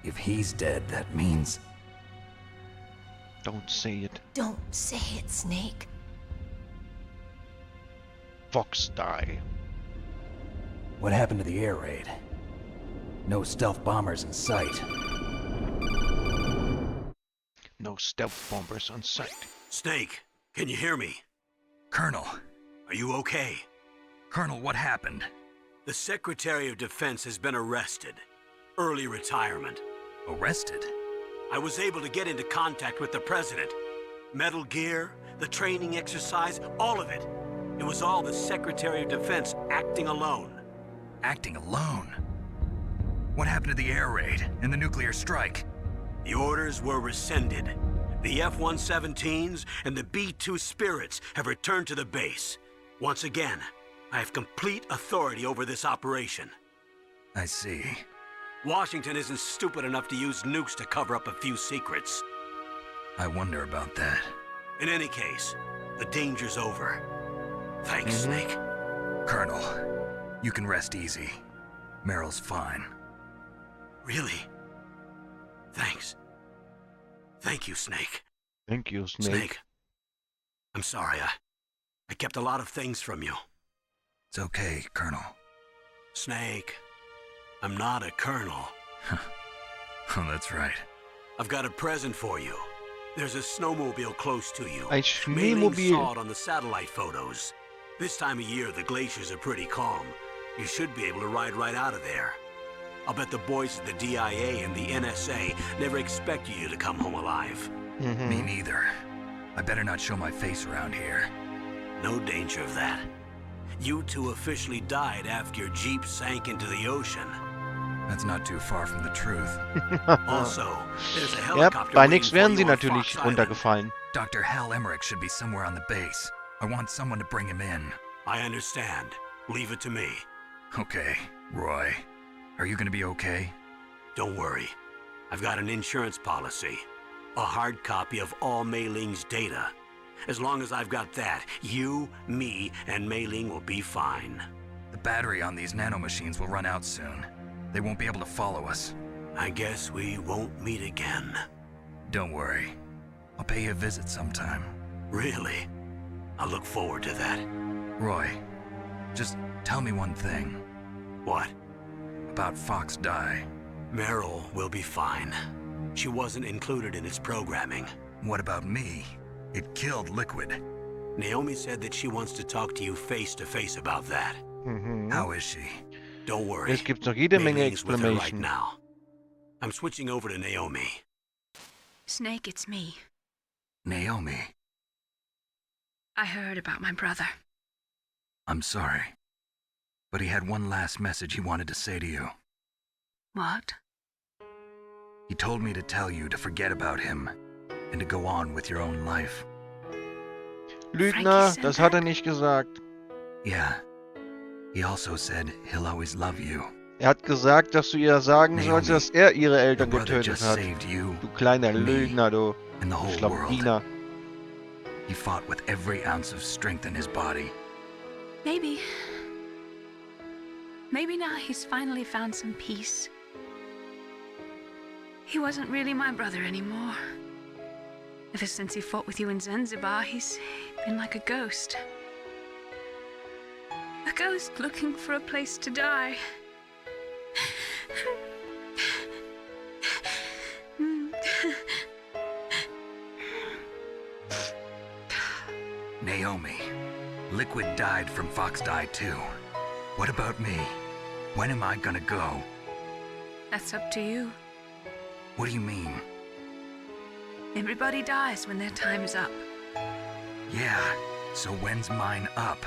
Speaker 6: If he's dead, that means...
Speaker 1: Don't say it.
Speaker 14: Don't say it, Snake.
Speaker 1: Fox die.
Speaker 6: What happened to the air raid? No stealth bombers in sight.
Speaker 1: No stealth bombers on sight.
Speaker 4: Snake, can you hear me?
Speaker 2: Colonel.
Speaker 4: Are you okay?
Speaker 2: Colonel, what happened?
Speaker 4: The Secretary of Defense has been arrested. Early retirement.
Speaker 2: Arrested?
Speaker 4: I was able to get into contact with the President. Metal Gear, the training exercise, all of it. It was all the Secretary of Defense acting alone.
Speaker 2: Acting alone? What happened to the air raid and the nuclear strike?
Speaker 4: The orders were rescinded. The F-117s and the B-2 Spirits have returned to the base. Once again, I have complete authority over this operation.
Speaker 2: I see.
Speaker 4: Washington isn't stupid enough to use nukes to cover up a few secrets.
Speaker 2: I wonder about that.
Speaker 4: In any case, the danger's over. Thanks, Snake.
Speaker 2: Colonel, you can rest easy. Meryl's fine.
Speaker 4: Really? Thanks. Thank you, Snake.
Speaker 1: Thank you, Snake.
Speaker 4: Snake. I'm sorry, I kept a lot of things from you.
Speaker 2: It's okay, Colonel.
Speaker 4: Snake, I'm not a colonel.
Speaker 2: Oh, that's right.
Speaker 4: I've got a present for you. There's a snowmobile close to you.
Speaker 1: Ein
Speaker 4: Mei Ling
Speaker 1: Schneemobil.
Speaker 4: saw it on the satellite photos. This time of year, the glaciers are pretty calm. You should be able to ride right out of there. I'll bet the boys at the DIA and the NSA never expected you to come home alive.
Speaker 2: Me neither. I better not show my face around here.
Speaker 4: No danger of that. You two officially died after your Jeep sank into the ocean.
Speaker 2: That's not too far from the truth.
Speaker 4: Also, there's a
Speaker 1: Ja,
Speaker 4: helicopter
Speaker 1: bei
Speaker 4: waiting
Speaker 1: nichts
Speaker 4: for
Speaker 1: wären
Speaker 4: you
Speaker 1: sie
Speaker 4: on
Speaker 1: natürlich
Speaker 4: Fox Island.
Speaker 1: runtergefallen.
Speaker 2: Dr. Hal Emmerich should be somewhere on the base. I want someone to bring him in.
Speaker 4: I understand. Leave it to me.
Speaker 2: Okay, Roy. Are you gonna be okay?
Speaker 4: Don't worry. I've got an insurance policy. A hard copy of all Mei Ling's data. As long as I've got that, you, me, and Mei Ling will be fine.
Speaker 2: The battery on these nanomachines will run out soon. They won't be able to follow us.
Speaker 4: I guess we won't meet again.
Speaker 2: Don't worry. I'll pay you a visit sometime.
Speaker 4: Really? I look forward to that.
Speaker 2: Roy, just tell me one thing.
Speaker 4: What?
Speaker 2: About Fox Die.
Speaker 4: Meryl will be fine. She wasn't included in its programming.
Speaker 2: What about me? It killed Liquid.
Speaker 4: Naomi said that she wants to talk to you face to face about that.
Speaker 2: How is she?
Speaker 4: Don't worry.
Speaker 1: Es gibt noch jede
Speaker 4: Mei
Speaker 1: Menge
Speaker 4: Ling's with her right
Speaker 1: Explanation.
Speaker 4: now. I'm switching over to Naomi.
Speaker 3: Snake, it's me.
Speaker 2: Naomi,
Speaker 3: I heard about my brother.
Speaker 2: I'm sorry. But he had one last message he wanted to say to you.
Speaker 3: What?
Speaker 2: He told me to tell you to forget about him and to go on with your own life.
Speaker 1: Lügner, das hat er nicht gesagt.
Speaker 2: Yeah. He also said he'll always love you.
Speaker 1: Er hat gesagt, dass du ihr sagen sollst, dass er ihre Eltern
Speaker 2: Your brother
Speaker 1: getötet
Speaker 2: just
Speaker 1: hat.
Speaker 2: saved you,
Speaker 1: Du kleiner
Speaker 2: me,
Speaker 1: Lügner, du
Speaker 2: and the whole
Speaker 1: Schlampiner.
Speaker 2: He fought with every ounce of strength in his body.
Speaker 3: Maybe. Maybe now he's finally found some peace. He wasn't really my brother anymore. Ever since he fought with you in Zanzibar, he's been like a ghost. A ghost looking for a place to die.
Speaker 2: Naomi, Liquid died from Fox died too. What about me? When am I gonna go?
Speaker 3: That's up to you.
Speaker 2: What do you mean?
Speaker 3: Everybody dies when their time's up.
Speaker 2: Yeah, so when's mine up?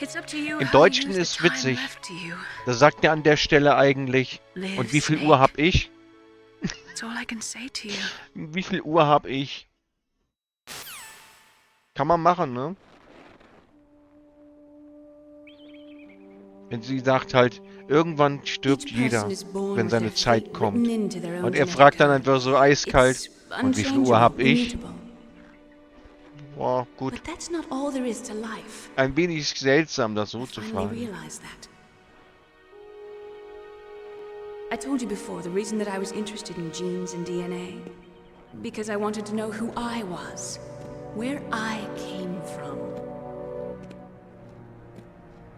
Speaker 3: It's up to you
Speaker 1: Im
Speaker 3: how you
Speaker 1: Deutschen
Speaker 3: use the
Speaker 1: ist
Speaker 3: time
Speaker 1: witzig.
Speaker 3: left to you.
Speaker 1: Da sagt er an der Stelle eigentlich, und wie viel Uhr hab ich?
Speaker 3: That's all I can say to you.
Speaker 1: Wie viel Uhr hab ich? Kann man machen, ne? Wenn sie sagt halt, irgendwann stirbt jeder, wenn seine Zeit kommt. Und er fragt dann einfach so eiskalt, und wie viel Uhr hab ich? Boah, gut.
Speaker 3: But that's not all there is to life.
Speaker 1: Ein wenig seltsam, das so zu
Speaker 3: Finally
Speaker 1: fragen.
Speaker 3: realized that. I told you before the reason that I was interested in genes and DNA. Because I wanted to know who I was. Where I came from.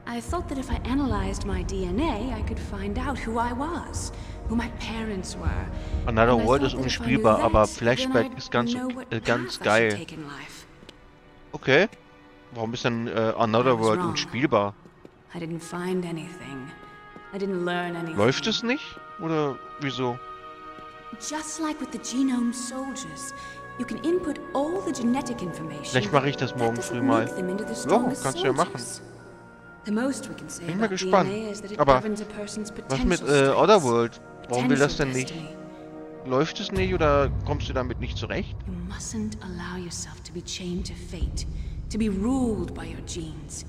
Speaker 3: I thought that if I analyzed my DNA, I could find out who I was, who my parents were.
Speaker 1: Another World ist unspielbar, aber Flashback ist ganz geil. Okay. Warum ist denn Another World unspielbar?
Speaker 3: I didn't find anything. I didn't learn anything.
Speaker 1: Läuft es nicht? Oder wieso?
Speaker 3: Just like with the genome soldiers, you can input all the genetic information.
Speaker 1: Vielleicht mache ich das morgen früh mal. Ja, kannst du ja machen. Bin mal gespannt. Aber was mit Otherworld? Warum will das denn nicht? Läuft es nicht oder kommst du damit nicht zurecht?
Speaker 3: You mustn't allow yourself to be chained to fate, to be ruled by your genes.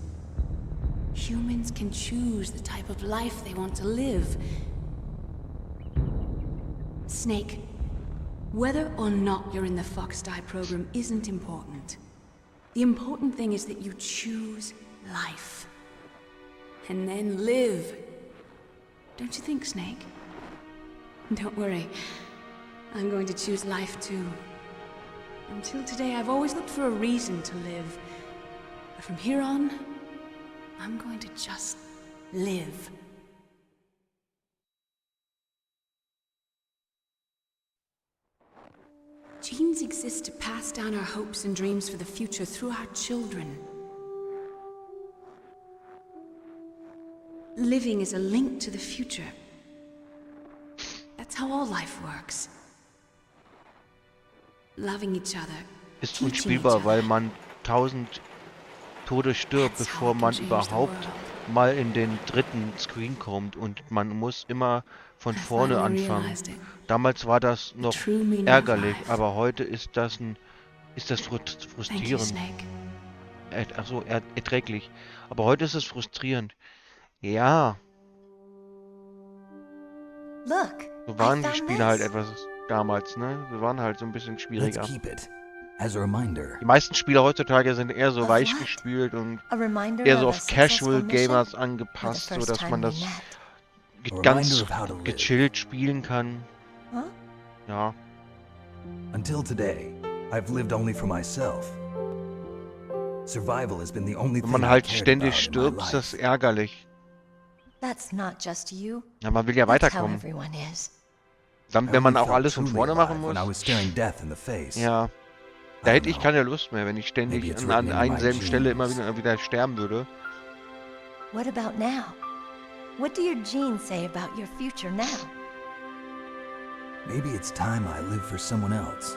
Speaker 3: Humans can choose the type of life they want to live. Snake, whether or not you're in the Fox Die program isn't important. The important thing is that you choose life. And then live. Don't you think, Snake? Don't worry. I'm going to choose life too. Until today, I've always looked for a reason to live. But from here on, I'm going to just live. Genes exist to pass down our hopes and dreams for the future through our children. Living is a link to the future. That's how all life works. Loving each other.
Speaker 1: Ist unspielbar, weil man 1000 Tode stirbt, bevor man überhaupt mal in den dritten Screen kommt und man muss immer von vorne anfangen. Damals war das noch ärgerlich, aber heute ist das frustrierend. Achso, erträglich. Aber heute ist es frustrierend. Ja. So waren die Spiele halt etwas damals, ne? Sie waren halt so ein bisschen schwieriger. Die meisten Spiele heutzutage sind eher so weich gespielt und eher so auf Casual Gamers angepasst, so dass man das ganz gechillt spielen kann. Ja.
Speaker 6: Until today, I've lived only for myself. Survival has been the only thing
Speaker 1: Wenn man halt ständig stirbt, ist das ärgerlich.
Speaker 14: That's not just you.
Speaker 1: Ja, man will ja weiterkommen. Dann, wenn man auch alles von vorne machen muss. Ja. Da hätte ich keine Lust mehr, wenn ich ständig an einer selben Stelle immer wieder sterben würde.
Speaker 14: What about now? What do your genes say about your future now?
Speaker 6: Maybe it's time I live for someone else.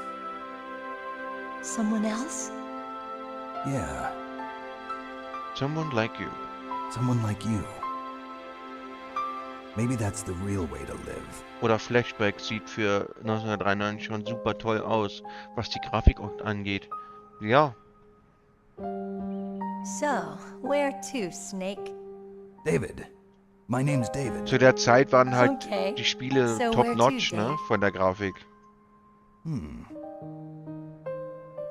Speaker 14: Someone else?
Speaker 6: Yeah.
Speaker 1: Someone like you.
Speaker 6: Someone like you. Maybe that's the real way to live.
Speaker 1: Oder Flashback sieht für 1993 schon super toll aus, was die Grafik angeht. Ja.
Speaker 14: So, where to, Snake?
Speaker 6: David. My name's David.
Speaker 1: Zu der Zeit waren halt die Spiele
Speaker 14: So
Speaker 1: top-notch, ne, von der Grafik.
Speaker 6: I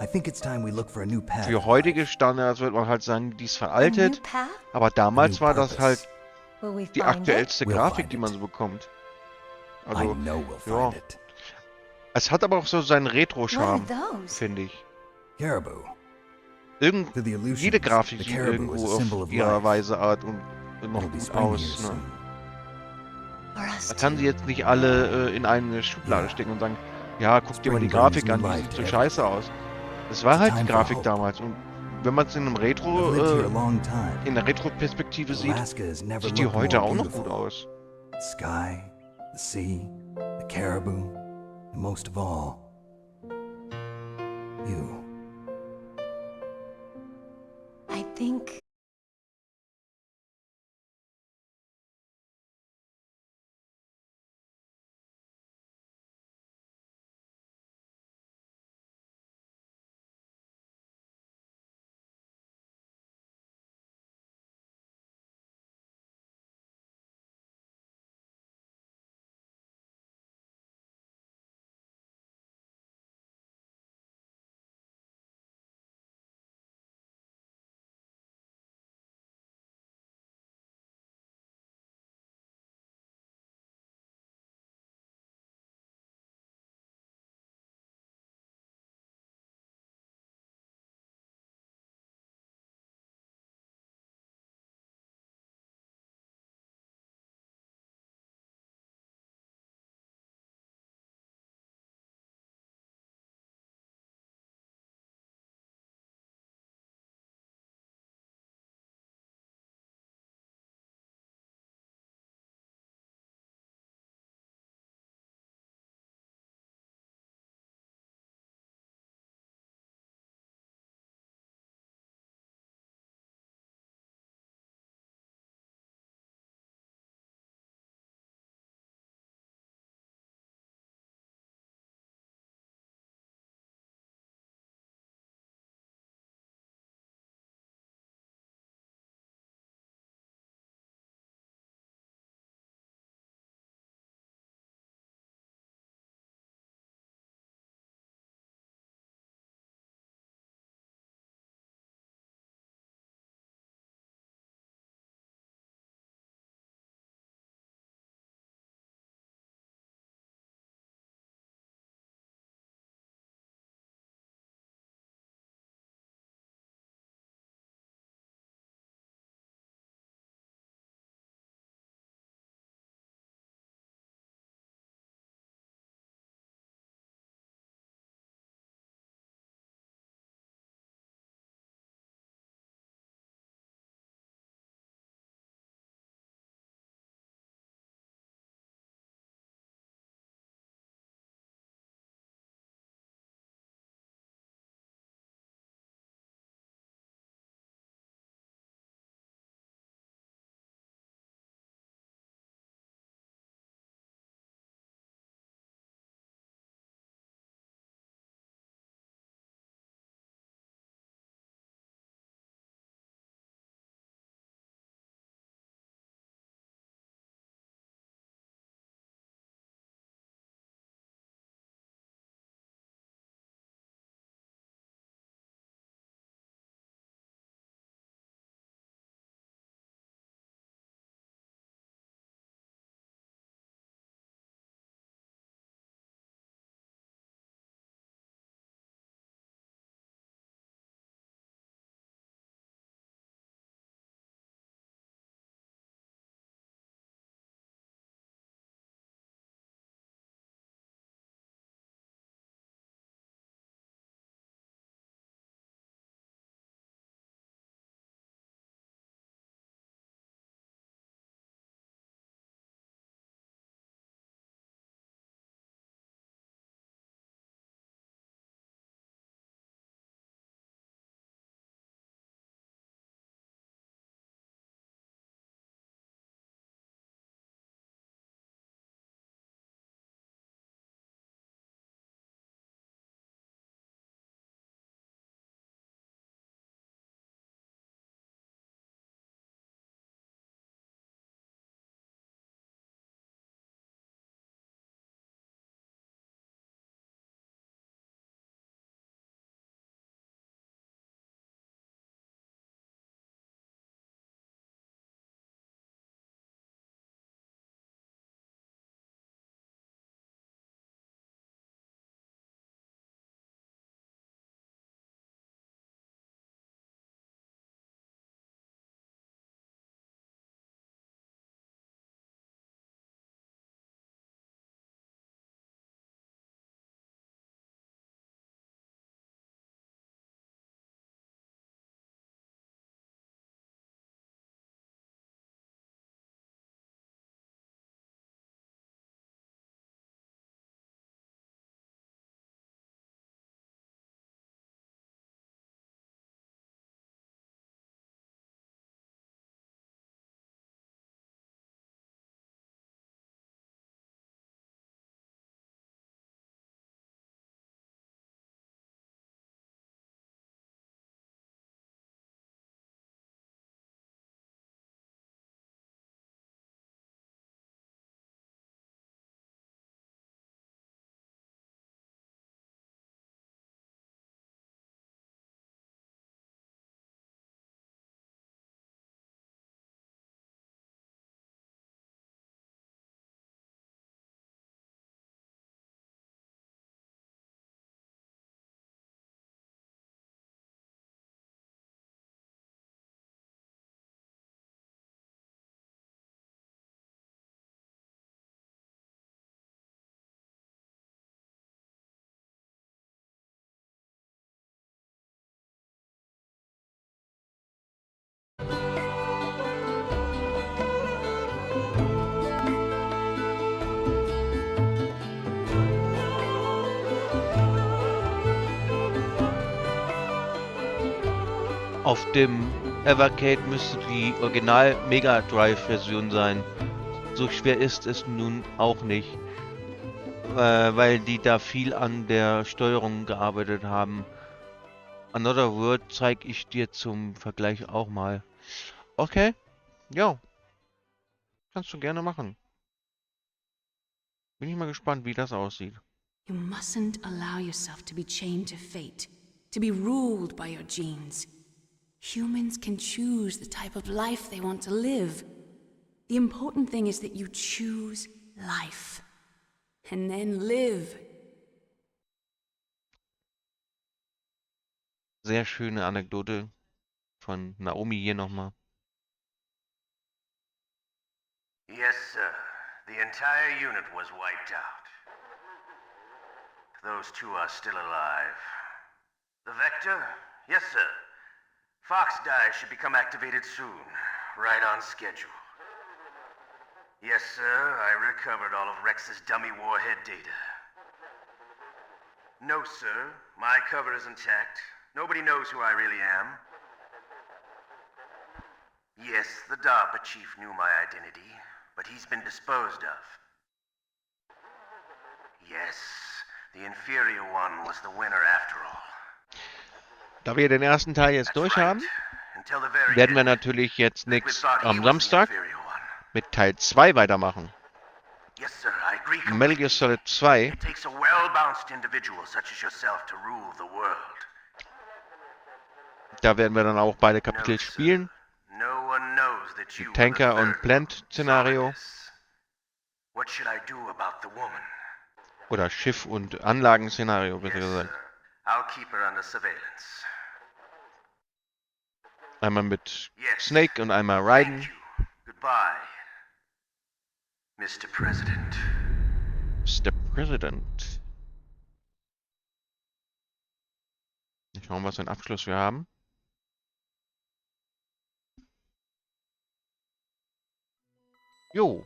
Speaker 6: think it's time we look for a new path.
Speaker 1: Für heutige Standards wird man halt sagen, die ist veraltet, aber damals war das halt die aktuellste Grafik, die man so bekommt. Also, ja. Es hat aber auch so seinen Retro-Charme, finde ich.
Speaker 6: Caribou. To the Aleutians,
Speaker 1: Jede Grafik
Speaker 6: the
Speaker 1: sieht
Speaker 6: caribou is a
Speaker 1: irgendwo
Speaker 6: symbol
Speaker 1: auf
Speaker 6: of
Speaker 1: ihrer
Speaker 6: life.
Speaker 1: Weise Art und noch
Speaker 6: It'll be
Speaker 1: gut
Speaker 6: spring here
Speaker 1: aus. Ne?
Speaker 6: soon.
Speaker 14: For us
Speaker 1: Man kann sie
Speaker 14: too.
Speaker 1: jetzt nicht alle in eine Schublade stecken und sagen, ja, guck dir mal die
Speaker 6: Spring brings
Speaker 1: Grafik
Speaker 6: new
Speaker 1: an, die
Speaker 6: life
Speaker 1: sieht
Speaker 6: to
Speaker 1: so
Speaker 6: everything.
Speaker 1: scheiße aus. Das war
Speaker 6: It's a
Speaker 1: halt die
Speaker 6: time for
Speaker 1: Grafik
Speaker 6: hope.
Speaker 1: damals. Und wenn man es in einem
Speaker 6: I've lived here a long time.
Speaker 1: in der Retro-Perspektive sieht,
Speaker 6: Alaska has never
Speaker 1: sieht die
Speaker 6: looked
Speaker 1: heute
Speaker 6: more
Speaker 1: auch noch gut
Speaker 6: beautiful.
Speaker 1: aus.
Speaker 6: The sky, the sea, the caribou, and most of all, you.
Speaker 14: I think
Speaker 1: Auf dem Evercade müsste die Original Mega Drive Version sein. So schwer ist es nun auch nicht, weil die da viel an der Steuerung gearbeitet haben. Another World zeige ich dir zum Vergleich auch mal. Okay, ja, kannst du gerne machen. Bin ich mal gespannt, wie das aussieht.
Speaker 3: You mustn't allow yourself to be chained to fate, to be ruled by your genes. Humans can choose the type of life they want to live. The important thing is that you choose life. And then live.
Speaker 1: Sehr schöne Anekdote von Naomi hier nochmal.
Speaker 21: Yes, sir. The entire unit was wiped out. Those two are still alive. The Vector? Yes, sir. Fox die should become activated soon. Right on schedule. Yes, sir. I recovered all of Rex's dummy warhead data. No, sir. My cover is intact. Nobody knows who I really am. Yes, the DARPA chief knew my identity, but he's been disposed of. Yes, the inferior one was the winner after all.
Speaker 1: Da wir den ersten Teil jetzt durch haben, werden wir natürlich jetzt nichts am Samstag mit Teil 2 weitermachen. Metal Gear Solid 2.
Speaker 21: It takes a well-balanced individual such as yourself to rule the world.
Speaker 1: Da werden wir dann auch beide Kapitel spielen.
Speaker 21: No one knows that
Speaker 1: Die
Speaker 21: you
Speaker 1: Tanker- und Plant-Szenario.
Speaker 21: What should I do about the woman?
Speaker 1: Oder Schiff- und Anlagenszenario, besser gesagt.
Speaker 21: I'll keep her under surveillance.
Speaker 1: Einmal mit Snake und einmal Raiden.
Speaker 21: Goodbye, Mr. President.
Speaker 1: Mr. President. Schauen, was für einen Abschluss wir haben. Jo.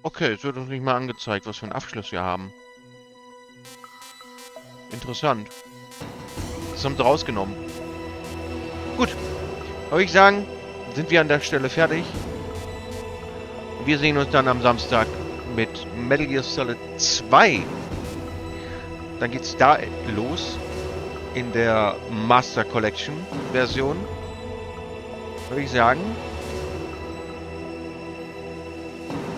Speaker 1: Okay, es wird uns nicht mal angezeigt, was für einen Abschluss wir haben. Interessant. Das haben sie rausgenommen. Gut. Würde ich sagen, sind wir an der Stelle fertig. Wir sehen uns dann am Samstag mit Metal Gear Solid 2. Dann geht's da los. In der Master Collection Version. Würde ich sagen.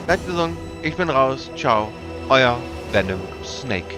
Speaker 1: Bleibt gesund. Ich bin raus. Ciao. Euer Venom Snake.